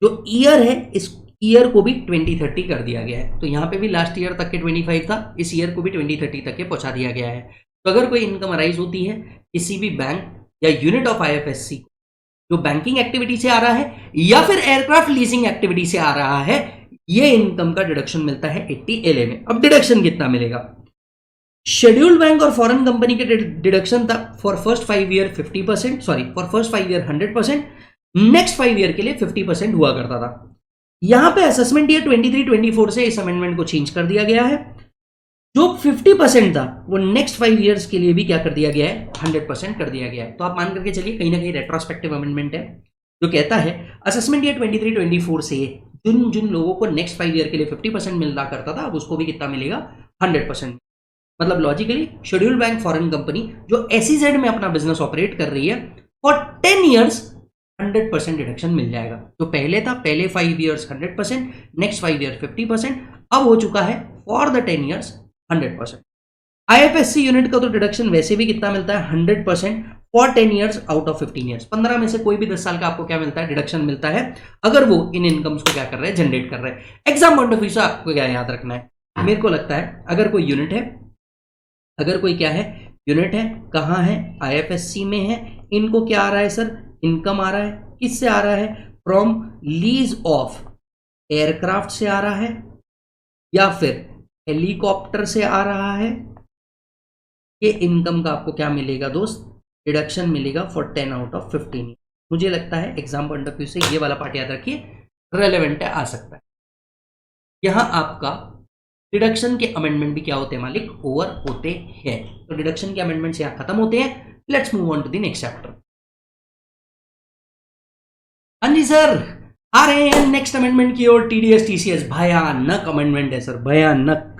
जो ईयर है इस ईयर को भी 2030 कर दिया गया है। तो यहां पे भी लास्ट ईयर तक के 25 था, इस ईयर को भी 2030 तक के पहुंचा दिया गया है। तो अगर कोई इनकम अराइज होती है किसी भी बैंक या यूनिट ऑफ IFSC जो बैंकिंग एक्टिविटी से आ रहा है या फिर एयरक्राफ्ट लीजिंग एक्टिविटी से आ रहा है, ये इनकम का डिडक्शन मिलता है 80LA में। अब डिडक्शन कितना मिलेगा? शेड्यूल्ड बैंक और फॉरेन कंपनी के डिडक्शन था for first 5 year 50%, sorry for first 5 year 100%, next 5 year के लिए 50% हुआ करता था। यहां पे असेसमेंट ईयर 23-24 से इस अमेंडमेंट को चेंज कर दिया गया है। जो 50% था वो नेक्स्ट 5 ईयर्स के लिए भी क्या कर दिया गया है? 100% कर दिया गया है। तो आप मान करके चलिए कहीं ना कहीं रेट्रोस्पेक्टिव अमेंडमेंट है जो कहता है असेसमेंट ईयर 23-24 से जिन जिन लोगों को नेक्स्ट 5 ईयर के लिए 50% मिलना करता था अब उसको भी कितना मिलेगा? 100%। मतलब logically scheduled bank foreign company जो SEZ में अपना बिजनेस ऑपरेट कर रही है फॉर 10 ईयर्स 100% डिडक्शन मिल जाएगा। जो पहले था, पहले 5 ईयर्स 100%, नेक्स्ट 5 ईयर 50%, अब हो चुका है for the 10 years 100%। IFSC unit का तो डिडक्शन वैसे भी कितना मिलता है? 100% for 10 years out of 15 years. 15 में से कोई भी 10 साल का आपको क्या मिलता है? डिडक्शन मिलता है, अगर वो इन इनकम्स को क्या कर रहे हैं? जनरेट कर रहे हैं। एग्जाम पॉइंट ऑफ व्यू से आपको क्या याद रखना है? मेरे को लगता है अगर कोई यूनिट है, अगर कोई क्या है? यूनिट है, कहाँ है? IFSC में है, इनको क्या आ रहा है सर? इनकम आ रहा है। किससे आ रहा है? फ्रॉम लीज ऑफ एयरक्राफ्ट से आ रहा है या फिर हेलीकॉप्टर से आ रहा है। ये इनकम का आपको क्या मिलेगा दोस्त? डिडक्शन मिलेगा फॉर 10 आउट ऑफ 15। मुझे लगता है एग्जाम पॉइंट ऑफ व्यू से ये वाला पार्ट याद रखिए, रेलेवेंट है, आ सकता है। यहां आपका डिडक्शन के अमेंडमेंट भी क्या होते हैं मालिक? ओवर होते हैं। तो डिडक्शन के अमेंडमेंट यहाँ खत्म होते हैं। Let's move on to the next chapter. हाँ जी सर, आ रहे हैं नेक्स्ट अमेंडमेंट की ओर। TDS TCS भयानक अमेंडमेंट है सर, भयानक।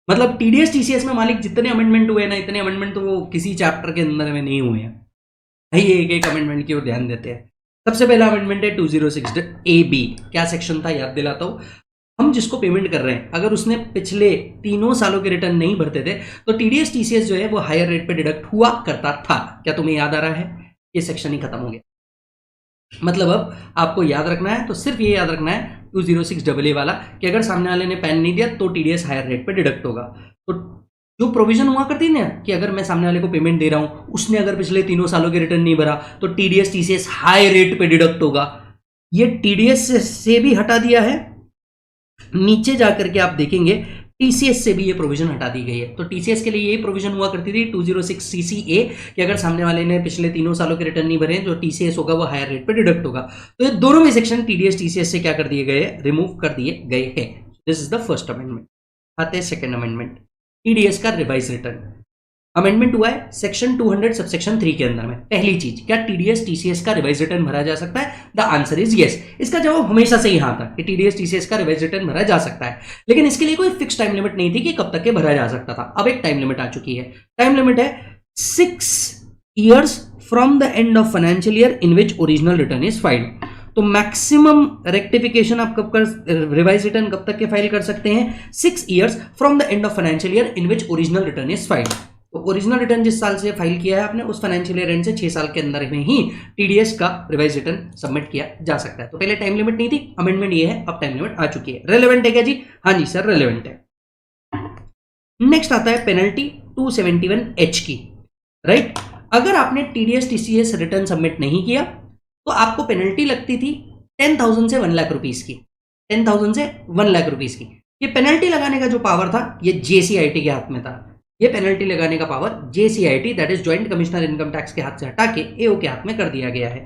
मतलब TDS TCS में मालिक जितने अमेंडमेंट हुए ना, इतने अमेंडमेंट तो वो किसी चैप्टर के अंदर में नहीं हुए हैं। ये एक एक अमेंडमेंट की ओर ध्यान देते हैं। सबसे पहला अमेंडमेंट है 206AB। क्या सेक्शन था याद दिलाता हूं। हम जिसको पेमेंट कर रहे हैं अगर उसने पिछले 3 सालों के रिटर्न नहीं भरते थे तो TDS TCS जो है वो हायर रेट पे डिडक्ट हुआ करता था। क्या तुम्हें याद आ रहा है? ये सेक्शन ही खत्म हो गया। मतलब अब आपको याद रखना है तो सिर्फ ये याद रखना है 206AA वाला कि अगर सामने वाले ने पैन नहीं दिया तो TDS हायर रेट पे डिडक्ट होगा। तो जो प्रोविजन हुआ करती ना कि अगर मैं सामने वाले को पेमेंट दे रहा हूं, उसने अगर पिछले 3 सालों के रिटर्न नहीं भरा तो TDS TCS हाई रेट पे डिडक्ट होगा। ये TDS से भी हटा दिया है। नीचे जाकर के आप देखेंगे TCS से भी ये प्रोविजन हटा दी गई है। तो TCS के लिए ये प्रोविजन हुआ करती थी 206CCA कि अगर सामने वाले ने पिछले 3 सालों के रिटर्न नहीं भरे जो TCS होगा वो हायर रेट पे डिडक्ट होगा। तो ये दोनों में सेक्शन TDS TCS से क्या कर दिए गए? रिमूव कर दिए गए हैं। This is the first amendment. आते हैं सेकंड अमेंडमेंट, TDS का रिवाइज रिटर्न। अमेंडमेंट हुआ है सेक्शन 200 सबसेक्शन 3 के अंदर में। पहली चीज, क्या TDS TCS का रिवाइज रिटर्न भरा जा सकता है? The answer is yes. इसका जवाब हमेशा से ही हाँ था कि TDS TCS का रिवाइज रिटर्न भरा जा सकता है, लेकिन इसके लिए कोई फिक्स टाइम लिमिट नहीं थी कि कब तक के भरा जा सकता था। अब एक टाइम लिमिट आ चुकी है। टाइम लिमिट है 6 years from the end of financial year in which original return is filed. तो मैक्सिमम रेक्टिफिकेशन आप कब कर, रिवाइज रिटर्न कब तक के फाइल कर सकते हैं? 6 years from the end of financial year in which original return is filed. तो ओरिजिनल रिटर्न जिस साल से फाइल किया है आपने, उस फाइनेंशियल ईयर एंड से 6 साल के अंदर में ही TDS का रिवाइज रिटर्न सबमिट किया जा सकता है। तो पहले टाइम लिमिट नहीं थी, अमेंडमेंट ये है, अब टाइम लिमिट आ चुकी है। रेलेवेंट है क्या जी? हाँ जी सर, रेलेवेंट है। नेक्स्ट आता है पेनल्टी 271H की। राइट, अगर आपने TDS TCS रिटर्न सबमिट नहीं किया तो आपको पेनल्टी लगती थी 10,000 से 1 लाख रुपीज की। 10,000 से 1 लाख रुपीज की। ये पेनल्टी लगाने का जो पावर था ये JCIT के हाथ में था। ये पेनल्टी लगाने का power JCIT that is joint commissioner income tax के हाथ से हटा के AO के हाथ में कर दिया गया है।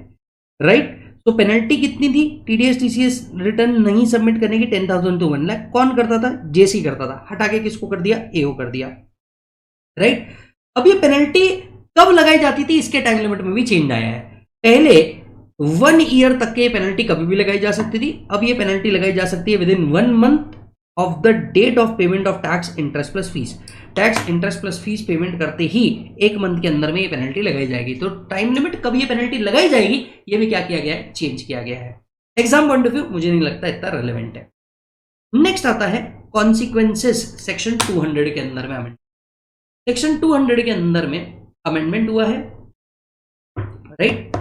राइट, तो पेनल्टी कितनी थी TDS TCS रिटर्न नहीं सबमिट करने की? 10,000 to 1 लाख। कौन करता था? JC करता था। हटा के किसको कर दिया? AO कर दिया। राइट, अब ये पेनल्टी कब लगाई जाती थी इसके टाइम लिमिट में भी चेंज आया है। पहले 1 ईयर तक के पेनल्टी कभी भी लगाई जा सकती थी, अब ये पेनल्टी लगाई जा सकती है within 1 month of the date of payment of tax interest plus fees. Tax interest plus fees payment करते ही 1 मंथ के अंदर में ये पेनल्टी लगाई जाएगी। तो टाइम लिमिट कब ये पेनल्टी लगाई जाएगी ये भी क्या किया गया है? चेंज किया गया है। एग्जाम पॉइंट ऑफ व्यू मुझे नहीं लगता इतना रेलेवेंट है। नेक्स्ट आता है कॉन्सिक्वेंसेस सेक्शन 200 के अंदर में अमेंडमेंट। सेक्शन 200 के अंदर में अमेंडमेंट हुआ है, राइट।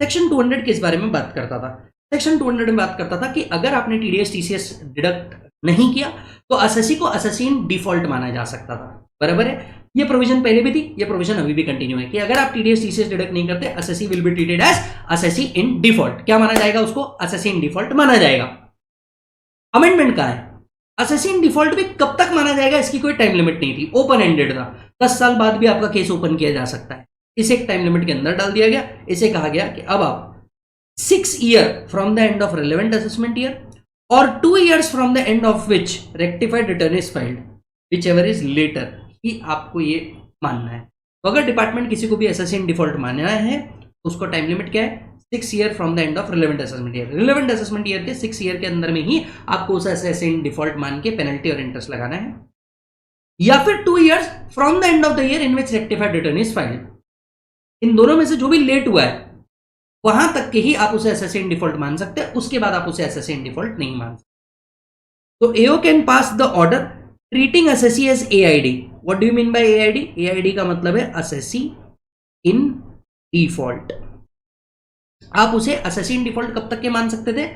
सेक्शन 200 किस बारे में बात करता था? सेक्शन 200 में बात करता था कि अगर आपने टीडीएस टीसीएस डिडक्ट नहीं किया तो एसएससी को एसएससी इन डिफॉल्ट माना जा सकता था, बराबर है। ये प्रोविजन पहले भी थी, ये प्रोविजन अभी भी कंटिन्यू है कि अगर आप टीडीएस टीसीएस डिडक्ट नहीं करते, SSC will be treated as SSC in default. क्या माना जाएगा उसको? एसएससी इन डिफॉल्ट माना जाएगा। अमेंडमेंट का है, एसएससी इन डिफॉल्ट भी कब तक माना जाएगा इसकी कोई टाइम लिमिट नहीं थी, ओपन एंडेड था। 10 साल बाद भी आपका केस ओपन किया जा सकता है। इसे एक टाइम लिमिट के अंदर डाल दिया गया। इसे कहा गया कि अब आप 6 years from the end of relevant assessment year or 2 years from the end of which rectified return is filed, whichever is later, ही आपको ये मानना है। तो अगर डिपार्टमेंट किसी को भी एसएससी इन डिफॉल्ट मानना है तो उसको टाइम लिमिट क्या है? 6 years from the end of relevant assessment year. Relevant assessment year के 6 year के अंदर में ही आपको उस एसएससी इन डिफॉल्ट मान के पेनल्टी और इंटरेस्ट लगाना है, या फिर 2 years from the end of the year in which rectified return is filed. इन दोनों में से जो भी लेट हुआ है वहां तक के ही आप उसे एसएससी इन डिफॉल्ट मान सकते हैं, उसके बाद आप उसे एसएससी इन डिफॉल्ट नहीं मान सकते। तो AO can pass the order treating SSC as AID. What do you mean by AID? AID का मतलब है एसएससी इन डिफॉल्ट। आप उसे एसएससी इन डिफॉल्ट कब तक के मान सकते थे?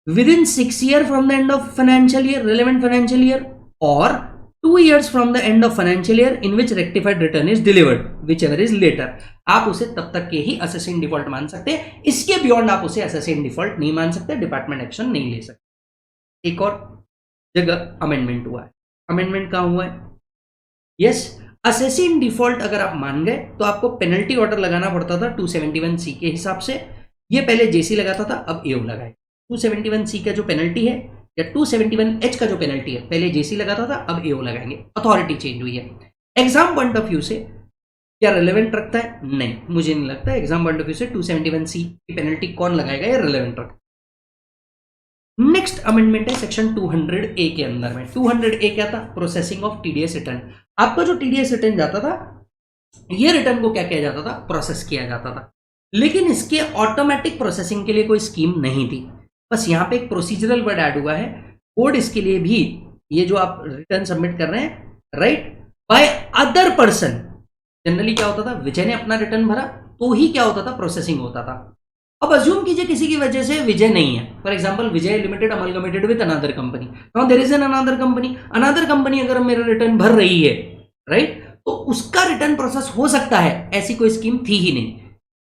Within 6 years from the end of financial year, relevant financial year, और 2 years from the end of financial year in which rectified return is delivered, whichever is later. आप उसे तब तक के ही एसएससी इन डिफॉल्ट मान सकते हैं, इसके बियॉन्ड आप उसे एसएससी इन डिफॉल्ट नहीं मान सकते, डिपार्टमेंट एक्शन नहीं ले सकते। एक और जगह अमेंडमेंट हुआ है। अमेंडमेंट कहां हुआ है? यस, एसएससी इन डिफॉल्ट अगर आप मान गए तो आपको पेनल्टी ऑर्डर लगाना पड़ता था 271C के हिसाब से। ये पहले जेसी लगाता था, अब एओ लगाए। 271C का जो पेनल्टी है या 271H का जो पेनल्टी है, पहले जेसी लगाता था, अब एओ लगाएंगे। अथॉरिटी चेंज हुई है। एग्जाम पॉइंट ऑफ व्यू से क्या रिलेवेंट रखता है? नहीं, मुझे नहीं लगता। एग्जाम पॉइंट ऑफ व्यू से 271C की पेनल्टी कौन लगाएगा या रिलेवेंट रखता है। नेक्स्ट अमेंडमेंट है सेक्शन 200A के अंदर में। 200A क्या था? Processing of TDS return. आपका जो टीडीएस रिटर्न जाता था, ये रिटर्न को क्या किया जाता था? प्रोसेस किया जाता था। लेकिन इसके ऑटोमेटिक प्रोसेसिंग के लिए कोई स्कीम नहीं थी। बस यहाँ पे एक प्रोसीजरल वर्ड ऐड हुआ है। कोड इसके लिए भी, ये जो आप रिटर्न सबमिट कर रहे हैं, right, by other person. Generally क्या होता था? विजय ने अपना रिटर्न भरा तो ही क्या होता था? प्रोसेसिंग होता था। अब अज्यूम कीजिए किसी की वजह से विजय नहीं है, for example Vijay limited amalgamated with another company. Now there is an another company. Another company अगर मेरा रिटर्न भर रही है, राइट, तो उसका रिटर्न प्रोसेस हो सकता है। ऐसी कोई स्कीम थी ही नहीं।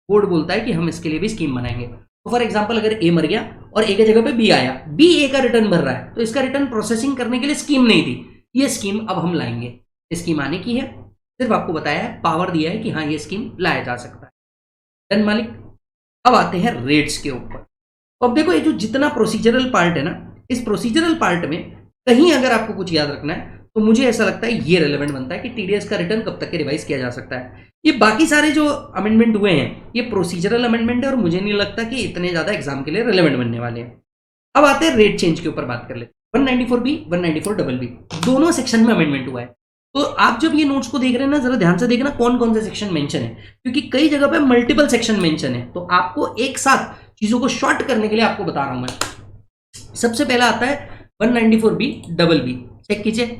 कोड बोलता है कि हम इसके लिए भी स्कीम बनाएंगे। तो फॉर एग्जांपल अगर ए मर गया और ए की जगह पे बी आया, बी ए का रिटर्न भर रहा है, तो इसका रिटर्न प्रोसेसिंग करने के लिए स्कीम नहीं थी। ये स्कीम अब हम लाएंगे। स्कीम आने की है, सिर्फ आपको बताया है, पावर दिया है कि हाँ ये स्कीम लाया जा सकता है। डन मालिक। अब आते हैं रेट्स के ऊपर। तो अब देखो, ये जो जितना प्रोसीजरल पार्ट है ना, इस प्रोसीजरल पार्ट में कहीं अगर आपको कुछ याद रखना है तो मुझे ऐसा लगता है ये रेलेवेंट बनता है कि टीडीएस का रिटर्न कब तक के रिवाइज किया जा सकता है। ये बाकी सारे जो अमेंडमेंट हुए हैं ये प्रोसीजरल अमेंडमेंट है और मुझे नहीं लगता कि इतने ज्यादा एग्जाम के लिए रेलेवेंट बनने वाले हैं। अब आते हैं रेट चेंज के ऊपर बात कर लेते हैं। 194B 194BB दोनों सेक्शन में अमेंडमेंट हुआ है। तो आप जब ये नोट्स को देख रहे हैं ना, जरा ध्यान से देखना कौन कौन से सेक्शन मेंशन है, क्योंकि कई जगह पे मल्टीपल सेक्शन मेंशन है। तो आपको एक साथ चीजों को शॉर्ट करने के लिए आपको बता रहा हूं मैं। सबसे पहला आता है 194BBB। चेक कीजिए।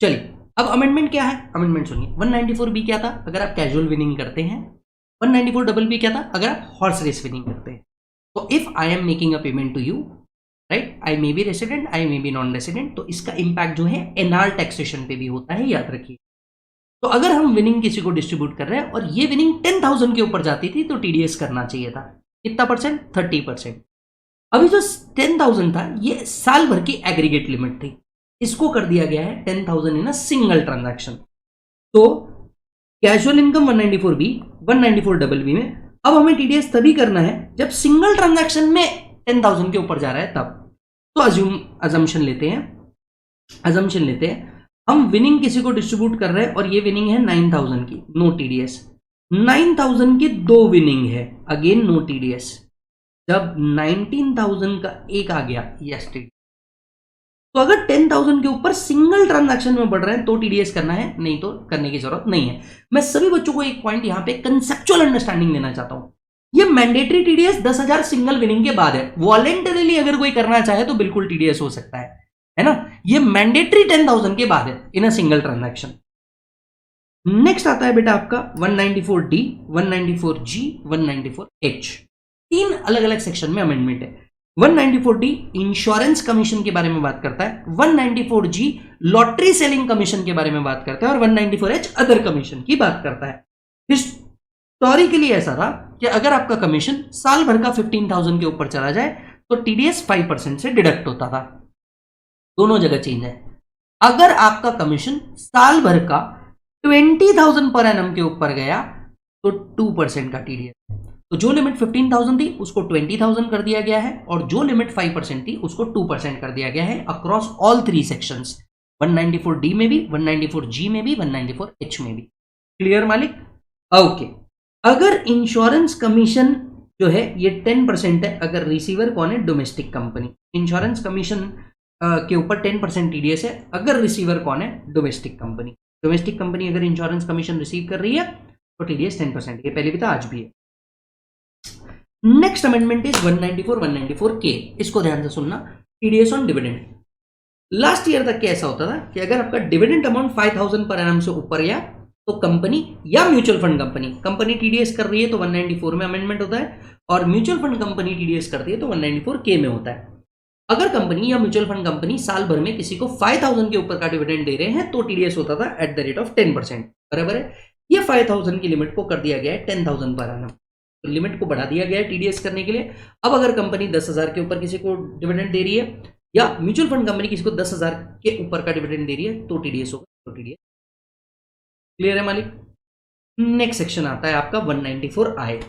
चलिए, अब अमेंडमेंट क्या है? अमेंडमेंट सुनिए। 194B क्या था? अगर आप कैजुअल विनिंग करते हैं। 194BB क्या था? अगर आप हॉर्स रेस विनिंग करते हैं। तो if I am making a payment to you, right, I may be resident, I may be non resident, तो इसका इंपैक्ट जो है एनआर टैक्सेशन पे भी होता है, याद रखिए। तो अगर हम विनिंग किसी को डिस्ट्रीब्यूट कर रहे हैं और ये विनिंग 10,000 के ऊपर जाती थी तो टीडीएस करना चाहिए था। कितना परसेंट? 30%। अभी जो 10,000 था ये साल भर की एग्रीगेट लिमिट थी, इसको कर दिया गया है 10,000 इन अ सिंगल ट्रांजैक्शन। तो कैजुअल इनकम 194B 194BB में अब हमें टीडीएस तभी करना है जब सिंगल ट्रांजैक्शन में 10,000 के ऊपर जा रहा है तब। तो अजम्पशन लेते हैं हम विनिंग किसी को डिस्ट्रीब्यूट कर रहे हैं और ये विनिंग है 9,000 की, नो टीडीएस। 9,000 की 2 विनिंग है, अगेन नो टीडीएस। जब 19,000 का एक आ गया, यस टीडीएस। तो अगर 10,000 के ऊपर सिंगल ट्रांजैक्शन में बढ़ रहे हैं तो टीडीएस करना है, नहीं तो करने की जरूरत नहीं है। मैं सभी बच्चों को एक पॉइंट यहां पे कंसेप्चुअल अंडरस्टैंडिंग देना चाहता हूं। ये मैंडेटरी टीडीएस 10,000 सिंगल विनिंग के बाद है, वॉलेंटरीली अगर कोई करना चाहे तो बिल्कुल टीडीएस हो सकता है ना। ये मैंडेटरी 10,000 के बाद है इन अ सिंगल ट्रांजैक्शन। नेक्स्ट आता है बेटा आपका 194D, 194G, 194H। तीन अलग अलग सेक्शन में अमेंडमेंट है। 194D इंश्योरेंस कमीशन के बारे में बात करता है, 194G लॉटरी सेलिंग कमीशन के बारे में बात करता है, और 194H अदर कमीशन की बात करता है। हिस्टोरिकली ऐसा था कि अगर आपका कमीशन साल भर का 15,000 के ऊपर चला जाए तो टीडीएस 5% से डिडक्ट होता था। दोनों जगह चेंज है। अगर आपका कमीशन साल भर का 20,000 पर एनम के ऊपर गया तो 2% का टीडीएस। तो जो लिमिट 15,000 थी उसको 20,000 कर दिया गया है, और जो लिमिट 5% थी उसको 2% कर दिया गया है across all three sections, 194D में भी, 194G में भी, 194H में भी। क्लियर मालिक? ओके। अगर इंश्योरेंस कमीशन जो है ये 10% है, अगर रिसीवर कौन है? Domestic company. इंश्योरेंस कमीशन के ऊपर 10% टीडीएस है अगर रिसीवर कौन है? Domestic company. डोमेस्टिक कंपनी अगर इंश्योरेंस कमीशन रिसीव कर रही है तो टीडीएस 10%। ये पहले भी था, आज भी है। Next amendment is 194, 194K। इसको ध्यान से सुनना। TDS on dividend. Last year तक ऐसा होता था कि अगर आपका डिविडेंड अमाउंट 5,000 पर एनम से ऊपर गया तो कंपनी या म्यूचुअल फंड कंपनी टीडीएस कर रही है तो 194 में अमेंडमेंट होता है, और म्यूचुअल फंड कंपनी टीडीएस करती है तो 194K में होता है। अगर कंपनी या म्यूचुअल फंड कंपनी साल भर में किसी को 5,000 के ऊपर का डिविडेंड दे रहे हैं तो टीडीएस होता था एट द रेट ऑफ 10%। बराबर है। ये 5,000 की लिमिट को कर दिया गया है 10,000 पर एनम। तो लिमिट को बढ़ा दिया गया है टीडीएस करने के लिए। अब अगर कंपनी 10,000 के ऊपर किसी को डिविडेंड दे रही है या म्यूचुअल फंड कंपनी किसी को 10,000 के ऊपर का डिविडेंड दे रही है तो टीडीएस होगा, तो टीडीएस। क्लियर है मालिक? नेक्स्ट सेक्शन आता है आपका 194I।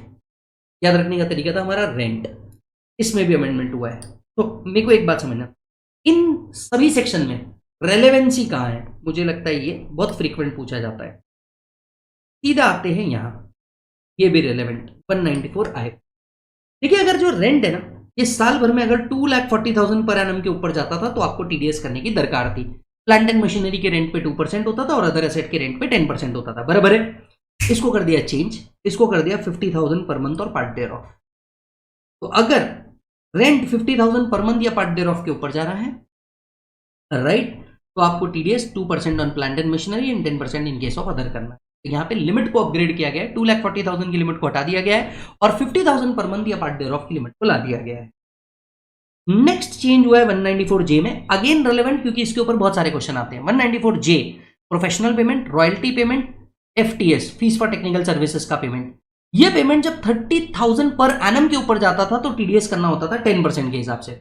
याद रखने का तरीका था हमारा रेंट। इसमें भी अमेंडमेंट हुआ है। तो मेरे को एक बात समझना, इन सभी सेक्शन में रेलेवेंसी कहां है? मुझे लगता है ये बहुत फ्रीक्वेंट पूछा जाता है। सीधा आते हैं यहां, ये भी रेलेवेंट 194I। देखिए, अगर जो रेंट है ना, ये साल भर में अगर 2,40,000 पर एनम के ऊपर जाता था तो आपको टीडीएस करने की दरकार थी। प्लांट एंड मशीनरी के रेंट पे 2% होता था और अदर एसेट के रेंट पे 10% होता था। बराबर है। इसको कर दिया चेंज, इसको कर दिया 50,000 पर मंथ और पार्ट डेयर ऑफ। तो अगर रेंट 50,000 पर मंथ या पार्ट डेयर ऑफ के ऊपर जा रहा है, राइट, तो आपको TDS 2% on plant and machinery and 10% in case of other करना है। तो यहाँ पे लिमिट को अपग्रेड किया गया है, 2,40,000 की लिमिट को हटा दिया गया है और 50,000 पर मंथ या पार्ट डेयर ऑफ की लिमिट को ला दिया गया है। नेक्स्ट चेंज हुआ है 194J में, अगेन रेलेवेंट क्योंकि इसके ऊपर बहुत सारे क्वेश्चन आते हैं। 194J professional payment, royalty payment, FTS fees for technical services का पेमेंट। ये पेमेंट जब 30,000 पर एनम के ऊपर जाता था तो टीडीएस करना होता था 10% के हिसाब से।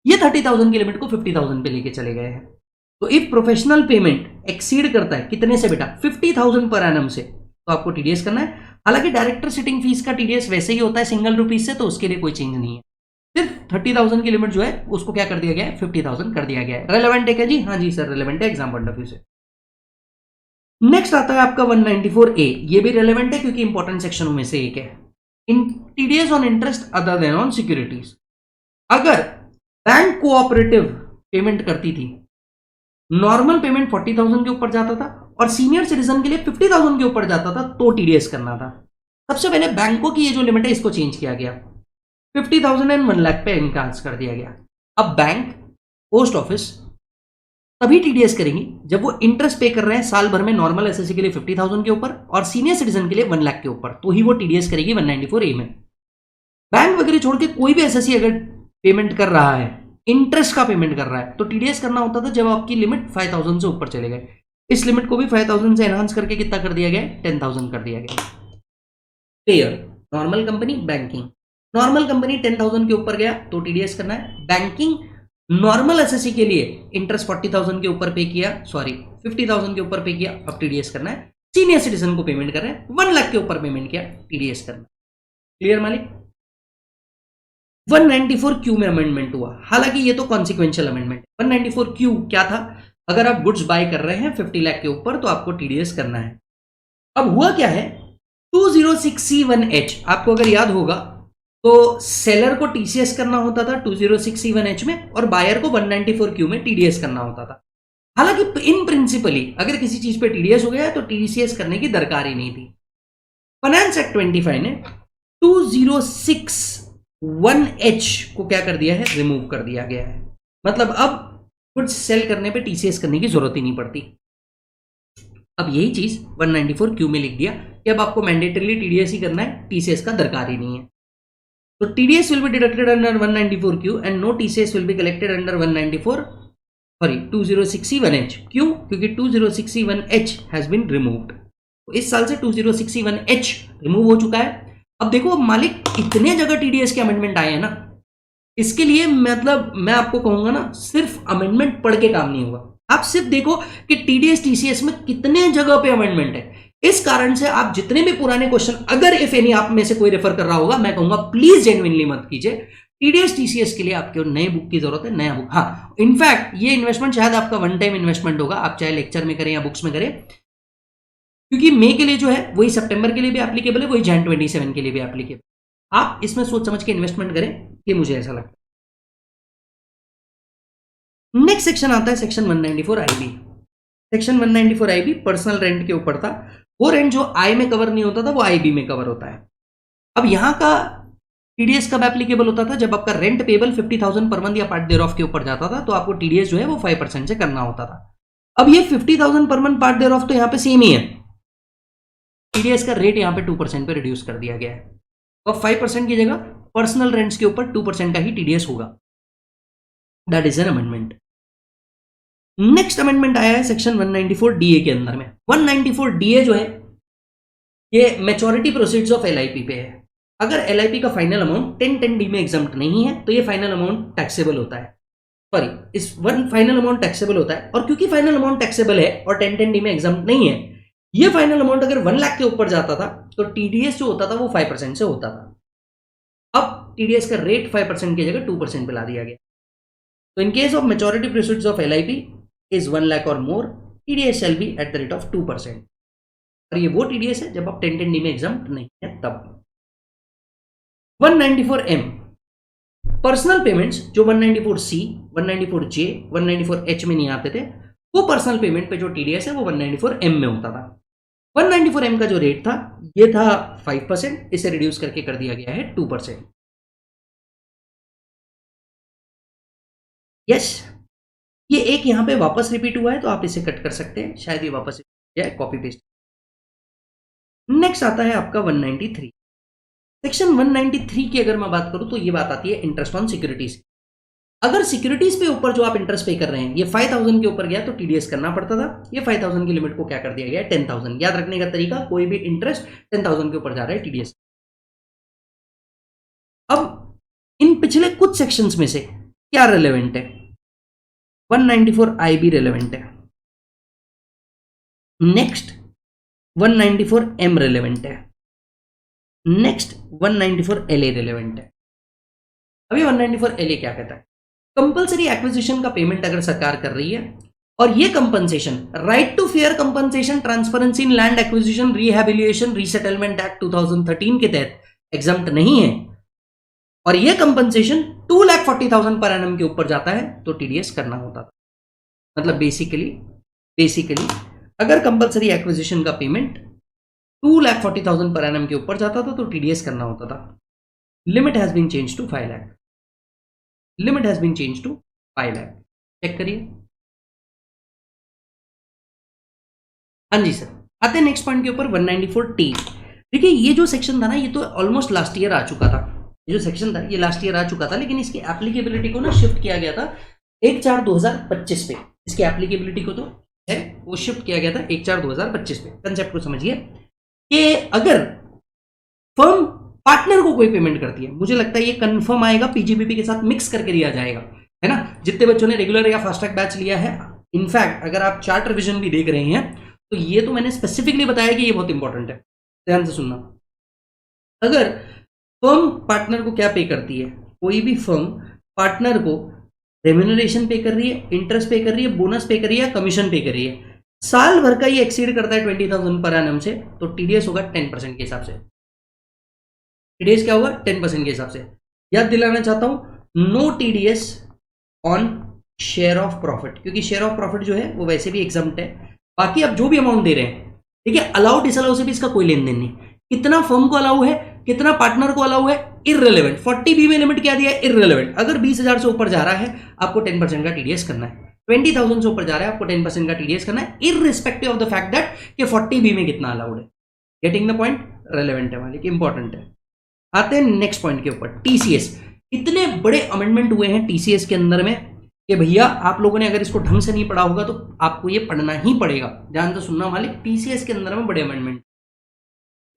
ये 30,000 की लिमिट को 50,000 पे लेके चले गए हैं। तो इफ प्रोफेशनल पेमेंट एक्सीड करता है कितने से बेटा? 50,000 पर एनम से, तो आपको टीडीएस करना है। हालांकि डायरेक्टर सिटिंग फीस का टीडीएस वैसे ही होता है सिंगल रुपीज से, तो उसके लिए कोई चेंज नहीं है। सिर्फ 30,000 की लिमिट जो है उसको क्या कर दिया गया है? 50,000 कर दिया गया है। रेलेवेंट है क्या जी? हाँ जी सर, रेलेवेंट है एग्जाम पॉइंट ऑफ व्यू से। नेक्स्ट आता है आपका 194A। ये भी रेलेवेंट है क्योंकि इंपॉर्टेंट सेक्शनों में से एक है। इन TDS on interest other than on securities. अगर बैंक कोऑपरेटिव पेमेंट करती थी, नॉर्मल पेमेंट 40,000 के ऊपर जाता था और सीनियर सिटीजन के लिए 50,000 के ऊपर जाता था तो टीडीएस करना था। सबसे पहले बैंकों की ये जो लिमिट है इसको चेंज किया गया, 50,000 एंड 1 लाख पे इनकांस कर दिया गया। अब बैंक, पोस्ट ऑफिस तभी टीडीएस करेंगी जब वो इंटरेस्ट पे कर रहे हैं साल भर में नॉर्मल एसएससी के लिए 50,000 के ऊपर और सीनियर सिटीजन के लिए 1 लाख के ऊपर, तो ही वो टीडीएस करेगी 194A में। बैंक वगैरह छोड़ के कोई भी एसएससी अगर पेमेंट कर रहा है, इंटरेस्ट का पेमेंट कर रहा है, तो टीडीएस करना होता था जब आपकी लिमिट 5,000 से ऊपर चले गए। इस लिमिट को भी 5,000 से एनहांस करके कितना कर दिया गया? 10,000 कर दिया गया। Pair, normal company, banking. Normal company 10,000 के ऊपर गया तो टीडीएस करना है। बैंकिंग नॉर्मल एसएससी के लिए इंटरेस्ट 40,000 के ऊपर पे किया, 50,000 के ऊपर पे किया, अब टीडीएस करना है। सीनियर सिटीजन को पेमेंट कर रहे हैं, 1 लाख के ऊपर पेमेंट किया, टीडीएस करना। क्लियर मालिक? 194Q में अमेंडमेंट हुआ, हालांकि ये तो कॉन्सिक्वेंशियल अमेंडमेंट। 194Q क्या था? अगर आप गुड्स बाय कर रहे हैं 50 लाख के ऊपर तो आपको टीडीएस करना है। अब हुआ क्या है, 206C1H, आपको अगर याद होगा तो सेलर को टीसीएस करना होता था 206C1H में और बायर को 194Q में टीडीएस करना होता था। हालांकि इन प्रिंसिपली अगर किसी चीज पे टीडीएस हो गया तो टीसीएस करने की दरकार ही नहीं थी। फाइनेंस एक्ट 25 ने 2061H को क्या कर दिया है, रिमूव कर दिया गया है। मतलब अब गुड्स सेल करने पे टीसीएस करने की जरूरत ही नहीं पड़ती। अब यही चीज 194Q में लिख दिया कि अब आपको मैंडेटरीली टीडीएस ही करना है, टीसीएस का दरकार ही नहीं है। तो TDS will be deducted under 194Q and no TCS will be collected under 2061H। क्यों? क्योंकि 2061H हैज बीन रिमूव्ड। तो इस साल से 2061H रिमूव हो चुका है। अब देखो मालिक, इतने जगह टीडीएस के अमेंडमेंट आए हैं ना, इसके लिए मतलब मैं आपको कहूंगा ना, सिर्फ अमेंडमेंट पढ़ के काम नहीं होगा। आप सिर्फ देखो कि टीडीएस टीसीएस में कितने जगह पे अमेंडमेंट है। इस कारण से आप जितने भी पुराने क्वेश्चन, अगर इफ एनी आप में से कोई रेफर कर रहा होगा, मैं कहूंगा प्लीज जेन्युइनली मत कीजिए। टीडीएस टीसीएस के लिए आपको नए बुक की जरूरत है, नया बुक। हाँ, इनफैक्ट ये इन्वेस्टमेंट शायद आपका वन टाइम इन्वेस्टमेंट होगा, आप चाहे लेक्चर में करें या बुक्स में करें, क्योंकि मई के लिए जो है वही सितंबर के लिए भी एप्लीकेबल है, वही Jan 27 के लिए भी एप्लीकेबल। आप इसमें सोच समझ के इन्वेस्टमेंट करें, ये मुझे ऐसा लगता है। नेक्स्ट सेक्शन आता है section 194 IB। Section 194 IB personal rent के ऊपर था। वो रेंट जो आई में कवर नहीं होता था वो IB में कवर होता है। अब यहां का टीडीएस कब एप्लीकेबल होता था? जब आपका रेंट पेबल 50,000 पर मंथ या पार्ट देयर ऑफ के ऊपर जाता था, तो आपको टीडीएस जो है वो 5% से करना होता था। अब ये 50,000 per month part there of तो यहां पे सेम ही है, टीडीएस का रेट यहां पे 2% पे रिड्यूस कर दिया गया है। तो 5% की जगह पर्सनल रेंट्स के ऊपर 2% का ही टीडीएस होगा। That is an amendment. Next amendment आया है सेक्शन 194DA के अंदर में। 194DA जो है ये मैच्योरिटी प्रोसीड्स ऑफ एलआईपी पे है। अगर एलआईपी का फाइनल अमाउंट 1010D में एग्जम्प्ट नहीं है तो ये फाइनल अमाउंट टैक्सेबल होता है। सॉरी, इस फाइनल अमाउंट टैक्सेबल होता है। और क्योंकि फाइनल अमाउंट टैक्सेबल है और 1010D में एग्जम्प्ट नहीं है, ये फाइनल अमाउंट अगर 1 लाख के ऊपर जाता था तो टीडीएस जो होता था वो 5% से होता था। अब टीडीएस का रेट 5% की जगह 2% पे ला दिया गया। तो in case of maturity proceeds of LIP is 1 lakh और more, TDS shall be at the rate of 2%। और ये वो टीडीएस है जब आप 1010D में एग्जम्प्ट नहीं है तब। 194M पर्सनल पेमेंट्स जो 194C, 194J, 194H में नहीं आते थे, वो पर्सनल पेमेंट पे जो टीडीएस है वो 194M में होता था। 194M का जो रेट था ये था 5%, इसे रिड्यूस करके कर दिया गया है 2%। यस, ये एक यहां पे वापस रिपीट हुआ है तो आप इसे कट कर सकते हैं, शायद ये वापस जाए, कॉपी पेस्ट। नेक्स्ट आता है आपका 193। सेक्शन 193 की अगर मैं बात करूं तो ये बात आती है इंटरेस्ट ऑन सिक्योरिटीज। अगर सिक्योरिटीज पे ऊपर जो आप इंटरेस्ट पे कर रहे हैं ये 5,000 के ऊपर गया तो टीडीएस करना पड़ता था। ये 5,000 की लिमिट को क्या कर दिया गया है 10,000। याद रखने का तरीका, कोई भी इंटरेस्ट 10,000 के ऊपर जा रहा है टीडीएस। अब इन पिछले कुछ सेक्शंस में से क्या रिलेवेंट है? 194 IB रिलेवेंट है। नेक्स्ट 194 M रिलेवेंट है। नेक्स्ट 194 LA रिलेवेंट है। अभी 194 LA क्या कहता है? कंपल्सरी एक्विजिशन का पेमेंट अगर सरकार कर रही है और ये compensation right to fair compensation transparency in land acquisition rehabilitation resettlement act 2013 के तहत एग्जम्प्ट नहीं है और ये कंपनसेशन 2,40,000 पर एनम के ऊपर जाता है तो टीडीएस करना होता था। मतलब बेसिकली अगर कंपल्सरी एक्विजिशन का पेमेंट 2,40,000 पर एनम के ऊपर जाता था तो टीडीएस करना होता था। Limit has been change to 5 lakh. Limit has been change to 5 lakh. Check करिए। हाँ जी सर, आते हैं नेक्स्ट पॉइंट के ऊपर 194T। देखिए ये जो सेक्शन था ना ये तो ऑलमोस्ट लास्ट ईयर आ चुका था। ये जो सेक्शन था ये लास्ट ईयर आ चुका था, लेकिन इसकी एप्लीकेबिलिटी को ना शिफ्ट किया गया था 1/4/2025 पे। इसकी एप्लीकेबिलिटी को तो है वो शिफ्ट किया गया था 1/4/2025 पे। कंसेप्ट को समझिए कि अगर फर्म पार्टनर को कोई पेमेंट करती है, मुझे लगता है ये कंफर्म आएगा पीजीबीपी के साथ मिक्स करके दिया जाएगा, है ना। जितने बच्चों ने रेगुलर या फास्ट ट्रैक बैच लिया है, इनफैक्ट अगर आप चार्ट रिवीजन भी देख रहे हैं तो ये तो मैंने स्पेसिफिकली बताया कि ये बहुत इंपॉर्टेंट है, ध्यान से सुनना। अगर फर्म पार्टनर को क्या पे करती है, कोई भी फर्म पार्टनर को रेम्यूनरेशन पे कर रही है, इंटरेस्ट पे कर रही है, बोनस पे कर रही है, कमीशन पे कर रही है, साल भर का ये एक्सीड करता है 20,000 पर एनम से, तो टीडीएस होगा 10% के हिसाब से। टीडीएस क्या होगा 10% के हिसाब से। याद दिलाना चाहता हूं no TDS on share of profit, क्योंकि शेयर ऑफ प्रॉफिट जो है वो वैसे भी एग्जम्प्ट है। बाकी आप जो भी अमाउंट दे रहे हैं, ठीक है, अलाउ डिसअलाउ से भी इसका कोई लेन देन नहीं। कितना फर्म को अलाउ है कितना पार्टनर को अलाउ है, इररिलेवेंट। 40B में लिमिट क्या दिया है, इररिलेवेंट। अगर 20,000 से ऊपर जा रहा है आपको 10% का टीडीएस करना है, 20,000 से ऊपर जा रहा है आपको 10% का टीडीएस करना है, irrespective of the fact that कि 40B में कितना अलाउड है। गेटिंग द पॉइंट, रेलेवेंट है मालिक, इंपॉर्टेंट है। आते हैं नेक्स्ट पॉइंट के ऊपर, टीसीएस। इतने बड़े अमेंडमेंट हुए हैं टीसीएस के अंदर में कि भैया आप लोगों ने अगर इसको ढंग से नहीं पढ़ा होगा तो आपको ये पढ़ना ही पड़ेगा। ध्यान से सुनना मालिक, टीसीएस के अंदर में बड़े अमेंडमेंट,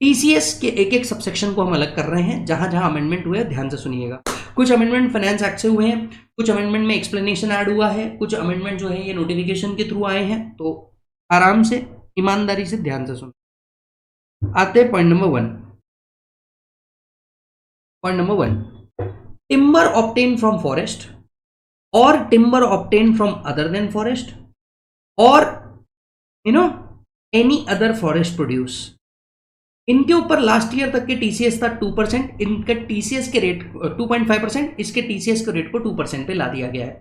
टीसीएस के एक एक सबसेक्शन को हम अलग कर रहे हैं, जहां जहां अमेंडमेंट हुए ध्यान से सुनिएगा। कुछ अमेंडमेंट फाइनेंस एक्ट से हुए हैं, कुछ अमेंडमेंट में एक्सप्लेनेशन ऐड हुआ है, कुछ अमेंडमेंट जो है ये नोटिफिकेशन के थ्रू आए हैं। तो आराम से, ईमानदारी से, ध्यान से सुन। आते हैं point number 1। Point number 1, timber obtain from forest और timber obtain from other than forest और एनी अदर फॉरेस्ट प्रोड्यूस। इनके ऊपर लास्ट ईयर तक के टीसीएस था 2%, इनका टीसीएस के रेट 2.5%, इसके टीसीएस के रेट को 2% पे ला दिया गया है।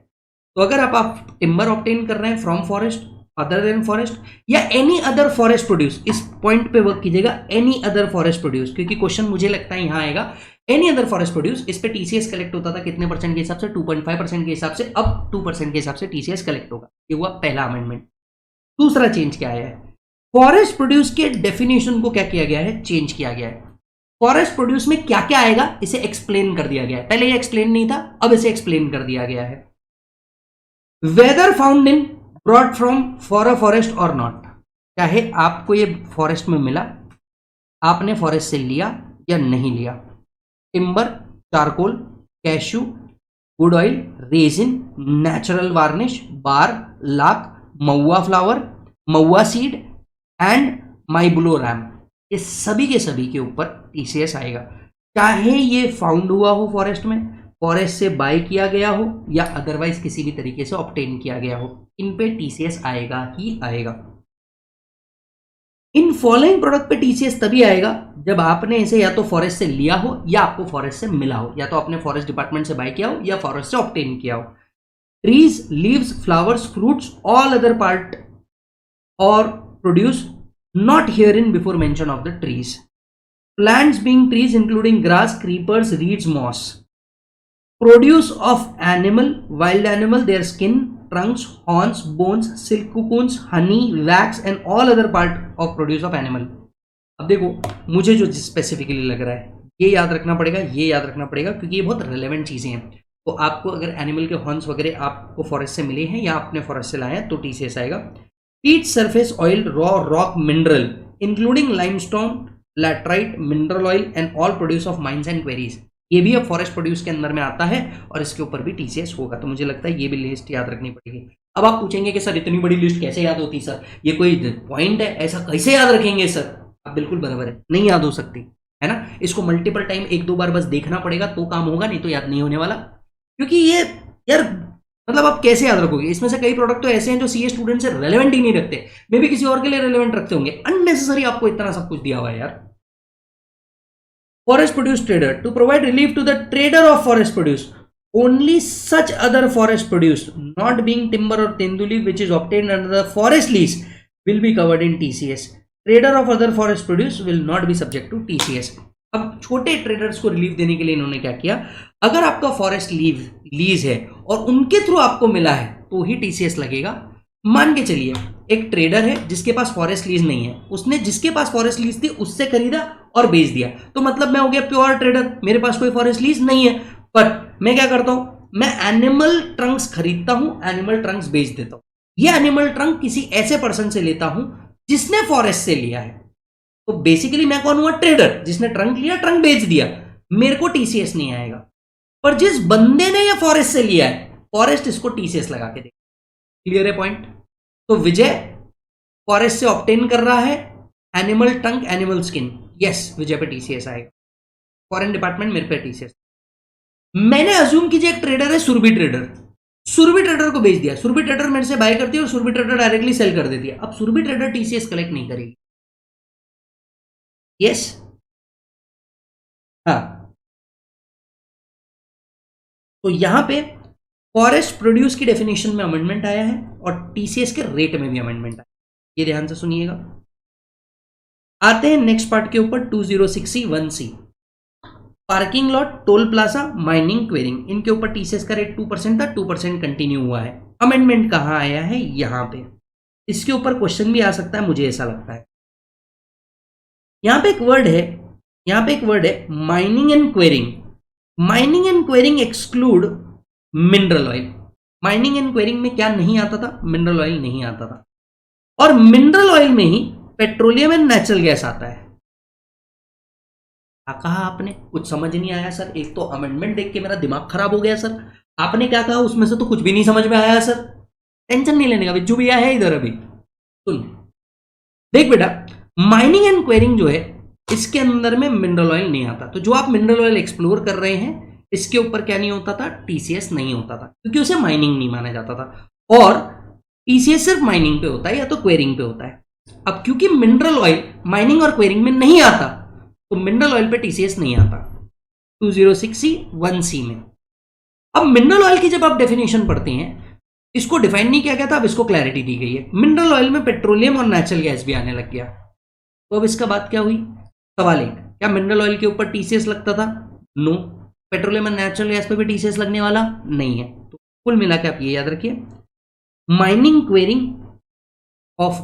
तो अगर आप टिम्बर ऑब्टेन कर रहे हैं from forest, other than forest या एनी अदर फॉरेस्ट प्रोड्यूस, इस पॉइंट पे वर्क कीजिएगा, एनी अदर फॉरेस्ट प्रोड्यूस, क्योंकि क्वेश्चन मुझे लगता है यहां आएगा। एनी अदर फॉरेस्ट प्रोड्यूस, इस पे टीसीएस कलेक्ट होता था कितने परसेंट के हिसाब से, 2.5% के हिसाब से, अब 2% के हिसाब से टीसीएस कलेक्ट होगा। ये हुआ पहला अमेंडमेंट। दूसरा चेंज क्या आया है, फॉरेस्ट प्रोड्यूस के डेफिनेशन को क्या किया गया है, चेंज किया गया है। फॉरेस्ट प्रोड्यूस में क्या क्या आएगा इसे एक्सप्लेन कर दिया गया है। पहले ये एक्सप्लेन नहीं था, अब इसे एक्सप्लेन कर दिया गया है। Whether found in broad from for a forest और नॉट, चाहे आपको ये फॉरेस्ट में मिला, आपने फॉरेस्ट से लिया या नहीं लिया। Timber, charcoal, cashew, wood oil, resin, natural varnish, bark, lac, mahua flower, mahua seed and myrobalan, ये सभी के सभी के ऊपर टीसीएस आएगा। चाहे ये फाउंड हुआ हो फॉरेस्ट में, फॉरेस्ट से बाय किया गया हो या अदरवाइज किसी भी तरीके से ऑब्टेन किया गया हो, इन पे टीसीएस आएगा ही आएगा। इन फॉलोइंग प्रोडक्ट पे टीसीएस तभी आएगा जब आपने इसे या तो फॉरेस्ट से लिया हो या आपको फॉरेस्ट से मिला हो, या तो आपने फॉरेस्ट डिपार्टमेंट से बाय किया हो या फॉरेस्ट से ऑब्टेन किया हो। Trees, leaves, flowers, fruits, all other part और produce not herein before mention of the trees. Plants being trees including grass, creepers, reeds, moss. Produce of animal, wild animal, their skin, trunks, horns, bones, silk cocoons, honey, wax and all other part of produce of animal. अब देखो मुझे जो specifically लग रहा है ये याद रखना पड़ेगा, ये याद रखना पड़ेगा क्योंकि ये बहुत रेलेवेंट चीज़ें हैं। तो आपको अगर एनिमल के हॉर्न्स वगैरह आपको फॉरेस्ट से मिले हैं या आपने फॉरेस्ट से लाए हैं तो टीसीएस आएगा। Peat, surface oil, raw rock mineral including limestone, laterite, mineral oil and all produce of mines and quarries, ये भी अब फॉरेस्ट प्रोड्यूस के अंदर में आता है और इसके ऊपर भी टीसीएस होगा। तो मुझे लगता है ये भी लिस्ट याद रखनी पड़ेगी। अब आप पूछेंगे कि सर इतनी बड़ी लिस्ट कैसे याद होती सर, ये कोई पॉइंट है, ऐसा कैसे याद रखेंगे सर? आप बिल्कुल बराबर है, नहीं याद हो सकती है ना। इसको मल्टीपल टाइम 1-2 बार बस देखना पड़ेगा तो काम होगा, नहीं तो याद नहीं होने वाला। क्योंकि ये यार मतलब आप कैसे याद रखोगे? इसमें से कई प्रोडक्ट तो ऐसे हैं जो सीए स्टूडेंट से रेलेवेंट ही नहीं रखते, मे भी किसी और के लिए रेलेवेंट रखते होंगे। अननेसेसरी आपको इतना सब कुछ दिया हुआ है यार। Forest produce trader to provide relief to the trader of forest produce only such other forest produce not being timber और tendu leaves which is obtained under the forest lease will be covered in TCS. Trader of other forest produce will not be subject to TCS. अब छोटे traders को relief देने के लिए इन्होंने क्या किया, अगर आपका फॉरेस्ट लीज है और उनके थ्रू आपको मिला है तो ही टीसीएस लगेगा। मान के चलिए एक ट्रेडर है जिसके पास फॉरेस्ट लीज नहीं है, उसने जिसके पास फॉरेस्ट लीज थी उससे खरीदा और बेच दिया, तो मतलब मैं हो गया प्योर ट्रेडर, मेरे पास कोई फॉरेस्ट लीज नहीं है। बट मैं क्या करता हूं, मैं एनिमल ट्रंक्स खरीदता हूं, एनिमल ट्रंक्स बेच देता हूं। ये एनिमल ट्रंक किसी ऐसे पर्सन से लेता हूं जिसने फॉरेस्ट से लिया है। तो बेसिकली मैं कौन हुआ, ट्रेडर, जिसने ट्रंक लिया, ट्रंक बेच दिया, मेरे को टीसीएस नहीं आएगा। पर जिस बंदे ने ये फॉरेस्ट से लिया है, फॉरेस्ट इसको टीसीएस लगा के दे। क्लियर है पॉइंट? तो विजय फॉरेस्ट से ऑब्टेन कर रहा है animal trunk, animal skin, yes विजय पे टीसीएस आएगा। फॉरेन डिपार्टमेंट मेरे पे टीसीएस। मैंने अज्यूम कीजिए एक ट्रेडर है सुरभि ट्रेडर, सुरभि ट्रेडर को बेच दिया, सुरभि ट्रेडर मेरे से बाय करती है और सुरभि ट्रेडर डायरेक्टली सेल कर देती है। अब सुरभि ट्रेडर टीसीएस कलेक्ट नहीं करेगी, यस हाँ। तो यहां पे फॉरेस्ट प्रोड्यूस की डेफिनेशन में अमेंडमेंट आया है और टीसीएस के रेट में भी अमेंडमेंट आया, ये ध्यान से सुनिएगा। आते हैं नेक्स्ट पार्ट के ऊपर 206C1C। Parking lot, toll plaza, mining, quarrying, इनके ऊपर टीसीएस का रेट 2% था, 2% कंटिन्यू हुआ है। अमेंडमेंट कहाँ आया है? यहां पे। इसके ऊपर क्वेश्चन भी आ सकता है, मुझे ऐसा लगता है। यहां पे एक वर्ड है, यहां पे एक वर्ड है mining and quarrying. Mining and quarrying exclude mineral oil. Mining and quarrying में क्या नहीं आता था? मिनरल ऑयल नहीं आता था। और मिनरल ऑयल में ही पेट्रोलियम एंड नेचुरल गैस आता है। क्या कहा आपने? कुछ समझ नहीं आया सर। एक तो अमेंडमेंट देख के मेरा दिमाग खराब हो गया सर। आपने क्या कहा उसमें से? तो कुछ भी नहीं समझ में आया सर। टेंशन नहीं लेने का, बिज्जू भैया है इधर अभी। सुन देख बेटा, माइनिंग एंड क्वेरिंग जो है इसके अंदर में मिनरल ऑयल नहीं आता। तो जो आप मिनरल ऑयल एक्सप्लोर कर रहे हैं इसके ऊपर क्या नहीं होता था? टीसीएस नहीं होता था, क्योंकि उसे माइनिंग नहीं माना जाता था। और टीसीएस सिर्फ माइनिंग पे होता है या तो क्वेरिंग पे होता है। अब क्योंकि मिनरल ऑयल माइनिंग और क्वेरिंग में नहीं आता तो मिनरल ऑयल पे टीसीएस नहीं आता 206C(1)(c) में। अब मिनरल ऑयल की जब आप डेफिनेशन पढ़ते हैं, इसको डिफाइन नहीं किया गया था, अब इसको क्लैरिटी दी गई है। मिनरल ऑयल में पेट्रोलियम और नेचुरल गैस भी आने लग गया। तो अब इसका बात क्या हुई? सवाल एक, क्या मिनरल ऑयल के ऊपर टीसीएस लगता था? नो। पेट्रोलियम और नेचुरल गैस पे भी टीसीएस लगने वाला नहीं है। तो कुल मिला के आप ये याद रखिए, mining quarrying of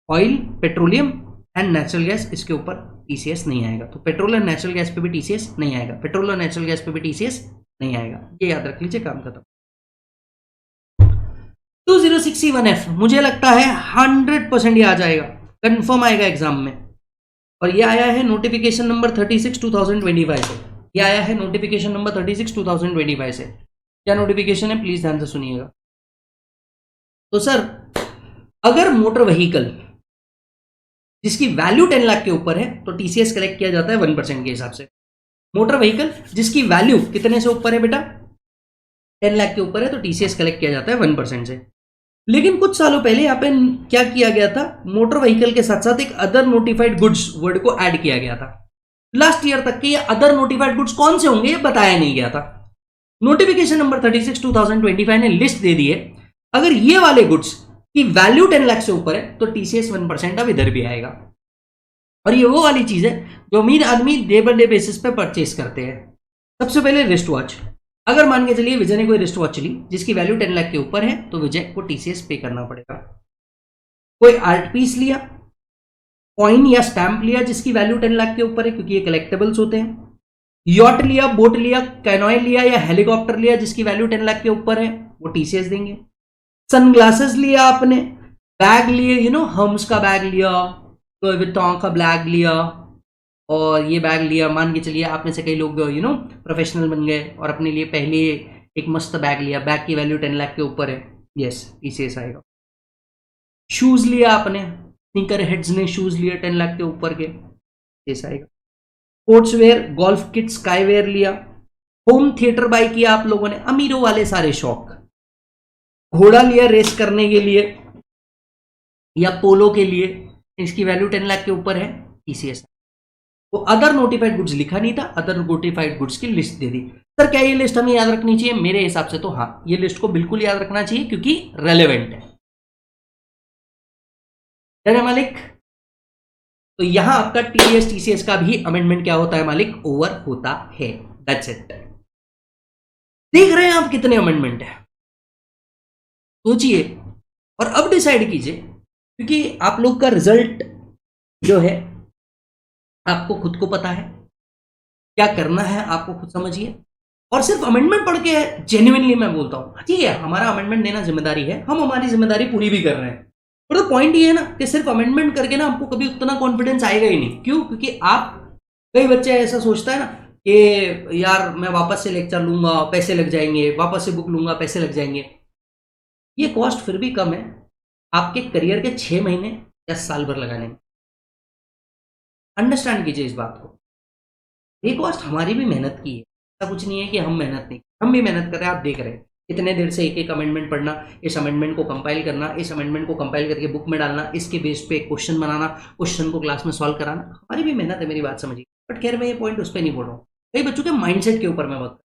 oil, petroleum and natural gas, इसके ऊपर टीसीएस नहीं आएगा। तो पेट्रोल और नेचुरल गैस पे भी टीसीएस नहीं आएगा, पेट्रोल और नेचुरल गैस पे भी टीसीएस नहीं आएगा। ये याद रख लीजिए, काम खत्म। 206C(1)(f) मुझे लगता है 100% ये आ जाएगा, कंफर्म आएगा एग्जाम में। और ये आया है नोटिफिकेशन नंबर 36/2025 से। ये आया है नोटिफिकेशन नंबर 36/2025 से। क्या नोटिफिकेशन है? प्लीज ध्यान से सुनिएगा। तो सर, अगर मोटर व्हीकल जिसकी वैल्यू 10 लाख के ऊपर है तो टीसीएस कलेक्ट किया जाता है 1% के हिसाब से। मोटर व्हीकल जिसकी वैल्यू कितने से ऊपर है बेटा? 10 लाख के ऊपर है तो टीसीएस कलेक्ट किया जाता है 1% से। लेकिन कुछ सालों पहले यहाँ पे क्या किया गया था? मोटर व्हीकल के साथ साथ एक अदर नोटिफाइड गुड्स वर्ड को ऐड किया गया था। लास्ट ईयर तक के ये अदर नोटिफाइड गुड्स कौन से होंगे ये बताया नहीं गया था। नोटिफिकेशन नंबर 36/2025 ने लिस्ट दे दी है। अगर ये वाले गुड्स की वैल्यू 10 लाख से ऊपर है तो टीसीएस 1% अब इधर भी आएगा। और ये वो वाली चीज है जो अमीर आदमी डे बाय डे बेसिस पे परचेस करते हैं। सबसे पहले रिस्ट वॉच। अगर मान के चलिए विजय ने कोई रिस्ट वॉच ली जिसकी वैल्यू 10 लाख के ऊपर है तो विजय को टीसीएस पे करना पड़ेगा। कोई आर्ट पीस लिया, कॉइन या स्टैंप लिया जिसकी वैल्यू 10 लाख के ऊपर है क्योंकि ये कलेक्टेबल्स होते हैं। यॉट लिया, बोट लिया, कैनोय लिया या हेलीकॉप्टर लिया जिसकी वैल्यू 10 लाख के ऊपर है, वो टीसीएस देंगे। सनग्लासेस लिया आपने, बैग लिए, हम्स का बैग लिया, लुई विटॉन का बैग लिया, और ये बैग लिया। मान के चलिए आप में से कई लोग प्रोफेशनल बन गए और अपने लिए पहले एक मस्त बैग लिया, बैग की वैल्यू 10 लाख के ऊपर है, यस टीसीएस आएगा। शूज लिया आपने, स्नीकर हेड्स ने शूज लिया 10 लाख के ऊपर के, टीसीएस आएगा। Sports wear, golf kit, sky wear लिया। होम थिएटर बाय किया आप लोगों ने, अमीरों वाले सारे शौक। घोड़ा लिया रेस करने के लिए या पोलो के लिए, इसकी वैल्यू 10 लाख के ऊपर है, टीसीएस। वो अदर नोटिफाइड गुड्स लिखा नहीं था, अदर नोटिफाइड गुड्स की लिस्ट दे दी। सर क्या ये लिस्ट हमें याद रखनी चाहिए? मेरे हिसाब से तो हाँ, ये लिस्ट को बिल्कुल याद रखना चाहिए क्योंकि रेलेवेंट है मालिक। तो यहां आपका टीडीएस टीसीएस का भी अमेंडमेंट क्या होता है मालिक? ओवर होता है। That's it. देख रहे हैं आप कितने अमेंडमेंट है, सोचिए और अब डिसाइड कीजिए, क्योंकि आप लोग का रिजल्ट जो है आपको खुद को पता है, क्या करना है आपको खुद समझिए। और सिर्फ अमेंडमेंट पढ़ के जेन्युइनली मैं बोलता हूं, ठीक है हमारा अमेंडमेंट देना जिम्मेदारी है, हम हमारी जिम्मेदारी पूरी भी कर रहे हैं, पर तो पॉइंट ये है ना कि सिर्फ अमेंडमेंट करके ना हमको कभी उतना कॉन्फिडेंस आएगा ही नहीं। क्यों? क्योंकि आप, कई बच्चे ऐसा सोचता है ना कि यार मैं वापस से लेक्चर लूंगा पैसे लग जाएंगे, वापस से बुक लूंगा पैसे लग जाएंगे। ये कॉस्ट फिर भी कम है आपके करियर के 6 महीने या साल भर लगाने में। अंडरस्टैंड कीजिए इस बात को। ये कॉस्ट हमारी भी मेहनत की है, ऐसा कुछ नहीं है कि हम मेहनत नहीं, हम भी मेहनत कर रहे हैं। आप देख रहे हैं इतने देर से एक एक अमेंडमेंट पढ़ना, इस अमेंडमेंट को कंपाइल करना, इस अमेंडमेंट को कंपाइल करके बुक में डालना, इसके बेस पे क्वेश्चन बनाना, क्वेश्चन को क्लास में सॉल्व कराना, हमारी भी मेहनत है, मेरी बात समझिए। बट खैर मैं ये पॉइंट उस पर नहीं बोल रहा हूँ, कई बच्चों के माइंडसेट के ऊपर मैं बात।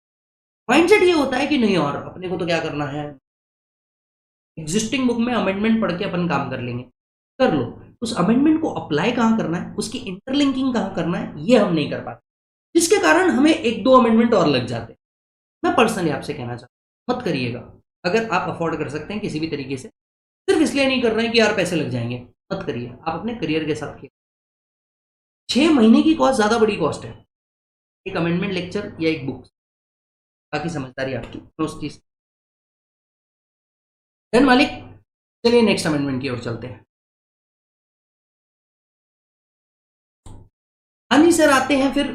माइंडसेट ये होता है कि नहीं और अपने को तो क्या करना है, एग्जिस्टिंग बुक में अमेंडमेंट पढ़ के अपन काम कर लेंगे। कर लो, उस अमेंडमेंट को अप्लाई कहाँ करना है, उसकी इंटरलिंकिंग कहाँ करना है, ये हम नहीं कर पाते। जिसके कारण हमें 1-2 अमेंडमेंट और लग जाते हैं। मैं पर्सनली आपसे कहना चाहता हूँ, मत करिएगा। अगर आप अफोर्ड कर सकते हैं किसी भी तरीके से, सिर्फ इसलिए नहीं कर रहे हैं कि यार पैसे लग जाएंगे, मत करिए। आप अपने करियर के साथ खेलिए। 6 महीने की कॉस्ट ज़्यादा बड़ी कॉस्ट है, एक अमेंडमेंट लेक्चर या एक बुक। बाकी समझदारी आपकी, मैं उस चीज। डन मालिक, चलिए नेक्स्ट अमेंडमेंट की ओर चलते हैं। हाँ जी सर, आते हैं फिर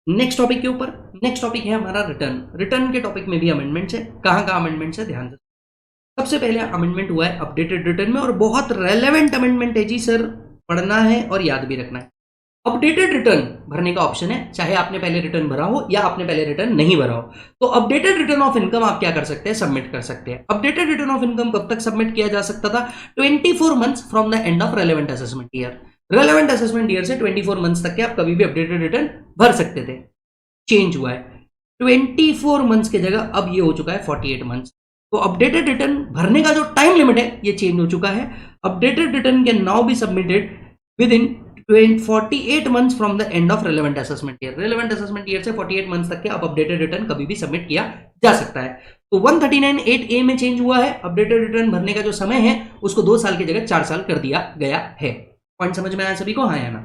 नेक्स्ट टॉपिक के ऊपर। नेक्स्ट टॉपिक है हमारा रिटर्न। रिटर्न के टॉपिक में भी अमेंडमेंट्स है। कहाँ कहाँ अमेंडमेंट्स है, ध्यान से। सबसे पहले अमेंडमेंट हुआ है अपडेटेड रिटर्न में, और बहुत रेलेवेंट अमेंडमेंट है जी सर, पढ़ना है और याद भी रखना है। अपडेटेड रिटर्न भरने का ऑप्शन है, चाहे आपने पहले रिटर्न भरा हो या आपने पहले रिटर्न नहीं भरा हो। तो अपडेटेड रिटर्न ऑफ इनकम आप क्या कर सकते हैं, सबमिट कर सकते हैं। अपडेटेड रिटर्न ऑफ इनकम कब तक सबमिट किया जा सकता था, 24 months from the end of relevant assessment year. Relevant assessment year से 24 मंथ्स तक के आप कभी भी अपडेटेड रिटर्न भर सकते थे। चेंज हुआ है, 24 मंथ्स की जगह अब ये हो चुका है 48 मंथ्स। तो अपडेटेड रिटर्न भरने का जो टाइम लिमिट है ये चेंज हो चुका है। Updated return can now be submitted with in 48 months from the end of relevant assessment year. Relevant assessment year से 48 मंथ्स तक के अब अपडेटेड रिटर्न कभी भी सबमिट किया जा सकता है। तो 139(8)(a) में चेंज हुआ है। अपडेटेड रिटर्न भरने का जो समय है उसको 2 साल की जगह 4 साल कर दिया गया है। पॉइंट समझ में आया सभी को, हाँ या ना?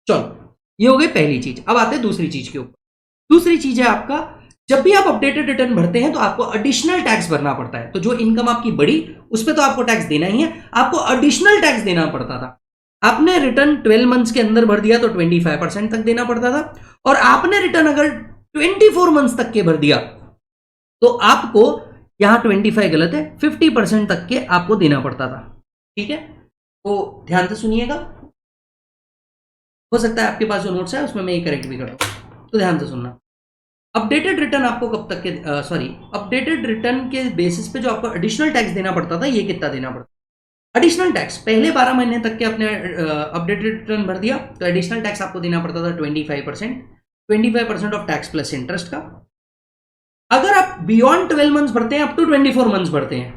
चलो, ये हो गई पहली चीज। अब आते हैं दूसरी चीज के ऊपर। दूसरी चीज है आपका, जब भी आप अपडेटेड रिटर्न भरते हैं तो आपको एडिशनल टैक्स भरना पड़ता है। तो जो इनकम आपकी बढ़ी उस पर तो आपको टैक्स देना ही है, आपको एडिशनल टैक्स देना पड़ता था। आपने रिटर्न 12 मंथ्स के अंदर भर दिया तो 25% तक देना पड़ता था, और आपने रिटर्न अगर 24 मंथ्स तक के भर दिया तो आपको यहां 25 गलत है, 50% तक के आपको देना पड़ता था। ठीक है, तो ध्यान से सुनिएगा। हो सकता है आपके पास जो नोट्स है उसमें मैं ये करेक्ट भी कर दूं, तो ध्यान से सुनना। अपडेटेड रिटर्न आपको कब तक के अपडेटेड रिटर्न के बेसिस पे जो आपको एडिशनल टैक्स देना पड़ता था, ये कितना देना पड़ता? एडिशनल टैक्स पहले 12 महीने तक के अपने अपडेटेड रिटर्न भर दिया तो एडिशनल टैक्स आपको देना पड़ता था 25% ऑफ टैक्स प्लस इंटरेस्ट का। अगर आप बियॉन्ड 12 मंथ्स भरते हैं, अप टू 24 मंथ्स भरते हैं,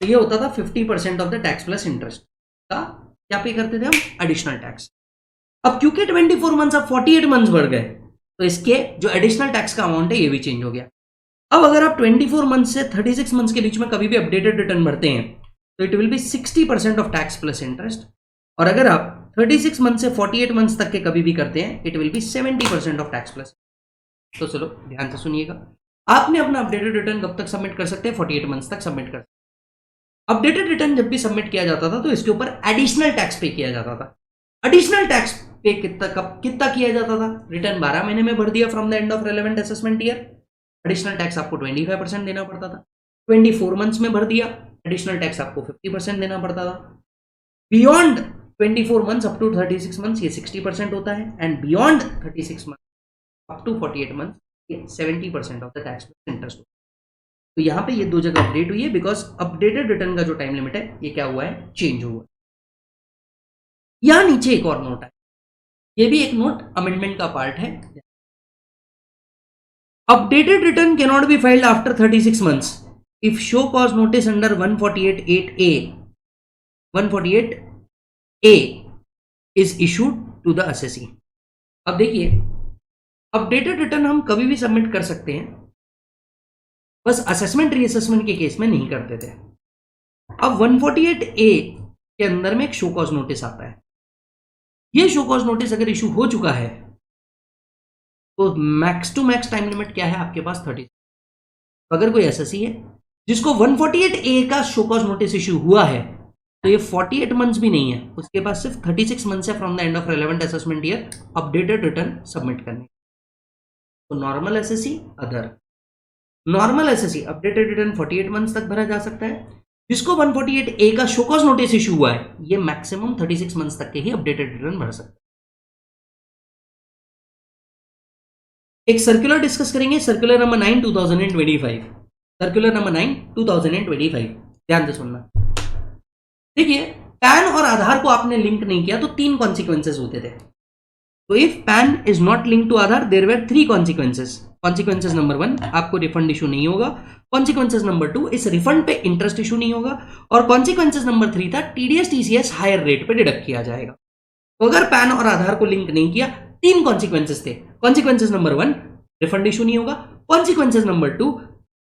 तो ये होता था 50% of the tax plus interest का। क्या पे करते थे हम? Additional tax. अब क्योंकि 24 मंथ्स अब 48 मंथ्स बढ़ गए, तो इसके जो एडिशनल टैक्स का अमाउंट है ये भी चेंज हो गया। अब अगर आप 24 मंथ्स से 36 मंथ्स के बीच में कभी भी अपडेटेड रिटर्न भरते हैं तो it will be 60% of tax plus interest, और अगर आप 36 मंथ से 48 मंथ्स तक के कभी भी करते हैं it will be 70% of tax plus. तो चलो ध्यान से सुनिएगा, आपने अपना अपडेटेड रिटर्न कब तक सबमिट कर सकते हैं? 48 मंथ्स तक सबमिट कर सकते हैं। अपडेटेड रिटर्न जब भी सबमिट किया जाता था तो इसके ऊपर एडिशनल टैक्स पे किया जाता था। एडिशनल टैक्स पे कितना किया जाता था? रिटर्न 12 महीने में भर दिया from the end of relevant assessment year, additional tax आपको 25% देना पड़ता था। 24 मंथ्स में भर दिया, एडिशनल टैक्स आपको 50% देना पड़ता था। Beyond 24 months up to 36 months ये 60% होता है, and beyond 36 months up to 48 months ये 70% of the tax plus interest. तो यहां पे ये दो जगह अपडेट हुई है बिकॉज अपडेटेड रिटर्न का जो टाइम लिमिट है ये क्या हुआ है? चेंज हुआ है। यहां नीचे एक और नोट है, ये भी एक नोट अमेंडमेंट का पार्ट है। Updated return can not be filed after 36 months if show cause notice under 148A is issued to the assessee। अब देखिए, अपडेटेड रिटर्न हम कभी भी सबमिट कर सकते हैं, बस असेसमेंट रीअसेसमेंट के केस में नहीं करते थे। अब 148A के अंदर में एक शो कॉज नोटिस आता है। ये शो कॉज नोटिस अगर इशू हो चुका है तो max to max time limit क्या है आपके पास? 30। अगर कोई एसएससी है जिसको 148A का शो कॉज नोटिस इशू हुआ है तो ये 48 मंथ्स भी नहीं है, उसके पास सिर्फ 36 मंथ्स है from the end of relevant assessment year updated return submit करने। तो normal SSC, other normal SSC updated return 48 months तक भरा जा सकता है। जिसको 148A का शो कॉज नोटिस इशू हुआ है ये मैक्सिमम 36 मंथ्स तक के ही अपडेटेड रिटर्न भर सकता है। एक सर्कुलर डिस्कस करेंगे, सर्कुलर नंबर 9 2025। सर्कुलर नंबर 9 2025, ध्यान से सुनना। देखिए, पैन और आधार को आपने लिंक नहीं किया तो 3 कॉन्सिक्वेंसेस होते थे। तो if PAN is not link to Aadhaar there were 3 consequences. Consequences number 1, आपको रिफंड इशू नहीं होगा। कॉन्सिक्वेंसेस नंबर 2, इस रिफंड पे इंटरेस्ट इशू नहीं होगा। और कॉन्सिक्वेंसेस नंबर 3 था, टीडीएस टीसीएस हायर रेट पे डिडक्ट किया जाएगा। तो अगर पैन और आधार को लिंक नहीं किया तीन कॉन्सिक्वेंसेस थे। कॉन्सिक्वेंसेस नंबर 1, रिफंड इशू नहीं होगा। Consequences number 2,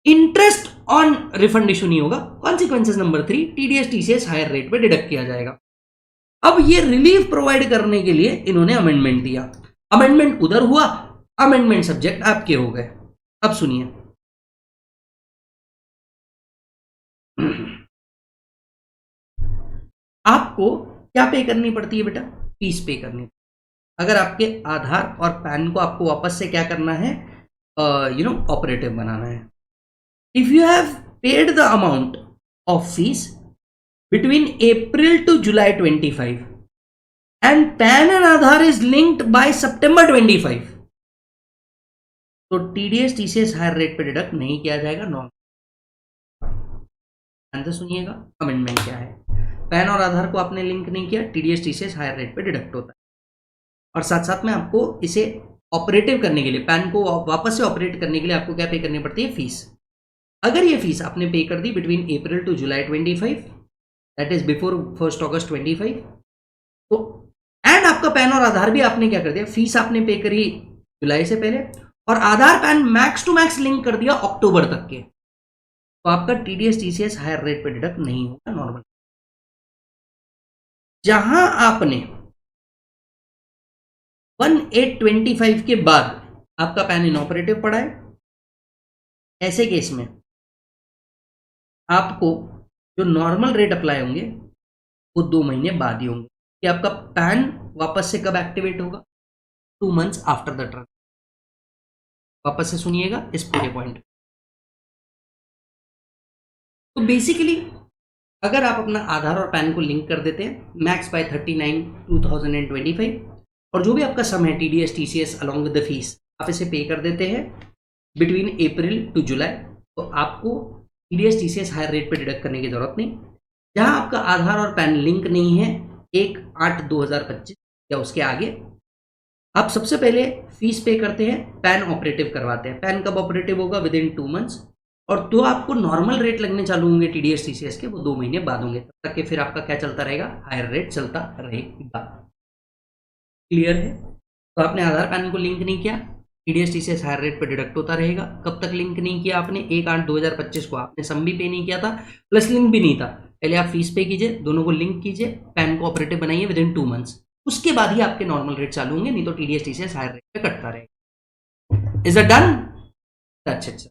interest on refund issue नहीं होगा। Consequences number 3, TDS TCS higher rate पे डिडक्ट किया जाएगा। अब ये रिलीफ प्रोवाइड करने के लिए इन्होंने अमेंडमेंट दिया। अमेंडमेंट उधर हुआ, अमेंडमेंट सब्जेक्ट आपके हो गए। अब सुनिए, आपको क्या पे करनी पड़ती है बेटा? फीस पे करनी। अगर आपके आधार और पैन को आपको वापस से क्या करना है, ऑपरेटिव बनाना है। If you have paid the amount of fees between April to July 25 and PAN and Aadhaar is linked by September 25, तो TDS TCS हायर रेट पे डिडक्ट नहीं किया जाएगा। नॉर्मल सुनिएगा, अमेंडमेंट क्या है। पैन और आधार को आपने लिंक नहीं किया, TDS TCS हायर रेट पे डिडक्ट होता है। और साथ साथ में आपको इसे ऑपरेटिव करने के लिए, पैन को वापस से ऑपरेट करने के लिए आपको क्या पे करनी पड़ती है? फीस। अगर ये फीस आपने पे कर दी between April to July 25, that is before 1 August 25, तो एंड आपका पैन और आधार भी आपने क्या कर दिया, फीस आपने पे करी जुलाई से पहले, और Aadhaar PAN max to max link कर दिया अक्टूबर तक के, तो आपका टीडीएस टीसीएस हायर रेट पे डिडक्ट नहीं होगा नॉर्मल। जहां आपने 1/8/25 के बाद आपका पैन इनऑपरेटिव पड़ा है, ऐसे केस में आपको जो नॉर्मल रेट अप्लाई होंगे वो 2 महीने बाद ही होंगे। कि आपका पैन वापस से कब एक्टिवेट होगा? 2 मंथ्स आफ्टर द ट्रांसफर। वापस से सुनिएगा इस पूरे पॉइंट। तो बेसिकली अगर आप अपना आधार और पैन को लिंक कर देते हैं मैक्स बाय 39/2025, और जो भी आपका सम है TDS TCS along with the fees आप इसे पे कर देते हैं बिटवीन अप्रैल टू जुलाई, तो आपको टीडीएस टीसीएस हायर रेट पे डिडक्ट करने की जरूरत नहीं। जहां आपका आधार और पैन लिंक नहीं है 1/8/2025 या उसके आगे, आप सबसे पहले फीस पे करते हैं, पैन ऑपरेटिव करवाते हैं। पैन कब ऑपरेटिव होगा? With in 2 months. और जो आपको नॉर्मल रेट लगने चालू होंगे टीडीएस टीसीएस के, वो 2 महीने बाद होंगे। तब तक के फिर आपका क्या चलता रहेगा? हायर रेट चलता रहेगा। क्लियर है? तो आपने आधार पैन को लिंक नहीं किया, टीडीएस टीसीएस हायर रेट पे डिडक्ट होता रहेगा। कब तक लिंक नहीं किया आपने? 1/8/2025 को आपने सम भी पे नहीं किया था, प्लस लिंक भी नहीं था। पहले आप फीस पे कीजिए, दोनों को लिंक कीजिए, पैन को ऑपरेटिव बनाइए विद इन 2 मंथ्स, उसके बाद ही आपके नॉर्मल रेट चालू होंगे, नहीं तो टीडीएस टीसीएस हायर रेट पे कटता रहेगा। Is it done? That's it sir,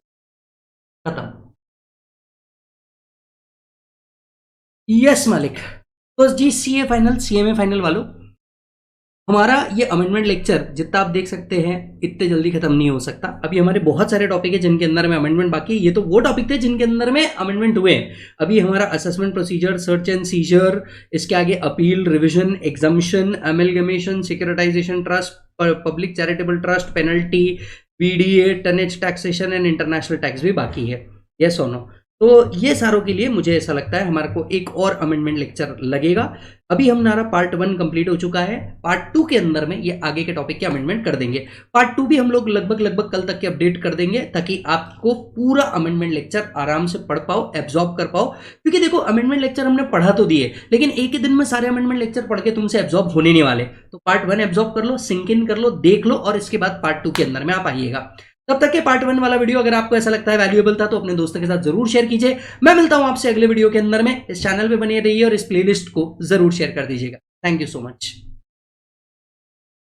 खत्म। यस मालिक। तो जी सीए फाइनल, सीएमए फाइनल वालों, हमारा ये अमेंडमेंट लेक्चर जितना आप देख सकते हैं इतने जल्दी खत्म नहीं हो सकता। अभी हमारे बहुत सारे टॉपिक है जिनके अंदर में अमेंडमेंट बाकी है। ये तो वो टॉपिक थे जिनके अंदर में अमेंडमेंट हुए हैं। अभी हमारा assessment procedure, search and seizure, इसके आगे appeal, revision, exemption, amalgamation, securitisation trust, public charitable trust, penalty, BDA, tonnage taxation and international tax भी बाकी है। यस और नो? तो ये सारों के लिए मुझे ऐसा लगता है हमारे को एक और अमेंडमेंट लेक्चर लगेगा। अभी हमारा पार्ट 1 कंप्लीट हो चुका है। पार्ट 2 के अंदर में ये आगे के टॉपिक के अमेंडमेंट कर देंगे। पार्ट 2 भी हम लोग लगभग कल तक के अपडेट कर देंगे, ताकि आपको पूरा अमेंडमेंट लेक्चर आराम से पढ़ पाओ, एब्जॉर्ब कर पाओ। क्योंकि देखो अमेंडमेंट लेक्चर हमने पढ़ा तो दिए, लेकिन एक ही दिन में सारे अमेंडमेंट लेक्चर पढ़ के तुमसे एब्जॉर्ब होने नहीं वाले। तो पार्ट 1 एब्जॉर्ब कर लो, सिंक इन कर लो, देख लो, और इसके बाद पार्ट 2 के अंदर में आप आइएगा। तब तक के पार्ट 1 वाला वीडियो अगर आपको ऐसा लगता है वैल्यूएबल था तो अपने दोस्तों के साथ जरूर शेयर कीजिए। मैं मिलता हूं आपसे अगले वीडियो के अंदर में। इस चैनल पे बने रहिए और इस प्लेलिस्ट को जरूर शेयर कर दीजिएगा। Thank you so much.